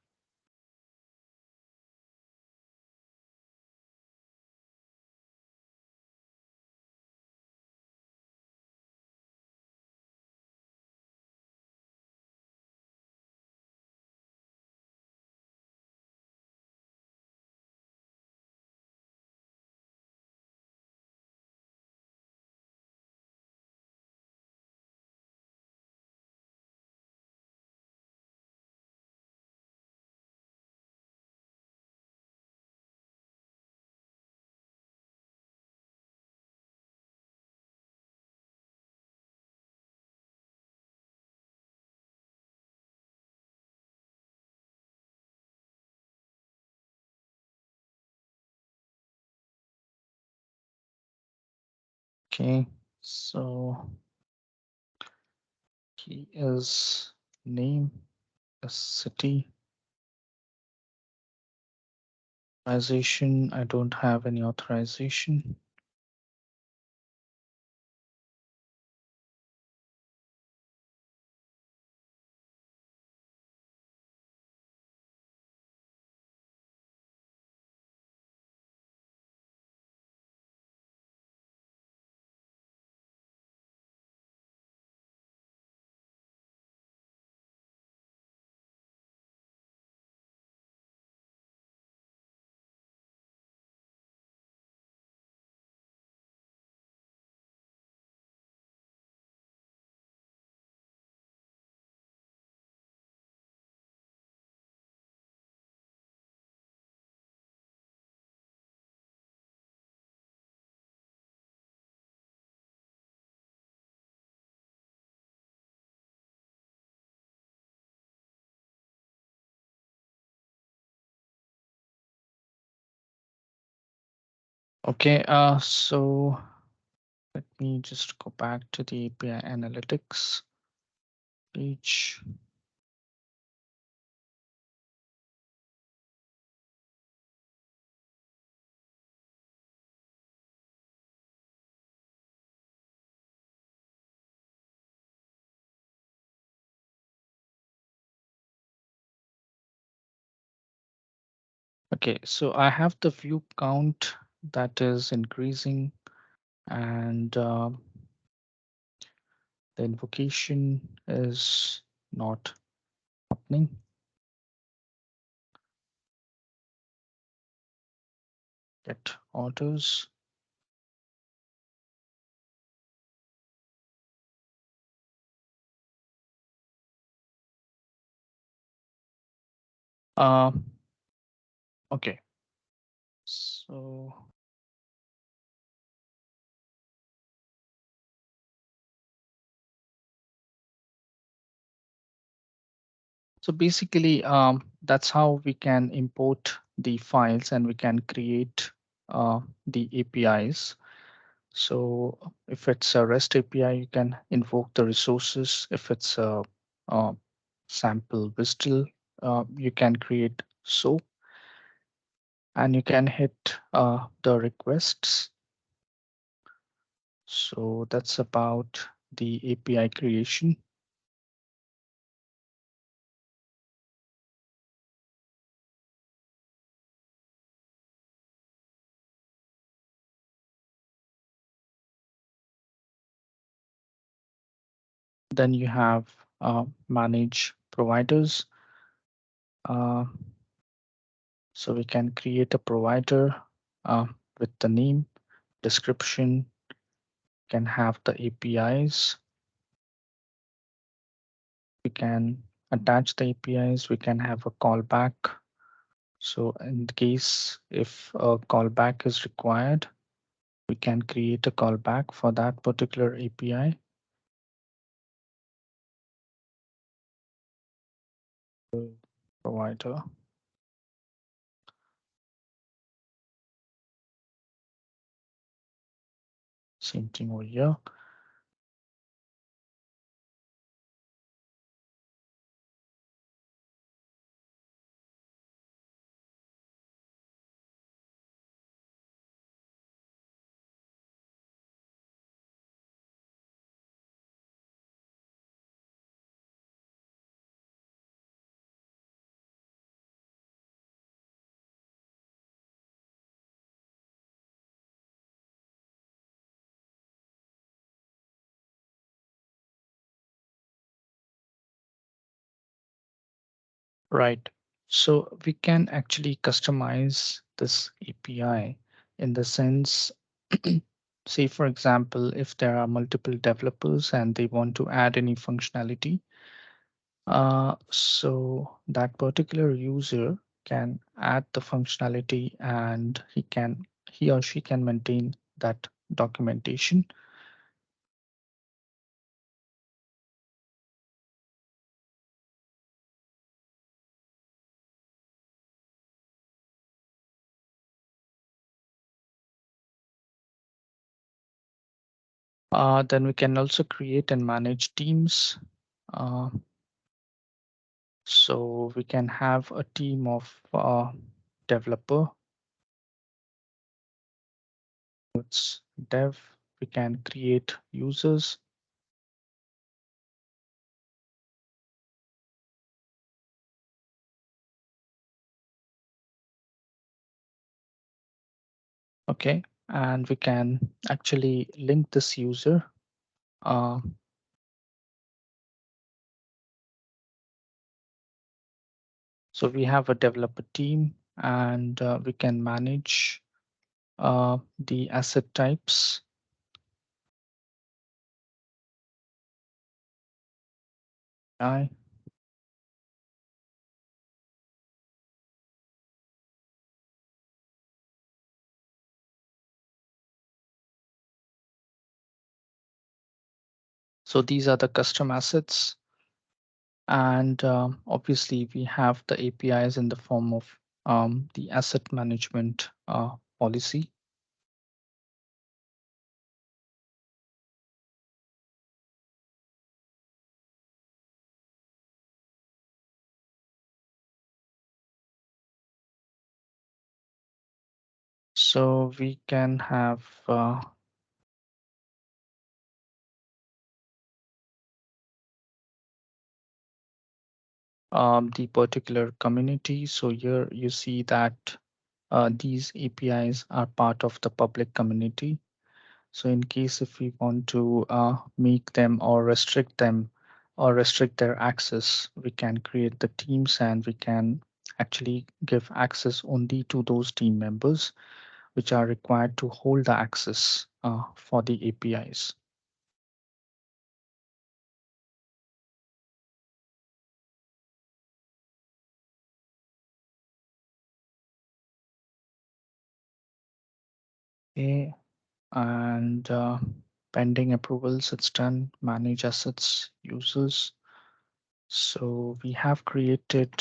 Okay, so key is name, a city. Authorization, I don't have any authorization. Okay, so let me just go back to the API analytics page. Okay, so I have the view count that is increasing, and the invocation is not happening. Get orders. Okay, so basically, that's how we can import the files and we can create the APIs. So if it's a REST API, you can invoke the resources. If it's a sample WSDL, you can create SOAP, and you can hit the requests. So that's about the API creation. Then you have manage providers. So we can create a provider with the name, description, can have the APIs. We can attach the APIs. We can have a callback. So in case if a callback is required, we can create a callback for that particular API. Provider. Same thing over here. Right. So we can actually customize this API in the sense, say, for example, if there are multiple developers and they want to add any functionality, so that particular user can add the functionality and he or she can maintain that documentation. Then we can also create and manage teams. So we can have a team of developer. It's dev. We can create users. Okay, and we can actually link this user. So we have a developer team, and we can manage the asset types. So these are the custom assets. And obviously, we have the APIs in the form of the asset management policy. So we can have the particular community. So here you see that these APIs are part of the public community. So in case if we want to make them or restrict their access, we can create the teams and we can actually give access only to those team members which are required to hold the access for the APIs. Okay, and pending approvals, it's done. Manage assets, users. So we have created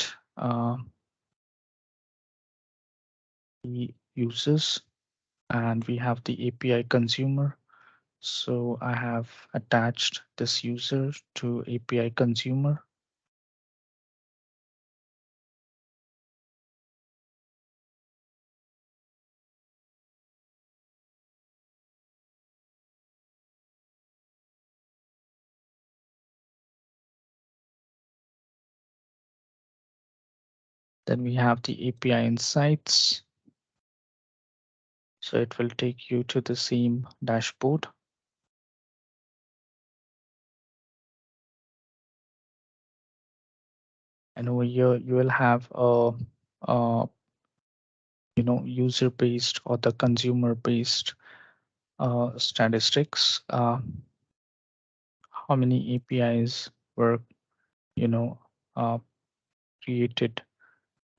the users and we have the API consumer. So I have attached this user to API consumer. Then we have the API insights. So it will take you to the same dashboard. And over here, you will have a user-based or the consumer-based statistics. How many APIs were uh, created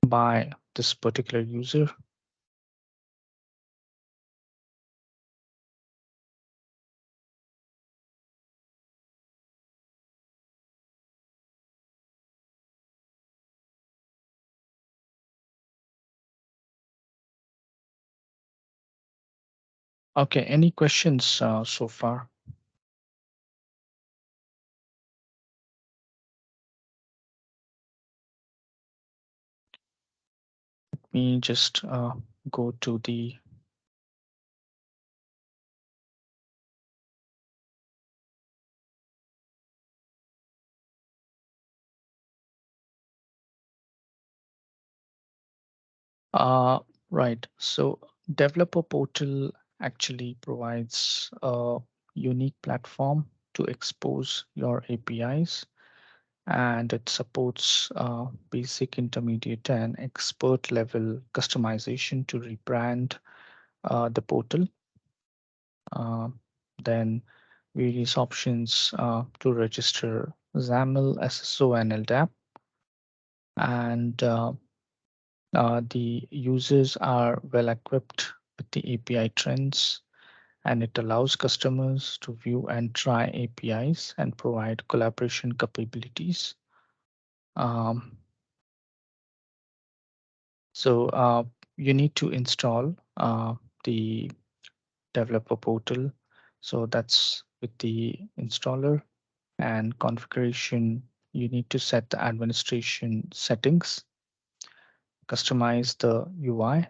by this particular user. Okay, any questions so far? Let me just go to the right. So developer portal actually provides a unique platform to expose your APIs, and it supports basic, intermediate, and expert level customization to rebrand the portal. Then various options to register XAML, SSO, and LDAP. And the users are well equipped with the API trends, and it allows customers to view and try APIs and provide collaboration capabilities. So you need to install the developer portal. So that's with the installer and configuration. You need to set the administration settings, customize the UI.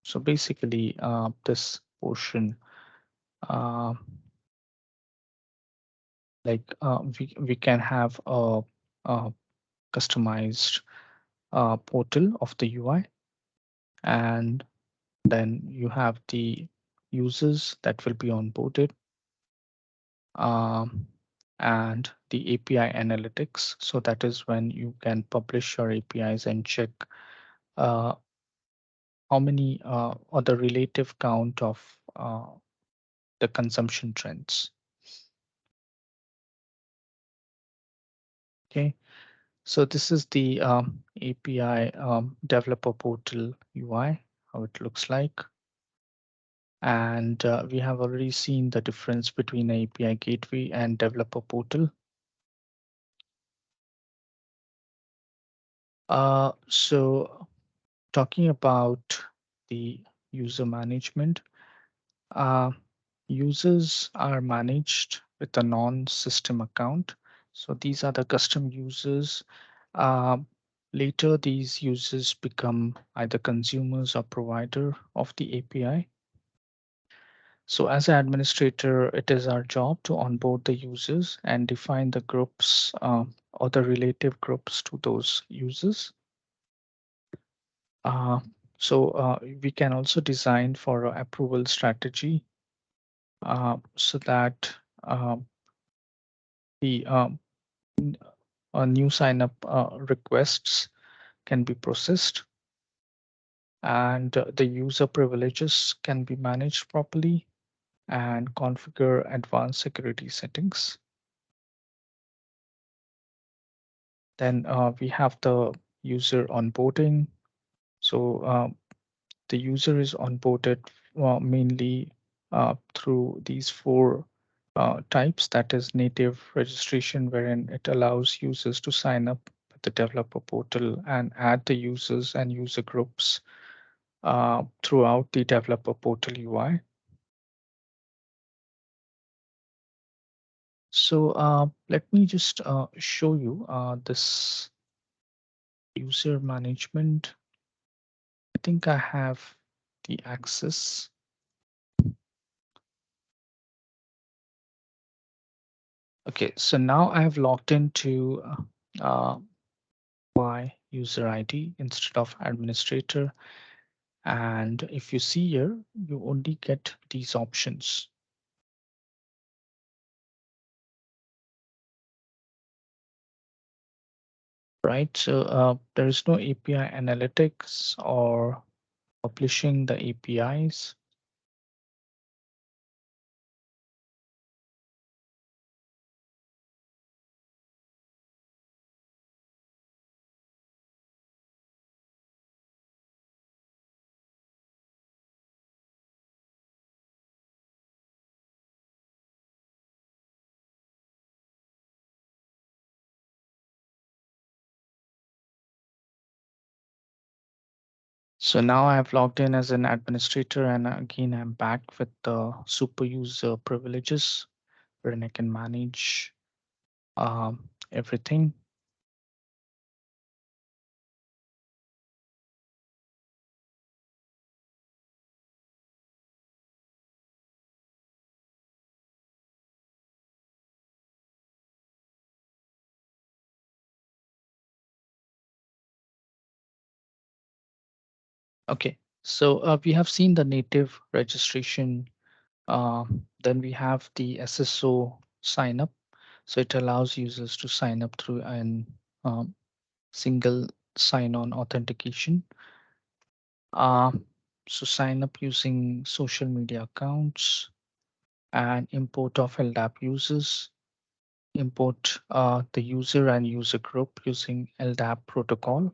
So basically, this portion, uh, we can have a customized portal of the UI, and then you have the users that will be onboarded, and the API analytics. So that is when you can publish your APIs and check uh, how many or the relative count of the consumption trends. Okay, so this is the API developer portal UI, how it looks like. And we have already seen the difference between API gateway and developer portal. So talking about the user management, users are managed with a non-system account. So these are the custom users. Uh, Later, these users become either consumers or provider of the API. So as an administrator, it is our job to onboard the users and define the groups or the relative groups to those users. So we can also design for an approval strategy so that the new sign up requests can be processed, and the user privileges can be managed properly, and configure advanced security settings. Then we have the user onboarding. So the user is onboarded mainly through these four types. That is native registration, wherein it allows users to sign up with the developer portal and add the users and user groups throughout the developer portal UI. So let me just show you this user management. I think I have the access. Okay, so now I have logged into my user ID instead of administrator. And if you see here, you only get these options. Right, so there is no API analytics or publishing the APIs. So now I have logged in as an administrator, and again, I'm back with the super user privileges wherein I can manage everything. Okay, so we have seen the native registration. Then we have the SSO sign up. So it allows users to sign up through an single sign-on authentication. So sign up using social media accounts and import of LDAP users. Import the user and user group using LDAP protocol.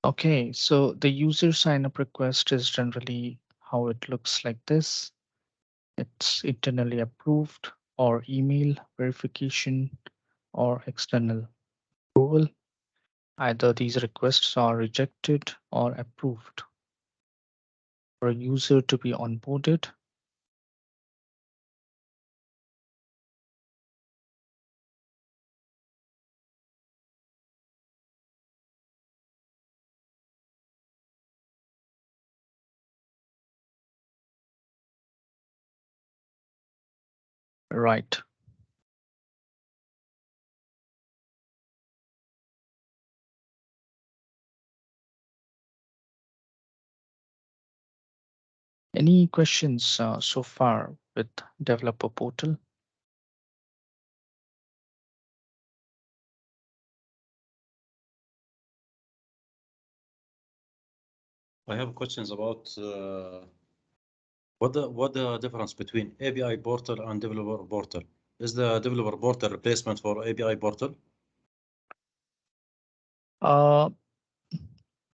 Okay, so the user sign up request is generally how it looks like this. It's internally approved or email verification or external approval. Either these requests are rejected or approved. For a user to be onboarded, right. Any questions so far with Developer Portal? I have questions about what the difference between API portal and developer portal. Is the developer portal replacement for API portal?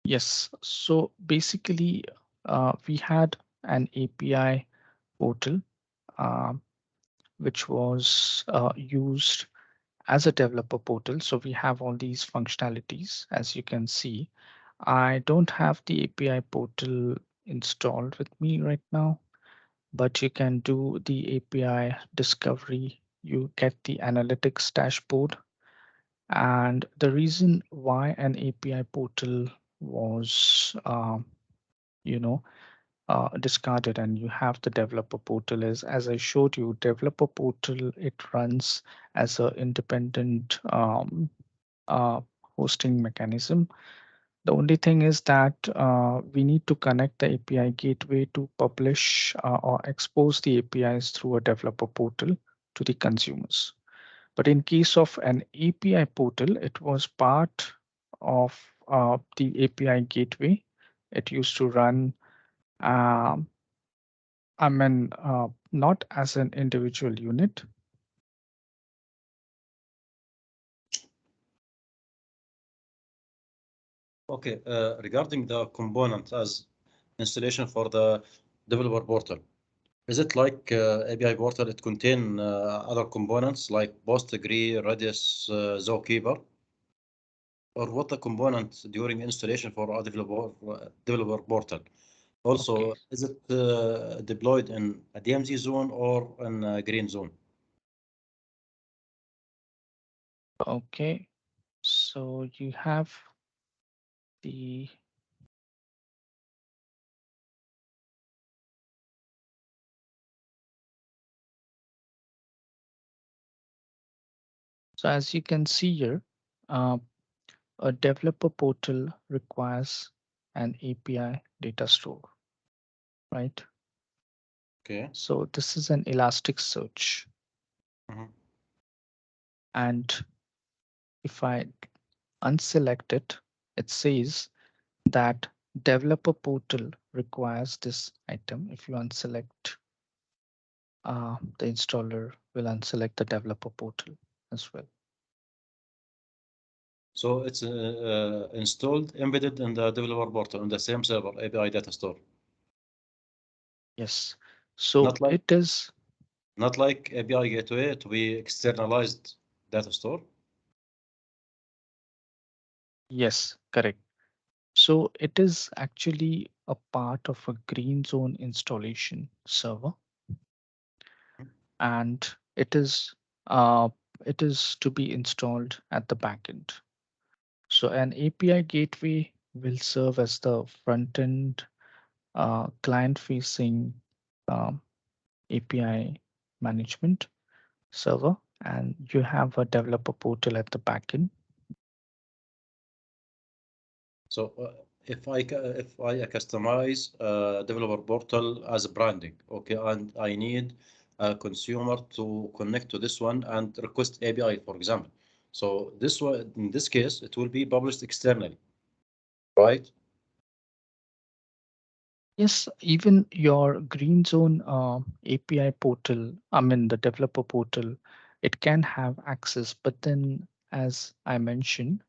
Yes. So basically, we had an API portal which was used as a developer portal. So we have all these functionalities, as you can see. I don't have the API portal installed with me right now, but you can do the API discovery. You get the analytics dashboard. And the reason why an API portal was, discarded and you have the developer portal is, as I showed you, developer portal, it runs as an independent hosting mechanism. The only thing is that we need to connect the API gateway to publish or expose the APIs through a developer portal to the consumers. But in case of an API portal, it was part of the API gateway. It used to run, not as an individual unit. Okay, regarding the component as installation for the developer portal, is it like API portal? It contain other components like PostgreSQL, Redis, Zookeeper, or what the component during installation for a developer portal? Also, Okay. is it deployed in a DMZ zone or in a green zone? Okay. So you have the so as you can see here, a developer portal requires an API data store, right? Okay. So this is an Elasticsearch. Mhm. And if I unselect it, it says that developer portal requires this item. If you unselect, the installer will unselect the developer portal as well. So it's installed, embedded in the developer portal on the same server, API data store. Yes. So Not like it is, not like API gateway to be externalized data store. yes, correct. So it is actually a part of a green zone installation server, and uh, it is to be installed at the backend. So an API gateway will serve as the front end client facing um, API management server, and you have a developer portal at the backend. So if I customize developer portal as branding, okay, and I need a consumer to connect to this one and request API, for example. So this one, in this case, it will be published externally, right? Yes, even your green zone API portal, I mean the developer portal, it can have access, but then as I mentioned,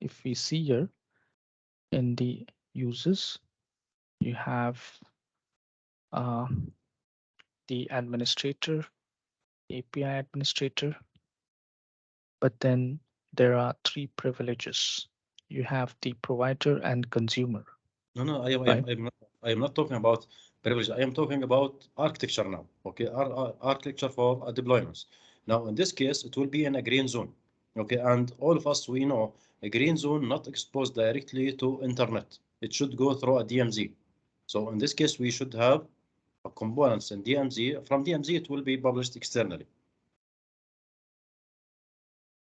if we see here in the users, you have uh, the administrator, API administrator, but then there are three privileges. You have the provider and consumer, No, no, right? I am not talking about privilege. I am talking about architecture now. Okay, architecture for deployments. Now, in this case, it will be in a green zone. Okay, and all of us we know a green zone not exposed directly to internet. It should go through a DMZ. So in this case, we should have components in DMZ. From DMZ, it will be published externally.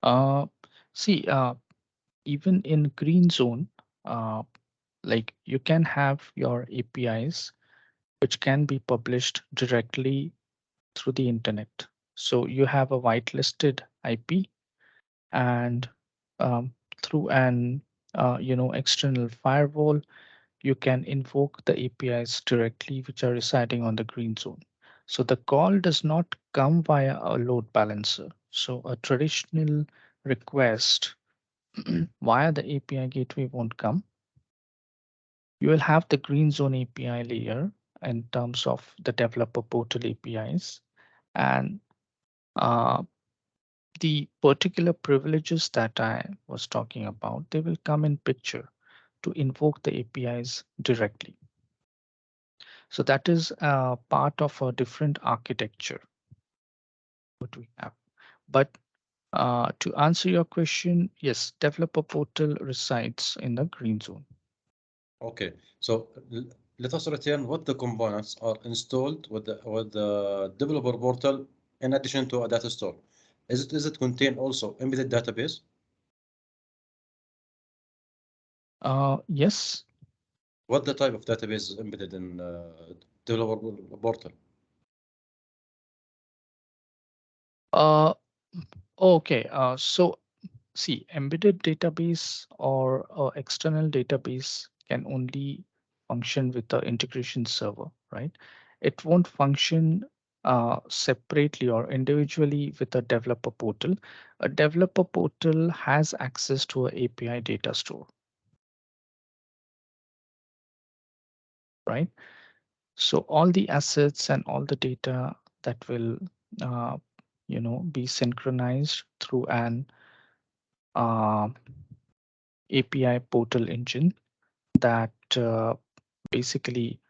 Uh, see, even in green zone, uh, like you can have your APIs which can be published directly through the internet. So you have a whitelisted IP, and through an external firewall, you can invoke the APIs directly which are residing on the green zone. So the call does not come via a load balancer. So a traditional request via the API gateway won't come. You will have the green zone API layer in terms of the developer portal APIs, and uh, the particular privileges that I was talking about, they will come in picture to invoke the APIs directly. So that is part of a different architecture what we have. But to answer your question, yes, developer portal resides in the green zone. Okay, so let us return what the components are installed with the developer portal in addition to a data store. Is it contain also embedded database? Yes. What the type of database is embedded in developer portal? Okay. So see, embedded database or external database can only function with the integration server, right? It won't function separately or individually with a developer portal. A developer portal has access to an API data store, right? So all the assets and all the data that will, uh, be synchronized through an uh, API portal engine that basically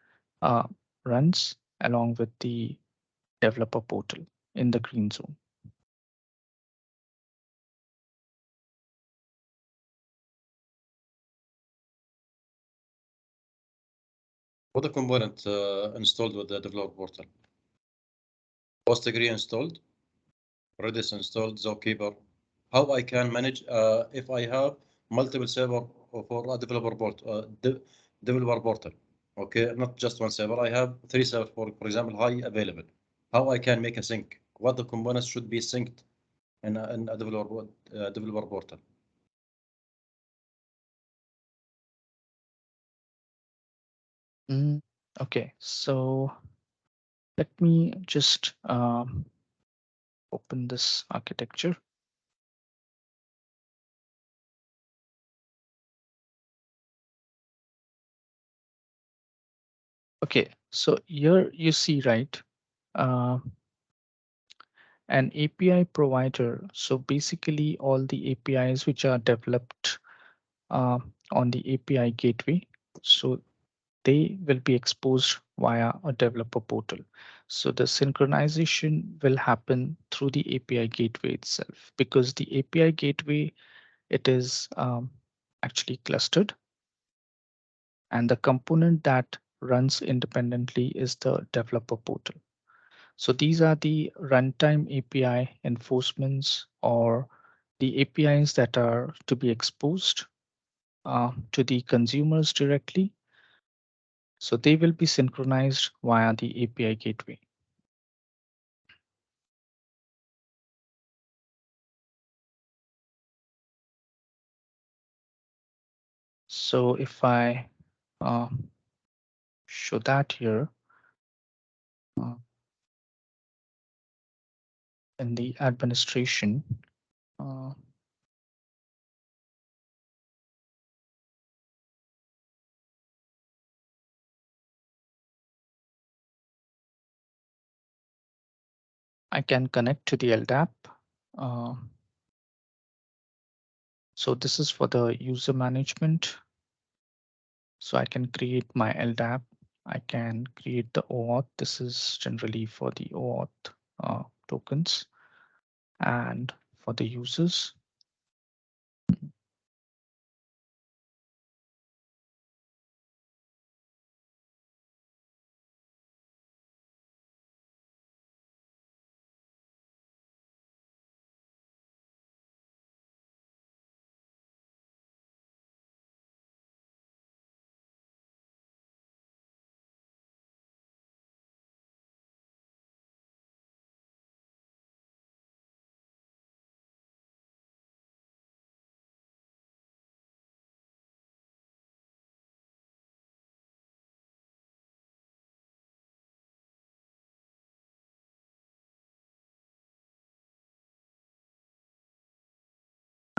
runs along with the developer portal in the green zone. What the component installed with the developer portal? PostgreSQL installed, Redis installed, Zookeeper. How I can manage if I have multiple server for a developer portal? Okay, not just one server. I have 3 servers, for example, high available. How I can make a sync? What the components should be synced in a developer portal? Okay, so let me just open this architecture. Okay, so here you see, right, an API provider. So basically all the APIs which are developed on the API gateway. So they will be exposed via a developer portal. So the synchronization will happen through the API gateway itself, because the API gateway, it is actually clustered, and the component that runs independently is the developer portal. So these are the runtime API enforcements, or the APIs that are to be exposed to the consumers directly. So they will be synchronized via the API gateway. So if I show that here in the administration, I can connect to the LDAP. So this is for the user management. So I can create my LDAP. I can create the OAuth. This is generally for the OAuth tokens and for the users.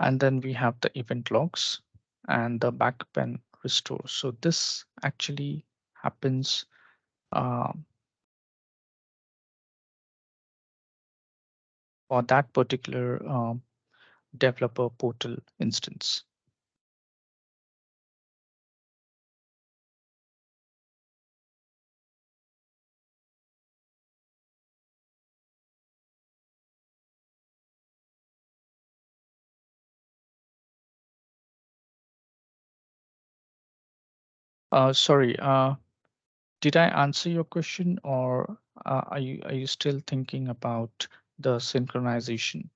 And then we have the event logs and the backup and restore. So this actually happens for that particular developer portal instance. Sorry, did I answer your question, or are you still thinking about the synchronization?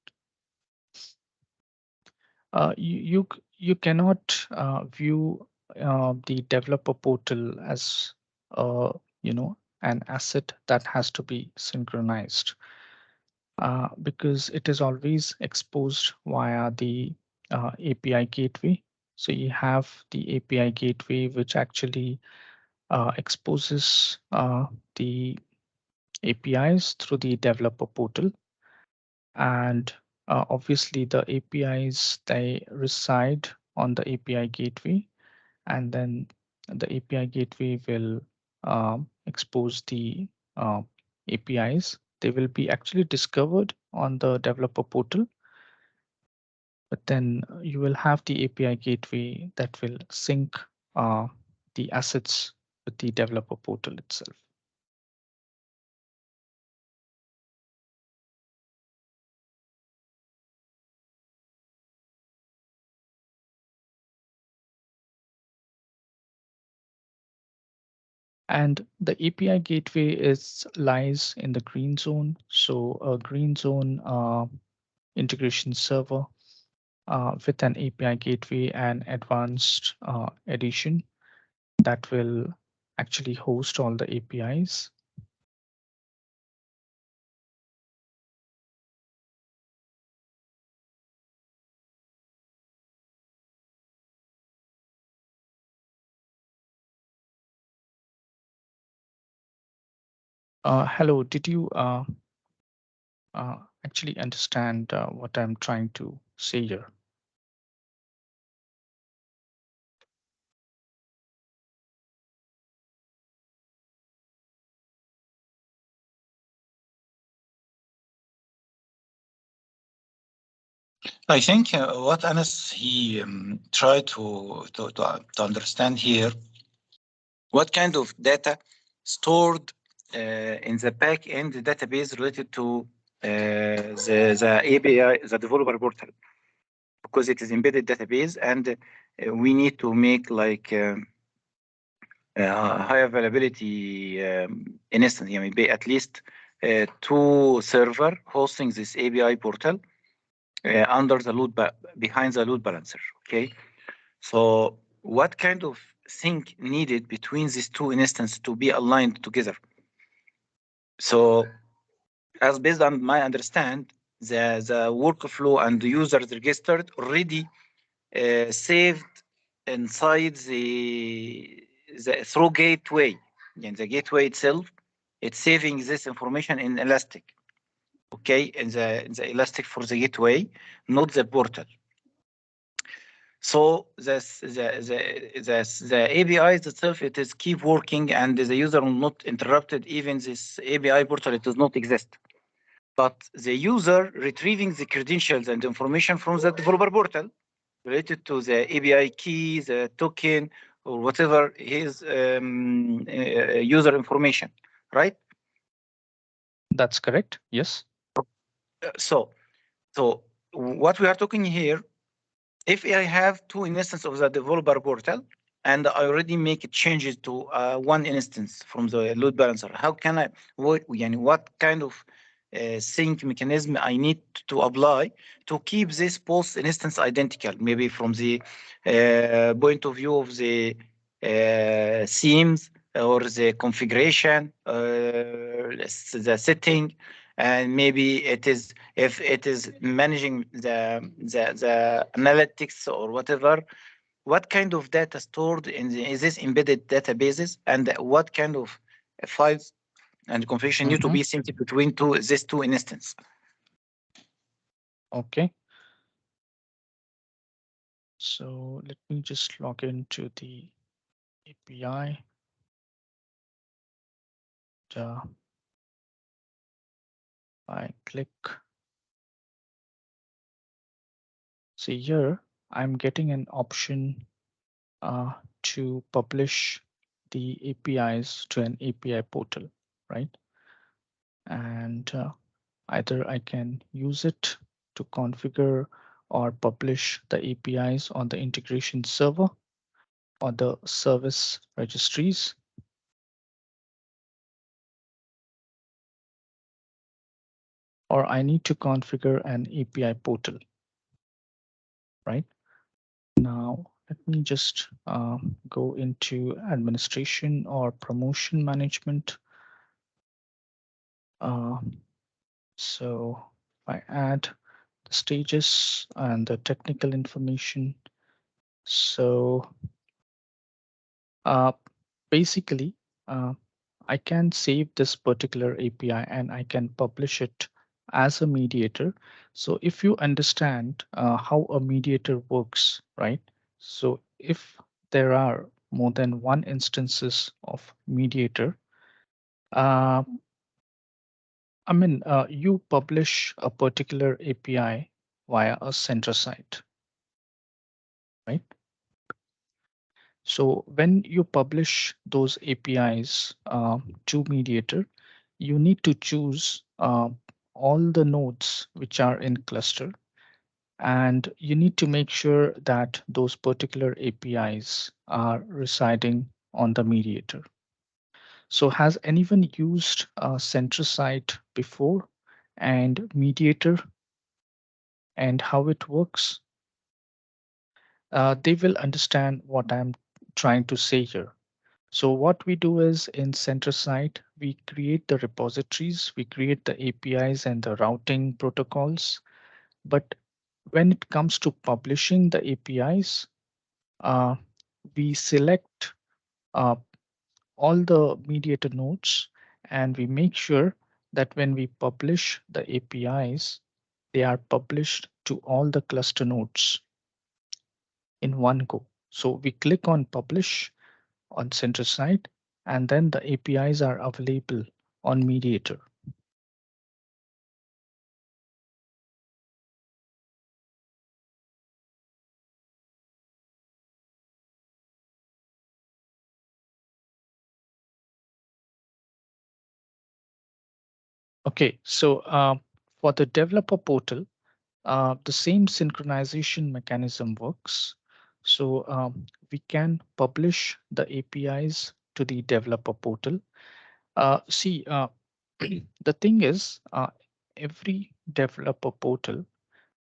You cannot view the developer portal as an asset that has to be synchronized, because it is always exposed via the API gateway. So you have the API gateway which actually exposes the APIs through the developer portal, and obviously the APIs, they reside on the API gateway, and then the API gateway will expose the APIs. They will be actually discovered on the developer portal, but then you will have the API gateway that will sync the assets with the developer portal itself. And the API gateway lies in the green zone. So a green zone integration server with an API gateway and advanced edition that will actually host all the APIs. Hello, did you actually understand what I'm trying to say here? I think what Anas he tried to understand here, what kind of data stored in the back end database related to the API, the developer portal, because it is embedded database, and we need to make like high availability instance, maybe at least 2 server hosting this API portal under the behind the load balancer. Okay, so what kind of thing needed between these 2 instances to be aligned together? So, as based on my understand, the workflow and the users registered already saved inside the through gateway. And the gateway itself, it's saving this information in Elastic. Okay, in the Elastic for the gateway, not the portal. So the API itself, it is keep working, and the user will not interrupted. Even this API portal, it does not exist. But the user retrieving the credentials and information from the developer portal related to the API key, the token, or whatever his user information, right? That's correct. Yes. So what we are talking here, if I have 2 instances of the developer portal and I already make changes to 1 instance from the load balancer, how can I, what kind of sync mechanism I need to apply to keep this both instance identical, maybe from the point of view of the themes or the configuration, the setting, and maybe it is, if it is managing the analytics or whatever, what kind of data stored in this embedded databases, and what kind of files and configuration need to be synced between these 2 instances. Okay. So let me just log into the API. I click. See here, I'm getting an option to publish the APIs to an API portal, right? And either I can use it to configure or publish the APIs on the integration server or the service registries. Or I need to configure an API portal, right? Now, let me just go into administration or promotion management. So I add the stages and the technical information. So basically, I can save this particular API and I can publish it as a mediator. So if you understand how a mediator works, right? So if there are more than 1 instances of mediator, you publish a particular API via a center site, right? So when you publish those APIs to Mediator, you need to choose all the nodes which are in cluster, and you need to make sure that those particular APIs are residing on the Mediator. So has anyone used Centrosite before and Mediator and how it works? They will understand what I'm trying to say here. So what we do is in Centrosite, we create the repositories, we create the APIs and the routing protocols. But when it comes to publishing the APIs, we select all the Mediator nodes, and we make sure that when we publish the APIs, they are published to all the cluster nodes in one go. So we click on publish on Centrosite, and then the APIs are available on Mediator. Okay, so for the developer portal, the same synchronization mechanism works. So we can publish the APIs to the developer portal. See, the thing is, every developer portal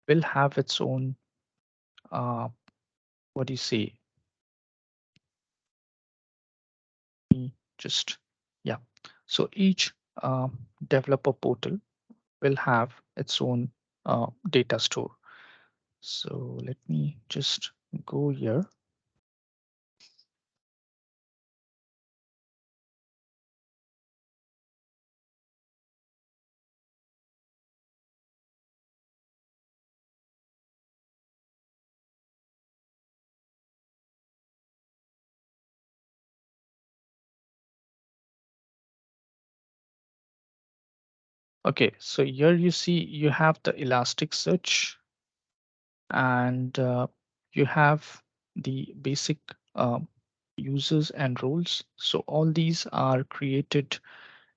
will have its own, what do you say? Just, yeah. So each developer portal will have its own data store. So let me just go here. Okay, so here you see you have the Elasticsearch, and you have the basic users and roles. So all these are created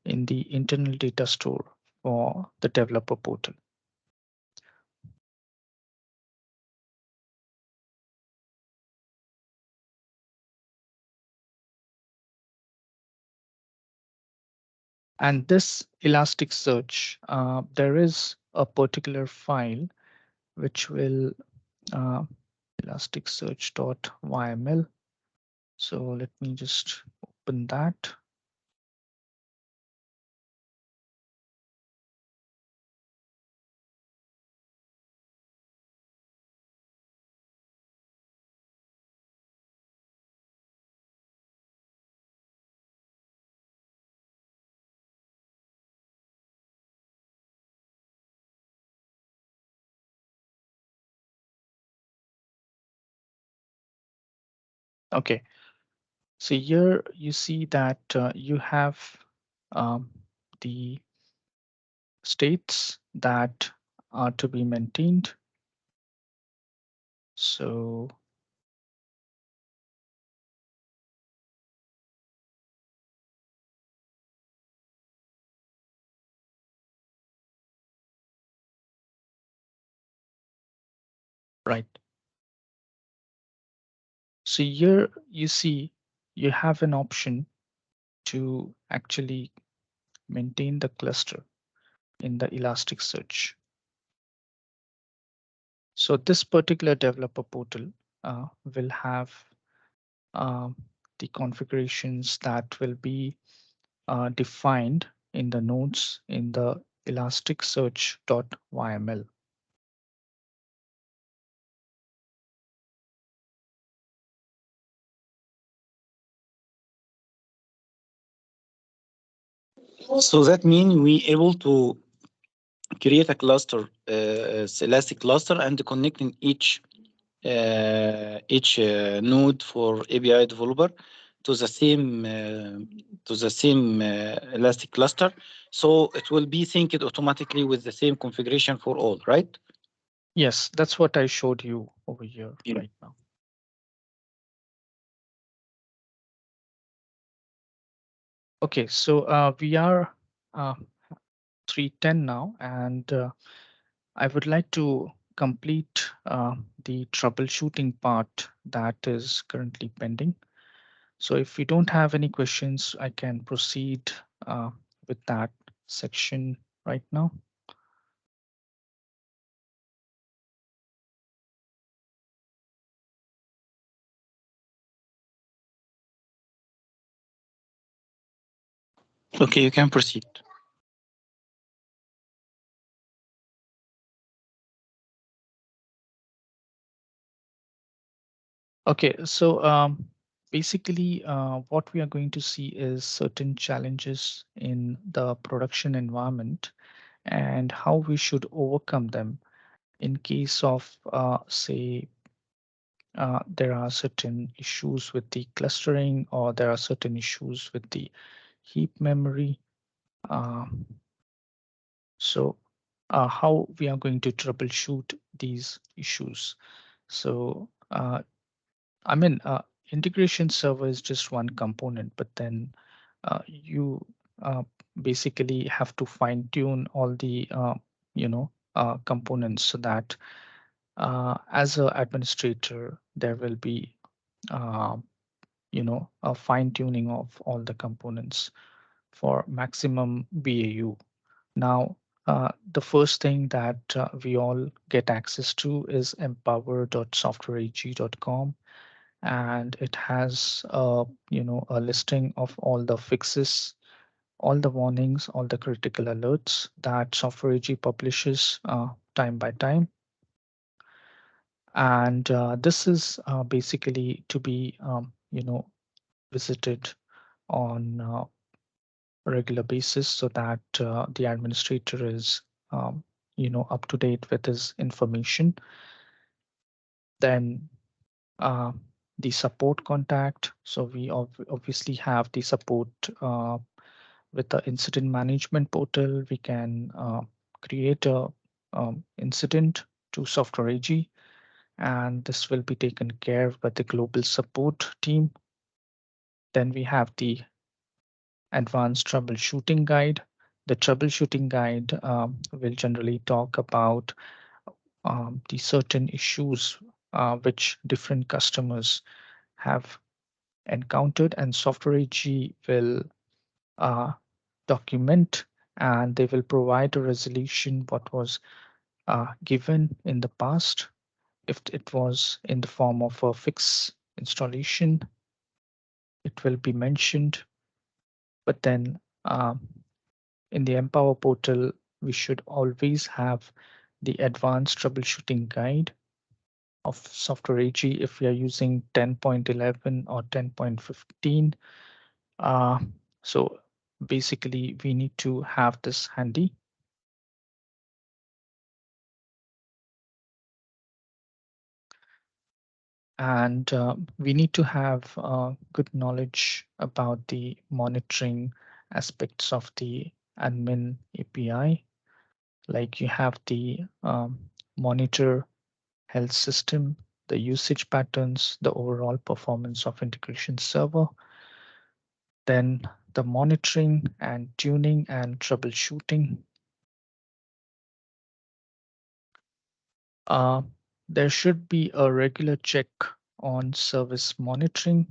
in the internal data store for the developer portal. And this Elasticsearch, there is a particular file which will elasticsearch.yml. So let me just open that. Okay, so here you see that you have the states that are to be maintained. So right. So here you see you have an option to actually maintain the cluster in the Elasticsearch. So this particular developer portal will have the configurations that will be defined in the nodes in the elasticsearch.yml. So that means we able to create a cluster, Elastic cluster, and connecting each node for API developer to the same Elastic cluster. So it will be synced automatically with the same configuration for all, right? Yes, that's what I showed you over here right now. Okay, so we are 3:10 now, and I would like to complete the troubleshooting part that is currently pending. So if we don't have any questions, I can proceed with that section right now. Okay, you can proceed. Okay, so basically what we are going to see is certain challenges in the production environment and how we should overcome them in case of, say, there are certain issues with the clustering or there are certain issues with the heap memory. Um, so how we are going to troubleshoot these issues. So I mean, integration server is just one component, but then you basically have to fine tune all the components so that as an administrator there will be uh, a fine tuning of all the components for maximum BAU. Now, the first thing that we all get access to is empower.softwareag.com, and it has a listing of all the fixes, all the warnings, all the critical alerts that Software AG publishes time by time. And this is basically to be visited on a regular basis so that the administrator is up to date with his information. Then uh, the support contact. So we obviously have the support with the incident management portal. We can create a incident to Software AG, and this will be taken care of by the global support team. Then we have the advanced troubleshooting guide. The troubleshooting guide will generally talk about the certain issues which different customers have encountered, and Software AG will uh, document and they will provide a resolution what was given in the past. If it was in the form of a fix installation, it will be mentioned. But then in the Empower portal, we should always have the advanced troubleshooting guide of Software AG if we are using 10.11 or 10.15. So basically, we need to have this handy. And we need to have good knowledge about the monitoring aspects of the admin API. Like you have the monitor health system, the usage patterns, the overall performance of integration server, then the monitoring and tuning and troubleshooting. Uh, there should be a regular check on service monitoring.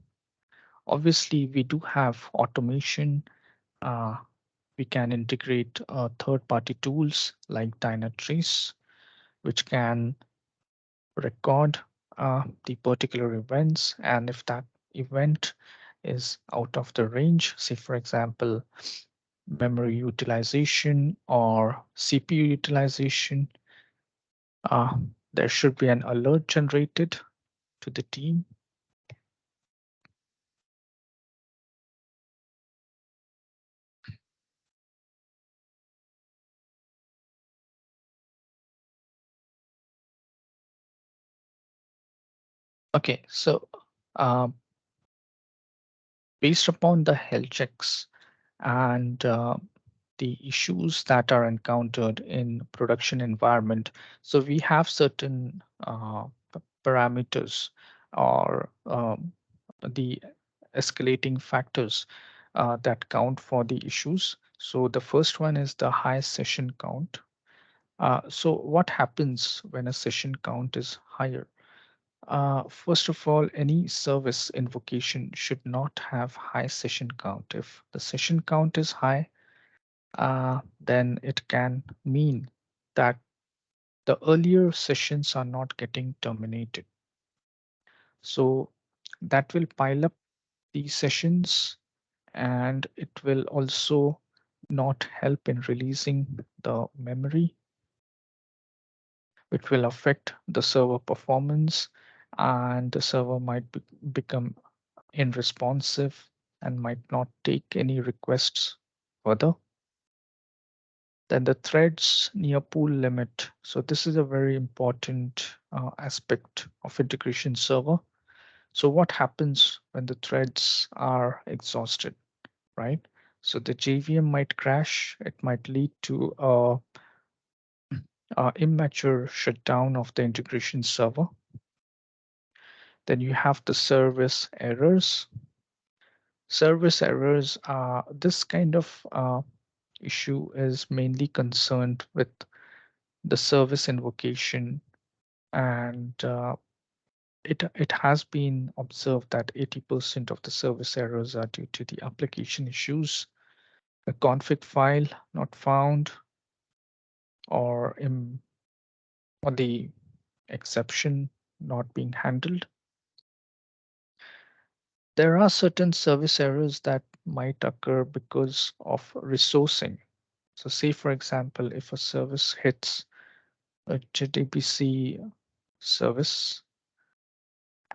Obviously, we do have automation. We can integrate third-party tools like Dynatrace, which can record the particular events. And if that event is out of the range, say, for example, memory utilization or CPU utilization, there should be an alert generated to the team. Okay, so based upon the health checks and the issues that are encountered in production environment, so we have certain parameters or the escalating factors that count for the issues. So the first one is the high session count. So what happens when a session count is higher? First of all, any service invocation should not have high session count. If the session count is high, then it can mean that the earlier sessions are not getting terminated. So that will pile up these sessions, and it will also not help in releasing the memory, which will affect the server performance, and the server might become unresponsive and might not take any requests further. Then the threads near pool limit. So this is a very important aspect of integration server. So what happens when the threads are exhausted, right? So the JVM might crash. It might lead to a immature shutdown of the integration server. Then you have the service errors. Service errors are this kind of issue is mainly concerned with the service invocation, and it has been observed that 80% of the service errors are due to the application issues, a config file not found, or the exception not being handled. There are certain service errors that might occur because of resourcing. So say, for example, if a service hits a JDBC service,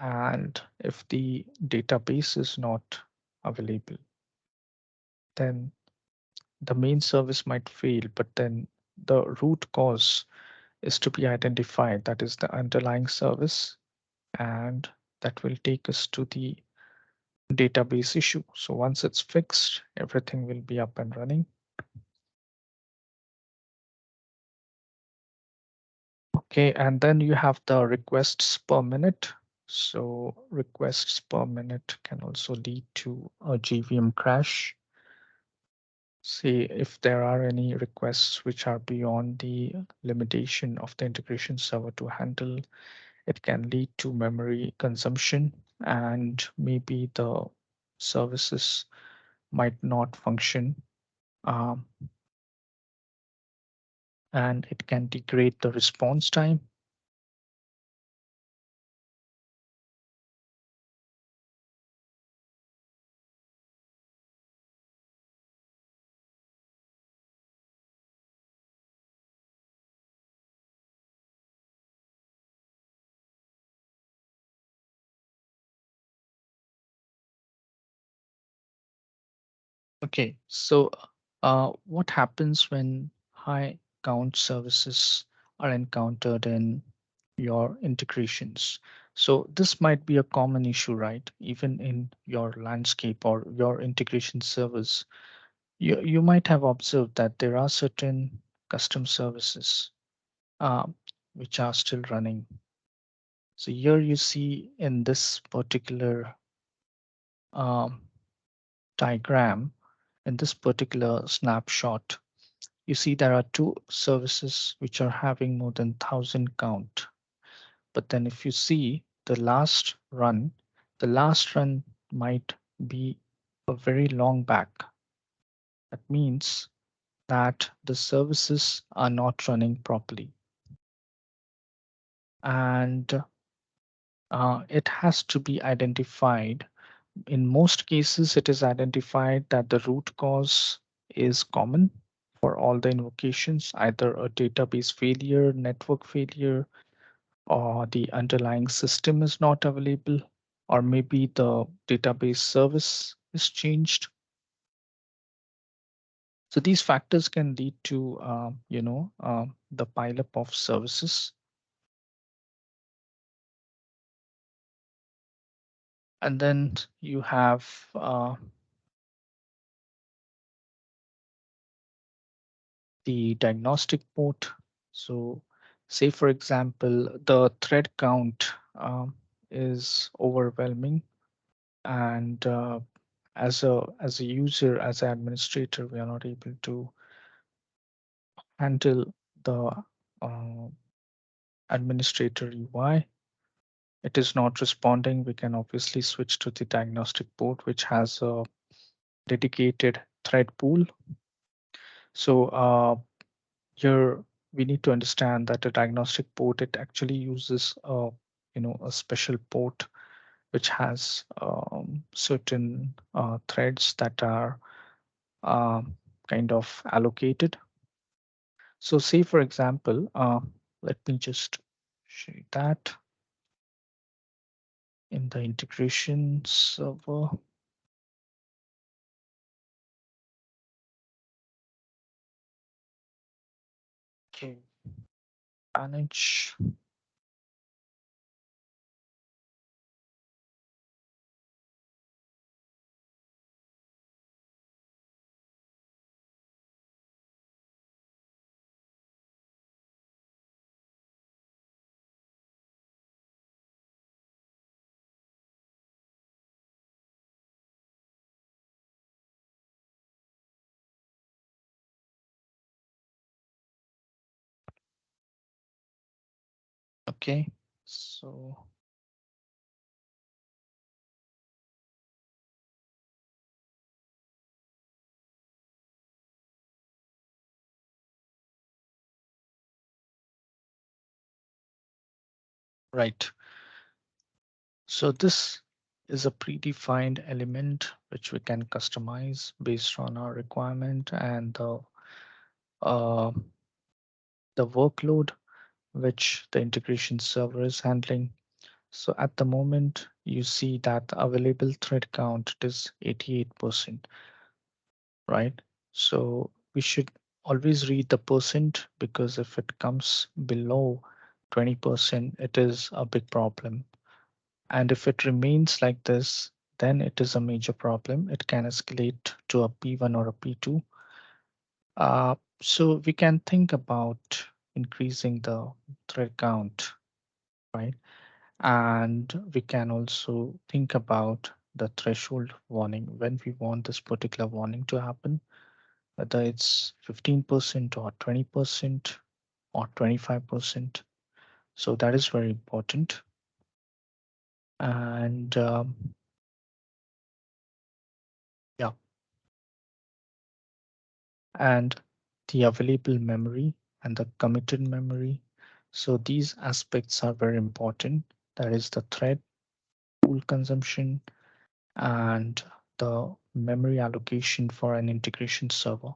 and if the database is not available, then the main service might fail, but then the root cause is to be identified. That is the underlying service, and that will take us to the database issue. So once it's fixed, everything will be up and running. Okay, and then you have the requests per minute. So requests per minute can also lead to a JVM crash. See if there are any requests which are beyond the limitation of the integration server to handle. It can lead to memory consumption, and maybe the services might not function, um, and it can degrade the response time. Okay, so what happens when high count services are encountered in your integrations? So this might be a common issue, right? Even in your landscape or your integration servers, you might have observed that there are certain custom services uh, which are still running. So here you see in this particular um, diagram, in this particular snapshot, you see there are two services which are having more than 1,000 count. But then if you see the last run might be a very long back. That means that the services are not running properly. And it has to be identified. In most cases, it is identified that the root cause is common for all the invocations, either a database failure, network failure, or the underlying system is not available, or maybe the database service is changed. So these factors can lead to, the pileup of services. And then you have the diagnostic port. So say, for example, the thread count is overwhelming, and as a user, as an administrator, we are not able to handle the uh, administrator UI. It is not responding. We can obviously switch to the diagnostic port, which has a dedicated thread pool. So here we need to understand that a diagnostic port, it actually uses a special port which has certain threads that are kind of allocated. So say, for example, let me just show you that in the integration server. Okay, manage. Okay, so right. So this is a predefined element which we can customize based on our requirement and uh, the workload which the integration server is handling. So at the moment, you see that the available thread count is 88%, right? So we should always read the percent, because if it comes below 20%, it is a big problem. And if it remains like this, then it is a major problem. It can escalate to a P1 or a P2. So we can think about increasing the thread count, right? And we can also think about the threshold warning when we want this particular warning to happen, whether it's 15% or 20% or 25%. So that is very important. And yeah, and the available memory and the committed memory. So these aspects are very important. That is the thread pool consumption and the memory allocation for an integration server.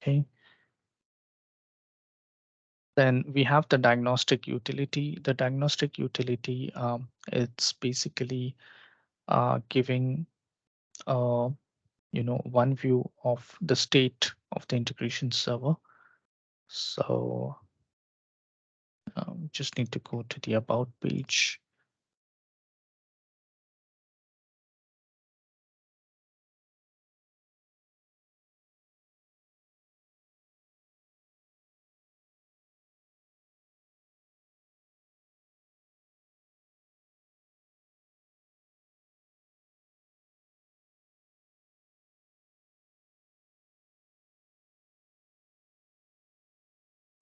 Okay. Then we have the diagnostic utility. The diagnostic utility, it's basically giving one view of the state of the integration server. So just need to go to the about page.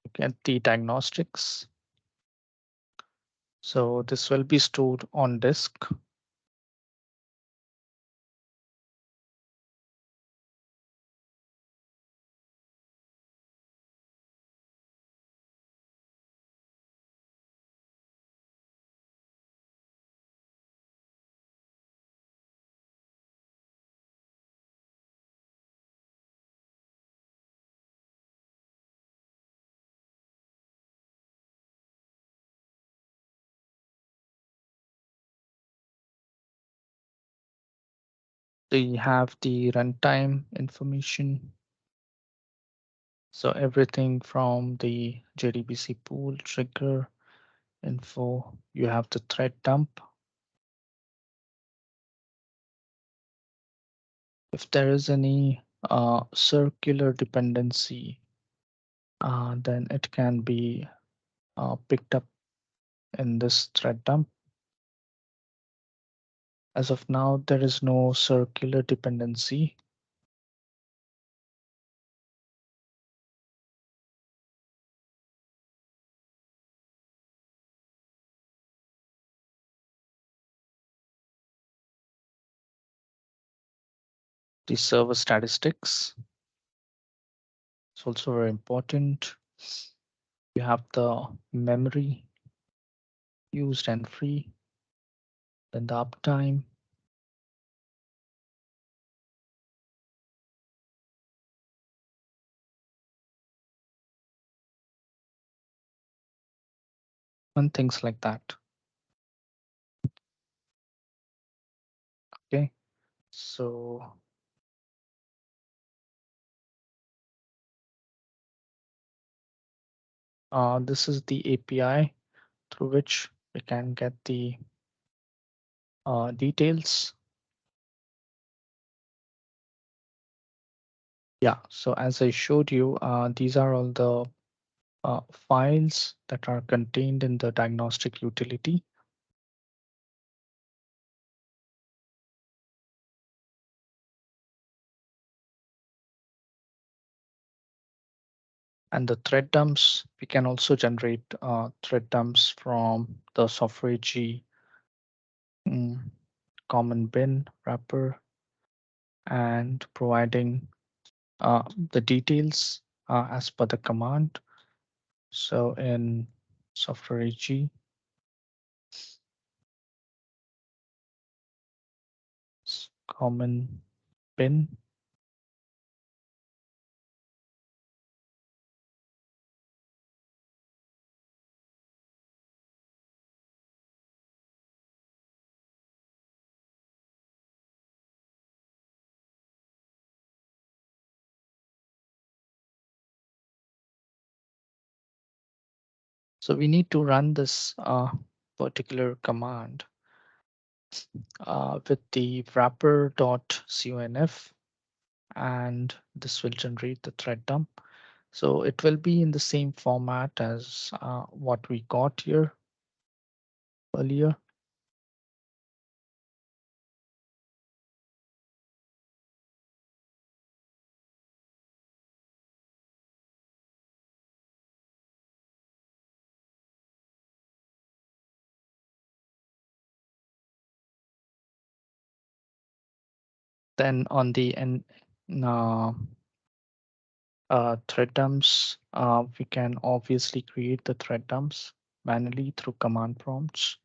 Look at the diagnostics. So this will be stored on disk. They have the runtime information. So everything from the JDBC pool trigger info, you have the thread dump. If there is any circular dependency, then it can be picked up in this thread dump. As of now, there is no circular dependency. The server statistics is also very important. You have the memory used and free, then the uptime, and things like that. Okay, so this is the API through which we can get the details. Yeah, so as I showed you, these are all the files that are contained in the diagnostic utility. And the thread dumps, we can also generate thread dumps from the Software AG common bin wrapper, and providing the details as per the command. So in Software AG, common bin, so we need to run this particular command with the wrapper.conf, and this will generate the thread dump. So it will be in the same format as what we got here earlier. Then on the thread dumps, we can obviously create the thread dumps manually through command prompts.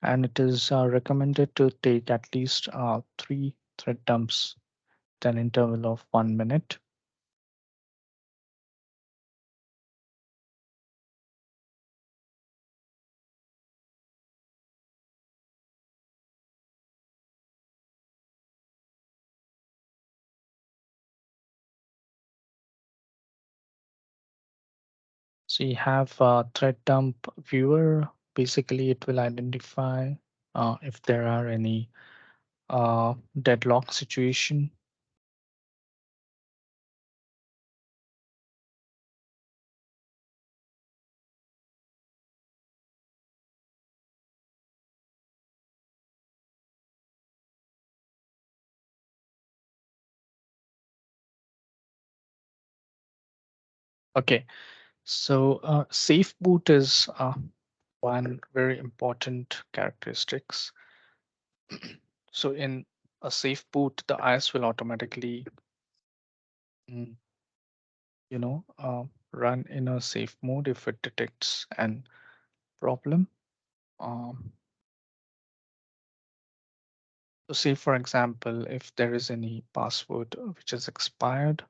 And it is recommended to take at least 3 thread dumps at an interval of 1 minute. So you have a thread dump viewer. Basically, it will identify if there are any deadlock situation. Okay, so safe boot is one very important characteristics. So in a safe boot, the IS will automatically, mm, run in a safe mode if it detects an problem. So say, for example, if there is any password which is expired,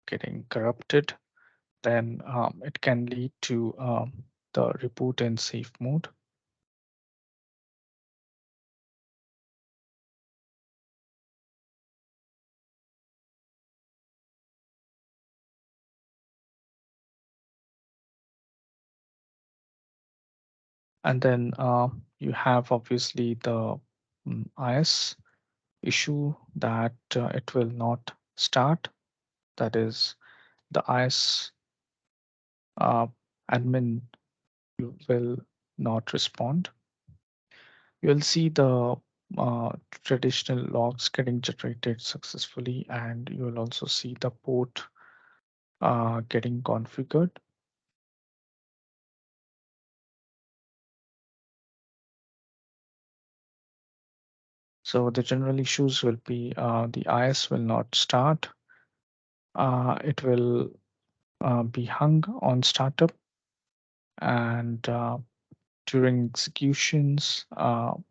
getting corrupted, then it can lead to the reboot in safe mode. And then you have obviously the IS issue that it will not start. That is, the IS admin will not respond. You'll see the traditional logs getting generated successfully, and you will also see the port getting configured. So the general issues will be the IS will not start. It will be hung on startup, and during executions,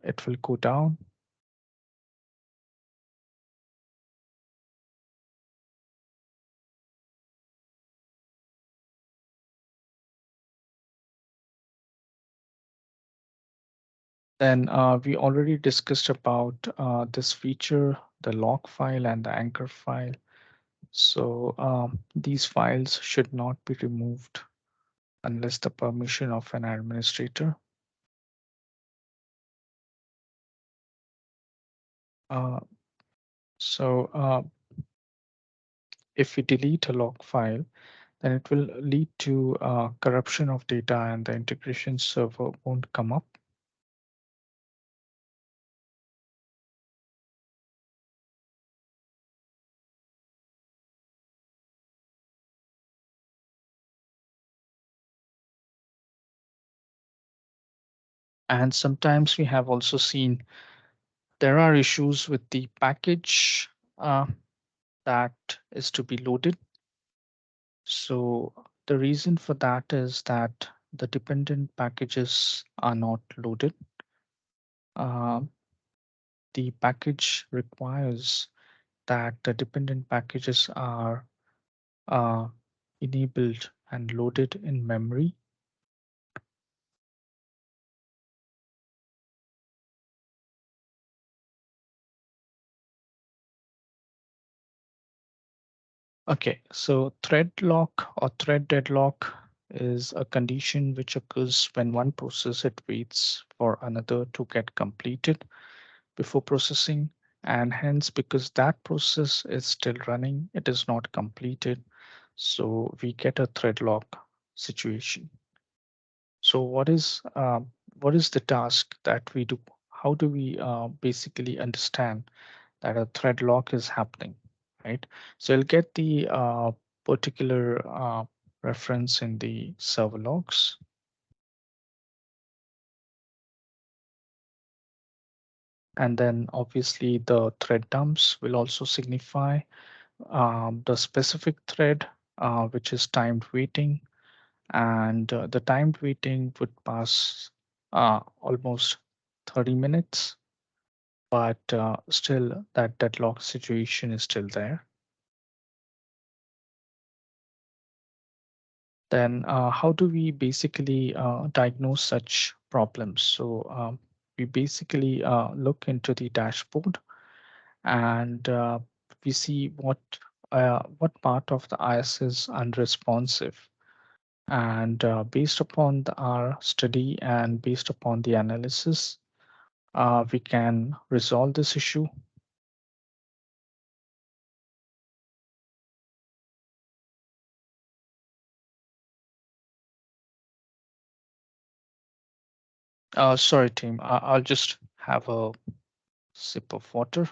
it will go down. Then we already discussed about this feature, the log file and the anchor file. So these files should not be removed unless the permission of an administrator. So if we delete a log file, then it will lead to corruption of data and the integration server won't come up. And sometimes we have also seen there are issues with the package that is to be loaded. So the reason for that is that the dependent packages are not loaded. The package requires that the dependent packages are enabled and loaded in memory. Okay, so thread lock or thread deadlock is a condition which occurs when one process it waits for another to get completed before processing, and hence because that process is still running, it is not completed. So we get a thread lock situation. So what is the task that we do? How do we basically understand that a thread lock is happening, right? So you'll get the particular reference in the server logs. And then obviously the thread dumps will also signify the specific thread, which is timed waiting. And the timed waiting would pass almost 30 minutes, but still that deadlock situation is still there. Then how do we basically diagnose such problems? So we basically look into the dashboard, and we see what part of the IS is unresponsive. And based upon our study and based upon the analysis, we can resolve this issue. Sorry, team. I'll just have a sip of water.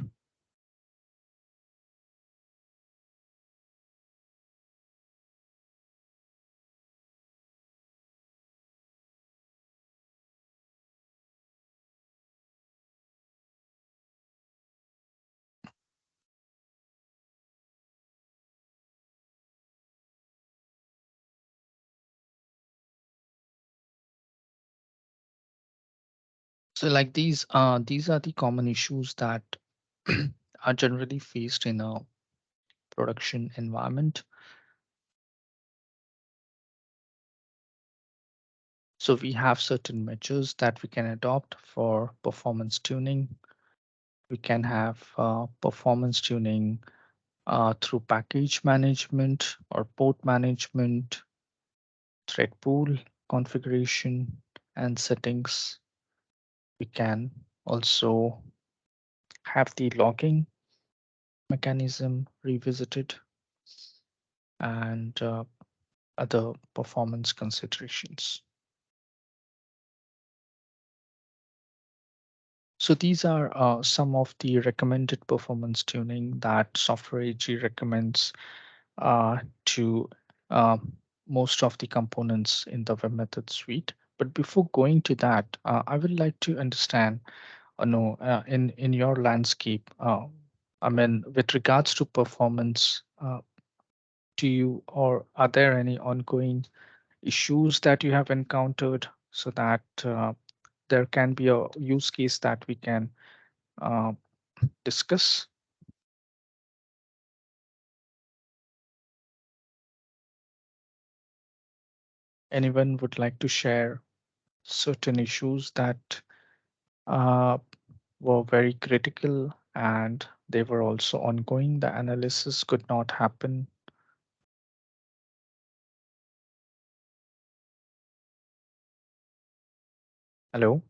So like these are the common issues that are generally faced in a production environment. So we have certain measures that we can adopt for performance tuning. We can have performance tuning through package management or port management, thread pool configuration, and settings, we can also have the logging mechanism revisited and other performance considerations. So these are some of the recommended performance tuning that Software AG recommends to most of the components in the web method suite. But before going to that, I would like to understand, in your landscape, I mean, with regards to performance, are there any ongoing issues that you have encountered so that there can be a use case that we can uh, discuss? Anyone would like to share certain issues that uh, were very critical and they were also ongoing? The analysis could not happen. Hello?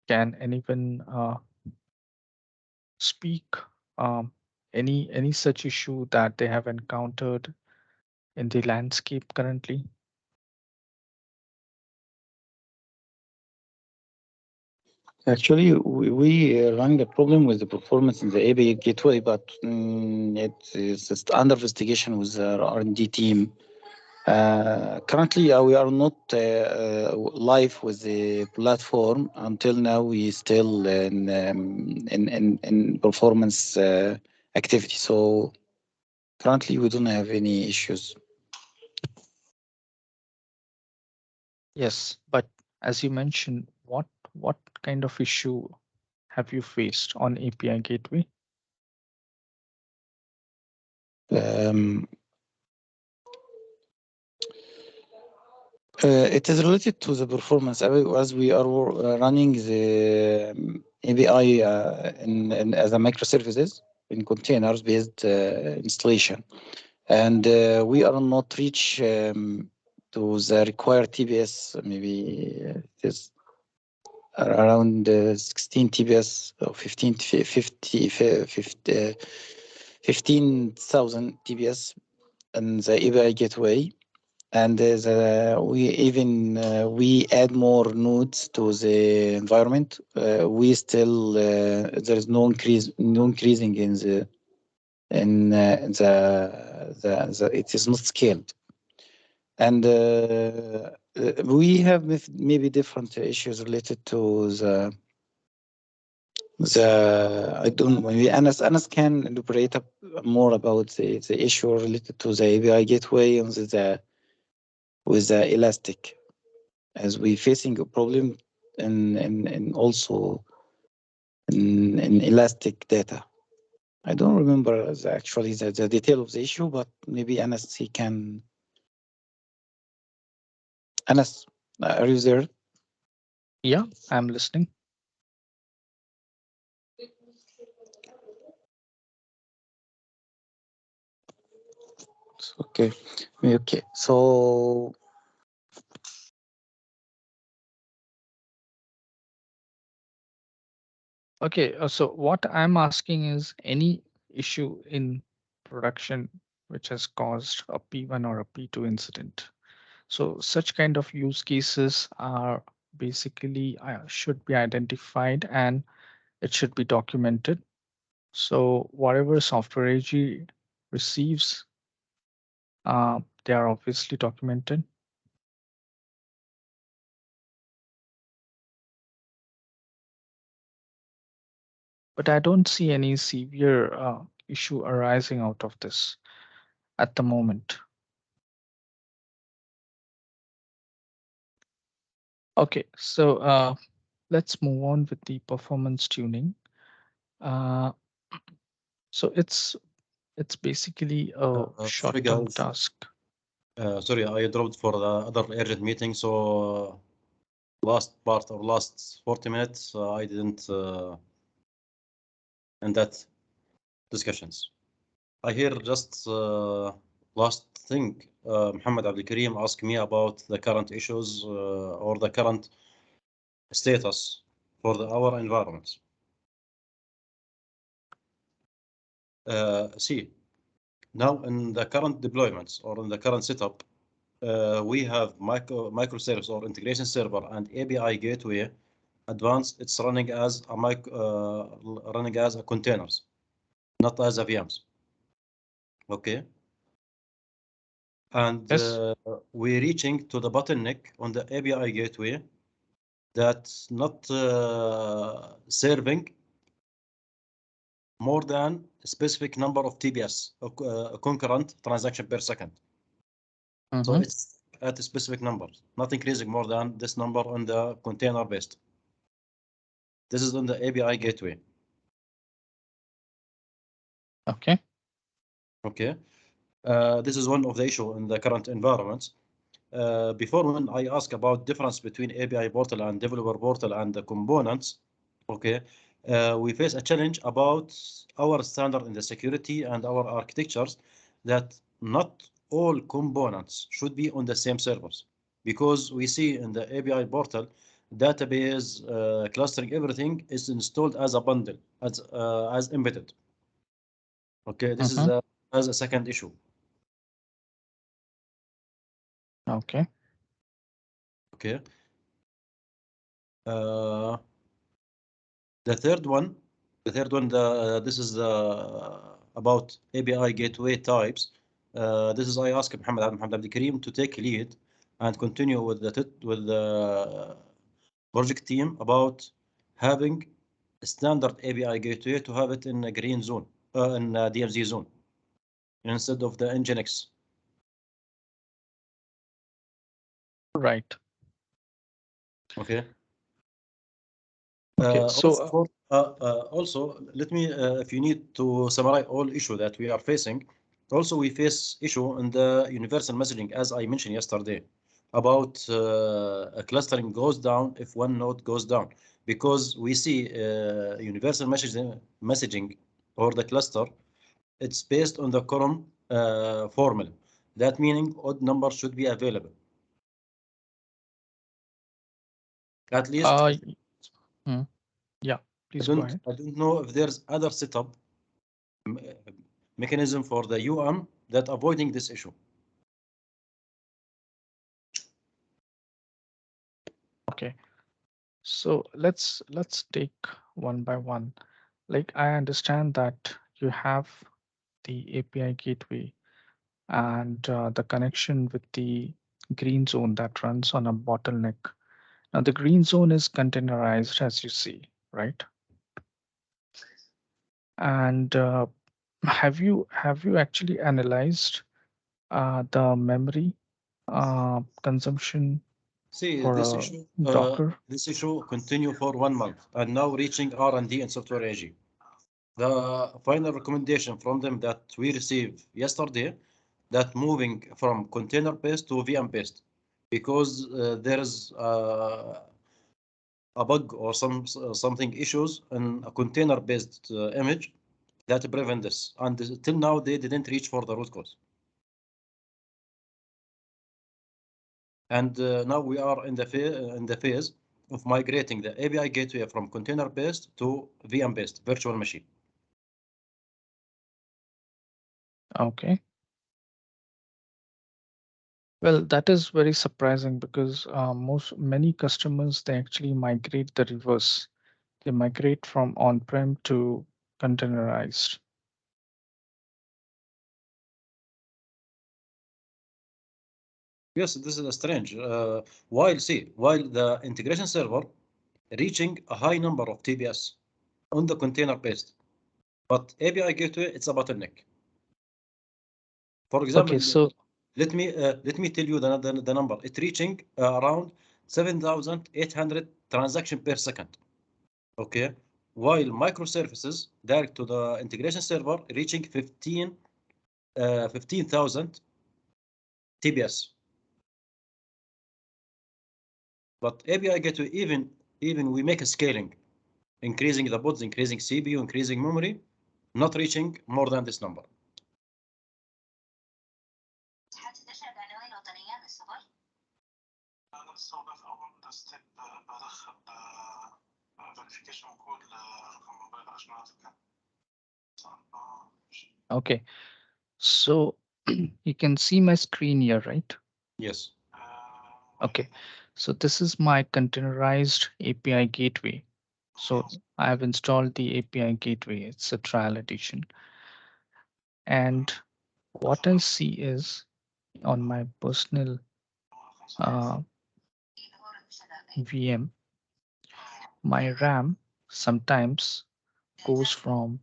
Can anyone speak any such issue that they have encountered in the landscape currently? Actually, we run the problem with the performance in the API gateway, but it is just under investigation with our R&D team. Currently, we are not live with the platform. Until now, we still in performance activity. So currently, we don't have any issues. Yes, but as you mentioned, what kind of issue have you faced on API gateway? It is related to the performance as we are running the API as a microservices in containers-based installation, and we are not reach to the required TBS. Maybe it is around 16 TBS or 15,000 TBS in the API gateway. And we even we add more nodes to the environment. We still there is no increasing in the it is not scaled, and we have maybe different issues related to the I don't know. Maybe Anas can elaborate more about the issue related to the API gateway and with the Elastic, as we facing a problem and also in Elastic data. I don't remember actually the detail of the issue, but maybe Anas, he can. Anas, are you there? Yeah, I'm listening. Okay. Okay. So Okay, so what I'm asking is any issue in production which has caused a P1 or a P2 incident. So such kind of use cases are basically should be identified and it should be documented. So whatever Software AG receives, they are obviously documented. But I don't see any severe issue arising out of this at the moment. Okay, so let's move on with the performance tuning. So it's basically a sorry, short-term guys. task. Sorry, I dropped for the other urgent meeting, so last 40 minutes, I didn't in that discussions. I hear just last thing, Muhammad Abdelkarim asked me about the current issues or the current status for our environments. See, now in the current deployments or in the current setup, we have microservice or integration server and API gateway. Advanced, it's running as a containers, not as a VMs. Okay. And Yes. we're reaching to the bottleneck on the API gateway that's not serving more than a specific number of TPS, concurrent transaction per second. So Mhm. it's at a specific number, not increasing more than this number on the container based. This is on the API gateway. Okay. Okay. This is one of the issue in the current environments. Before, when I ask about difference between API portal and developer portal and the components, okay, we face a challenge about our standard in the security and our architectures that not all components should be on the same servers, because we see in the API portal database clustering, everything is installed as a bundle, as embedded. Okay, this is as a second issue. Okay. Okay. The third one, this is about API gateway types. This is I ask Muhammad Abdelkarim to take lead and continue with the project team about having a standard API gateway to have it in a green zone, in a DMZ zone, instead of the Nginx. Right. Okay. Okay. So Also, let me, if you need to summarize all issue that we are facing, also we face issue in the universal messaging, as I mentioned yesterday, about a clustering goes down if one node goes down, because we see universal messaging or the cluster, it's based on the column formula. That meaning odd number should be available. At least. yeah, please go ahead. I don't know if there's other setup mechanism for the UM that avoiding this issue. Okay. So let's take one by one. Like, I understand that you have the API gateway and the connection with the green zone that runs on a bottleneck. Now the green zone is containerized, as you see, right? And have you actually analyzed the memory consumption See, for this a issue, Docker? this issue continue for 1 month and now reaching R&D and software AG. The final recommendation from them that we received yesterday, that moving from container based to VM based, because there is a bug or something issues in a container based image that prevent this, and till now they didn't reach for the root cause. And now we are in the phase of migrating the API gateway from container based to VM based virtual machine. Okay. Well, that is very surprising because many customers, they actually migrate the reverse. They migrate from on-prem to containerized. Yes, this is strange. While the integration server reaching a high number of TPS on the container based, but API gateway, it's a bottleneck. For example, Okay, so let me tell you the number. It's reaching around 7,800 transactions per second. Okay, while microservices direct to the integration server reaching 15,000 TPS. But API gateway, even we make a scaling, increasing the pods, increasing CPU, increasing memory, not reaching more than this number. أنا بستخدم في أول ستيب بدخل verification كود لرقم موبايل عشان أتأكد. Okay, so you can see my screen here, right? Yes. Okay, so this is my containerized API gateway. So I have installed the API gateway. It's a trial edition. And what I see is on my personal VM, my RAM sometimes goes from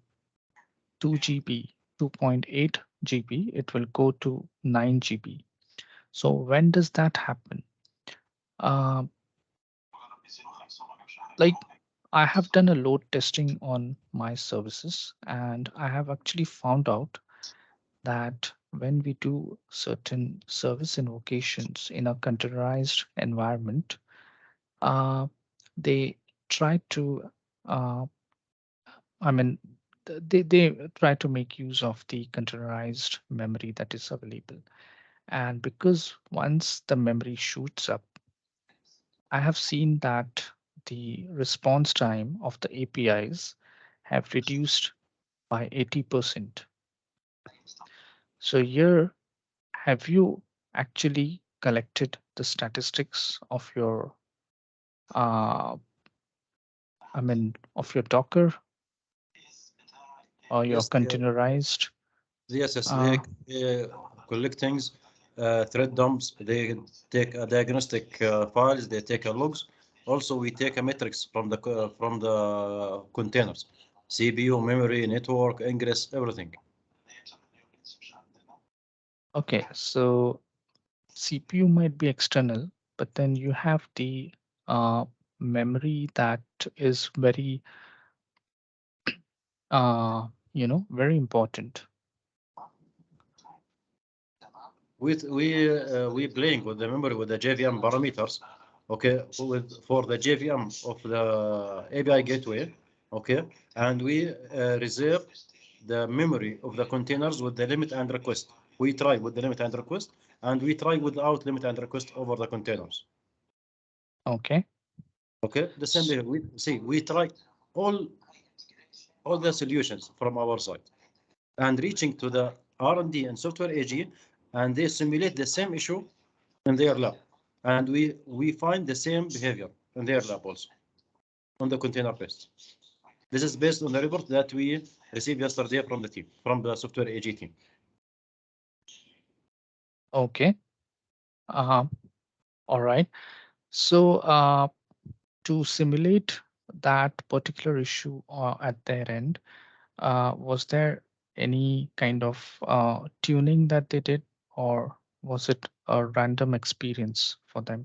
2 GB, 2.8 GB, it will go to 9 GB. So when does that happen? Like I have done a load testing on my services, and I have actually found out that when we do certain service invocations in a containerized environment, they try to, I mean, they try to make use of the containerized memory that is available. And because once the memory shoots up, I have seen that the response time of the APIs have reduced by 80%. So here, have you actually collected the statistics of your, of your Docker or your Yes, containerized? yes, they collecting thread dumps. They take a diagnostic files. They take a logs. Also, we take a metrics from the containers, CPU, memory, network, ingress, everything. Okay, so CPU might be external, but then you have the memory that is very, very important. We playing with the memory with the JVM parameters, okay, for the JVM of the API gateway, okay, and we reserve the memory of the containers with the limit and request. We try with the limit and request, and we try without limit and request over the containers. Okay. Okay, the same way we try all the solutions from our side, and reaching to the R&D and software AG, and they simulate the same issue in their lab, and we find the same behavior in their lab also on the container based. This is based on the report that we received yesterday from the team, from the software AG team. Okay. All right. So to simulate that particular issue at their end, was there any kind of tuning that they did, or was it a random experience for them?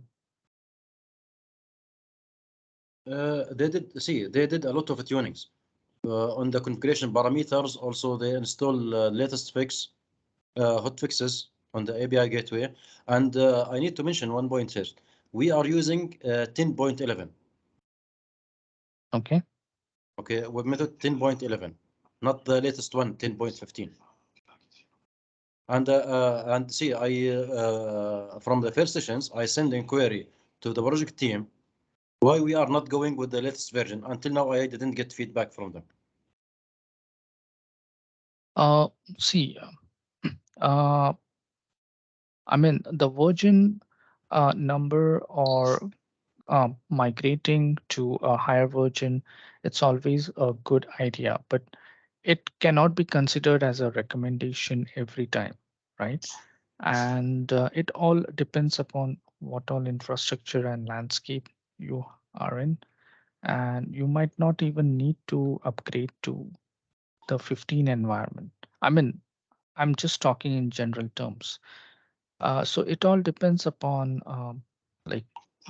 They did a lot of tunings on the configuration parameters. Also, they install latest hot fixes on the API gateway. And I need to mention one point here. We are using 10.11. Okay. Okay, with method 10.11, not the latest one, 10.15. And see, I from the first sessions, I send inquiry to the project team why we are not going with the latest version. Until now, I didn't get feedback from them. See, I mean, the version number or migrating to a higher version, it's always a good idea, but it cannot be considered as a recommendation every time, right? And it all depends upon what all infrastructure and landscape you are in. And you might not even need to upgrade to the 15 environment. I mean, I'm just talking in general terms. So it all depends upon like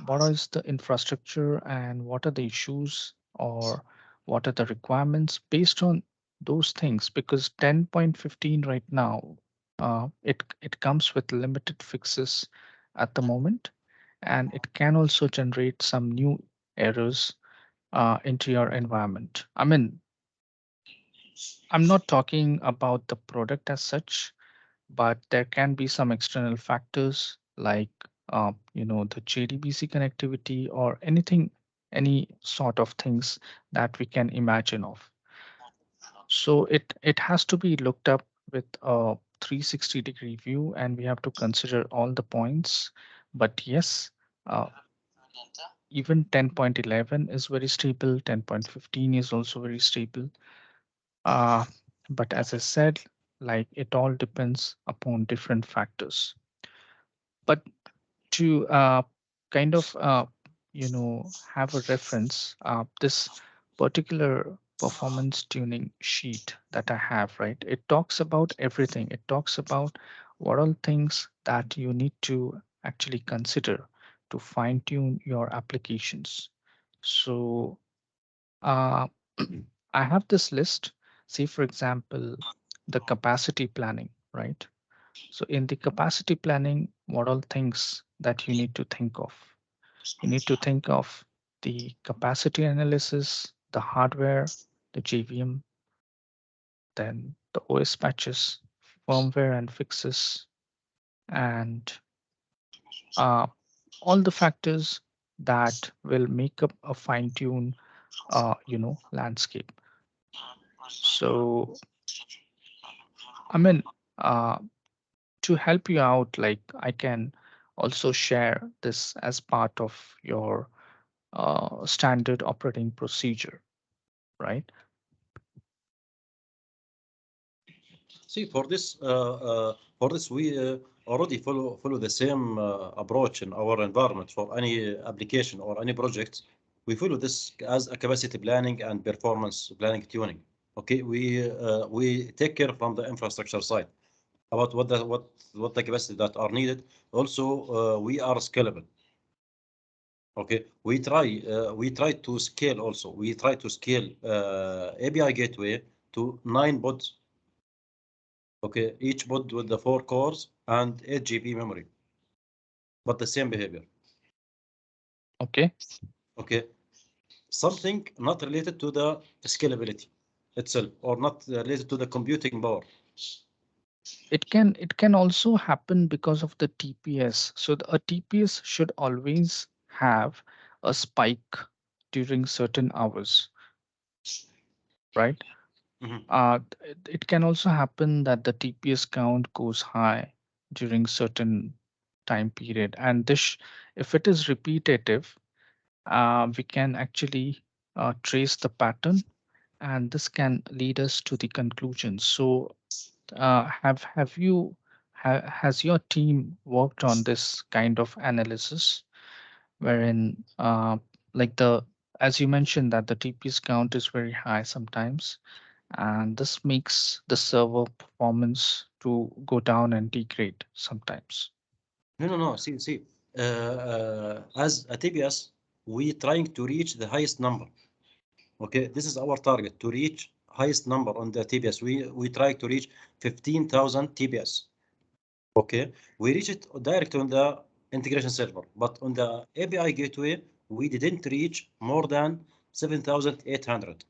what is the infrastructure and what are the issues or what are the requirements based on those things, because 10.15 right now, it comes with limited fixes at the moment, and it can also generate some new errors into your environment. I mean, I'm not talking about the product as such, but there can be some external factors like the JDBC connectivity or any sort of things that we can imagine of. So it has to be looked up with a 360-degree view, and we have to consider all the points. But yes, uh, even 10.11 is very stable. 10.15 is also very stable. Uh, but as I said, like it all depends upon different factors. But to kind of have a reference, this particular performance tuning sheet that I have, right? It talks about everything. It talks about what all things that you need to actually consider to fine tune your applications. So uh, I have this list. Say, for example, the capacity planning, right? So in the capacity planning, what all things that you need to think of? You need to think of the capacity analysis, the hardware, the JVM, then the OS patches, firmware and fixes, and uh, all the factors that will make up a fine-tune, landscape. So, I mean, uh, to help you out, like I can also share this as part of your standard operating procedure, right? See, for this we already follow the same approach in our environment for any application or any project. We follow this as a capacity planning and performance planning tuning. Okay, we take care from the infrastructure side about what the capacity that are needed. Also, we are scalable. Okay, we try to scale also. We try to scale API gateway to 9 pods. Okay, each pod with the 4 cores and 8 GB memory, but the same behavior. Okay. Okay, something not related to the scalability itself or not related to the computing power. It can also happen because of the TPS. So a TPS should always have a spike during certain hours, right? Mhm. It can also happen that the TPS count goes high during certain time period, and this, if it is repetitive, we can actually trace the pattern, and this can lead us to the conclusion. So, have you has your team worked on this kind of analysis, wherein like the as you mentioned that the TPS count is very high sometimes, and this makes the server performance to go down and degrade sometimes. No. See. As a TPS, we trying to reach the highest number. Okay, this is our target to reach highest number on the TPS. We try to reach 15,000 TPS. Okay, we reach it direct on the integration server, but on the API gateway, we didn't reach more than 7,800.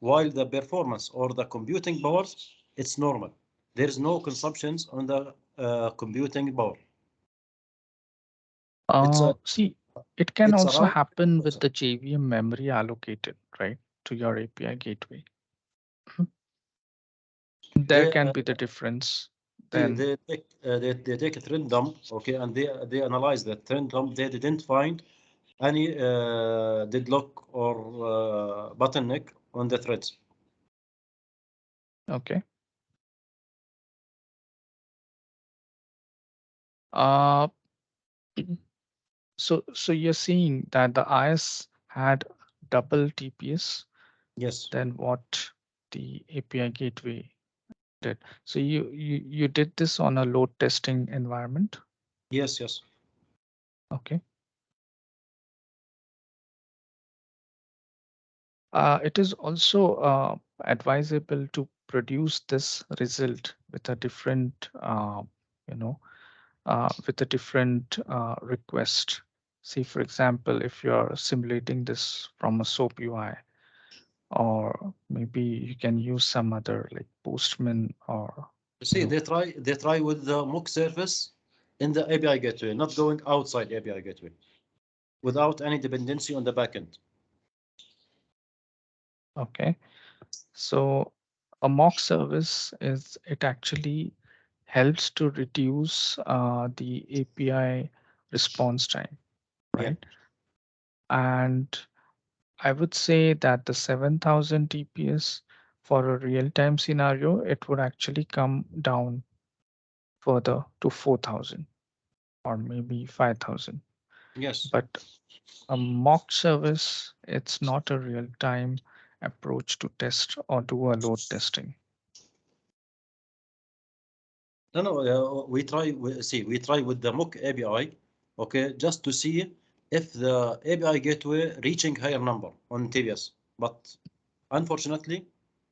While the performance or the computing powers, it's normal. There is no consumptions on the computing power. It's See, it can it's also around. happen with the JVM memory allocated, right, to your API gateway. There They can be the difference. they Then, they take they take a trend dump, okay, and they analyze the trend dump. They didn't find any deadlock or bottleneck on the threads. okay. Uh, so you're seeing that the IS had double TPS Yes, than what the API gateway did. So you did this on a load testing environment. yes. Okay. It is also advisable to produce this result with a different, you know, with a different request. See, for example, if you're simulating this from a SOAP UI, or maybe you can use some other like Postman or See, they try with the MOOC service in the API gateway, not going outside API gateway, without any dependency on the backend. Okay. So a mock service it actually helps to reduce the API response time, Yeah. right? And I would say that the 7,000 TPS for a real-time scenario, it would actually come down further to 4,000 or maybe 5,000. Yes. But a mock service, it's not a real-time approach to test or do a load testing. No, we try with the MOOC API, okay, just to see if the API gateway reaching higher number on TPS, but unfortunately,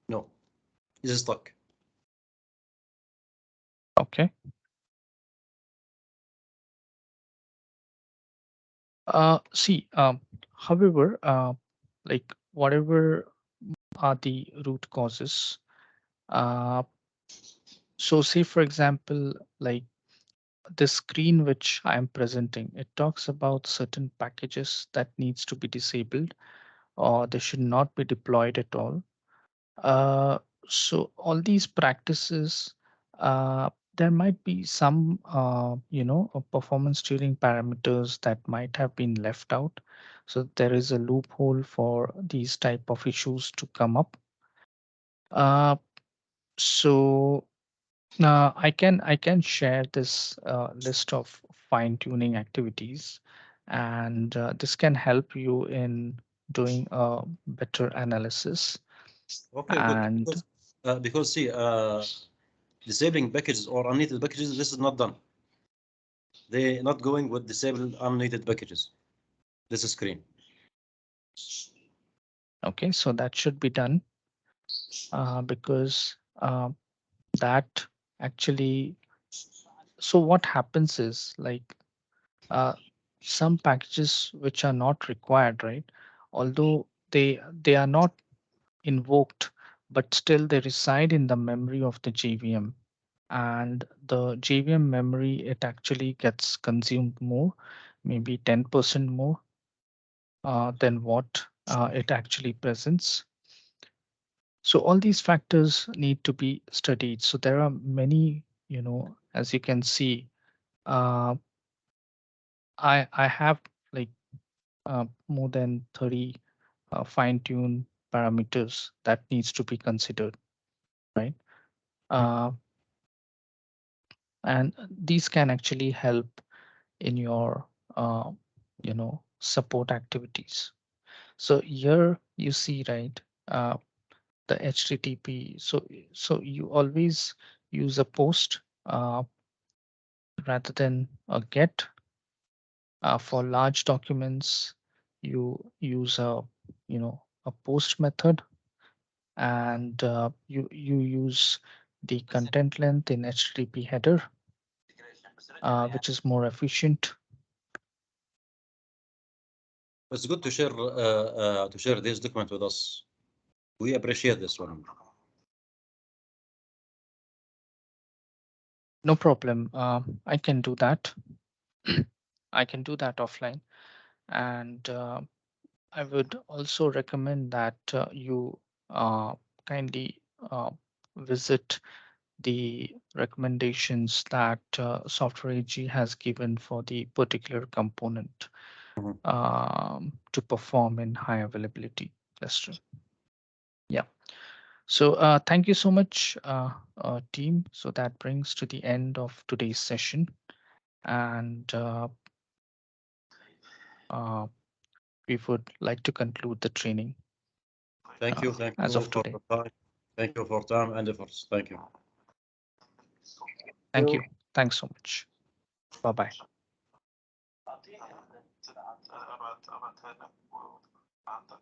no, it's stuck. Okay. However, like whatever are the root causes, so say for example, like the screen which I am presenting, it talks about certain packages that needs to be disabled or they should not be deployed at all. So all these practices, there might be some, performance tuning parameters that might have been left out. So there is a loophole for these type of issues to come up. So I can share this list of fine tuning activities, and this can help you in doing a better analysis. Okay, good. And Because see, disabling packages or unneeded packages, this is not done. They not going with disabled unneeded packages. This is screen. okay, so that should be done because that actually. So what happens is like uh, some packages which are not required, right? Although they are not invoked, but still they reside in the memory of the JVM. And the JVM memory, it actually gets consumed more, maybe 10% more than what it actually presents. So all these factors need to be studied. So there are many, as you can see, uh, I have like more than 30 fine-tuned parameters that needs to be considered, right? Uh, and these can actually help in your uh, support activities. So here you see, right, the HTTP. So you always use a post rather than a get. For large documents, you use a post method, and you use the content length in HTTP header, which is more efficient. It's good to share this document with us. We appreciate this one. No problem. I can do that. I can do that offline. And I would also recommend that you kindly visit the recommendations that Software AG has given for the particular component Mhm. to perform in high availability cluster. Yeah. So thank you so much, team. So that brings to the end of today's session. And we would like to conclude the training Thank you. Thank as you of for today. the time. Thank you for time and efforts. Thank you. Thank you. Thanks so much. Bye-bye. أبعتها لك وعندك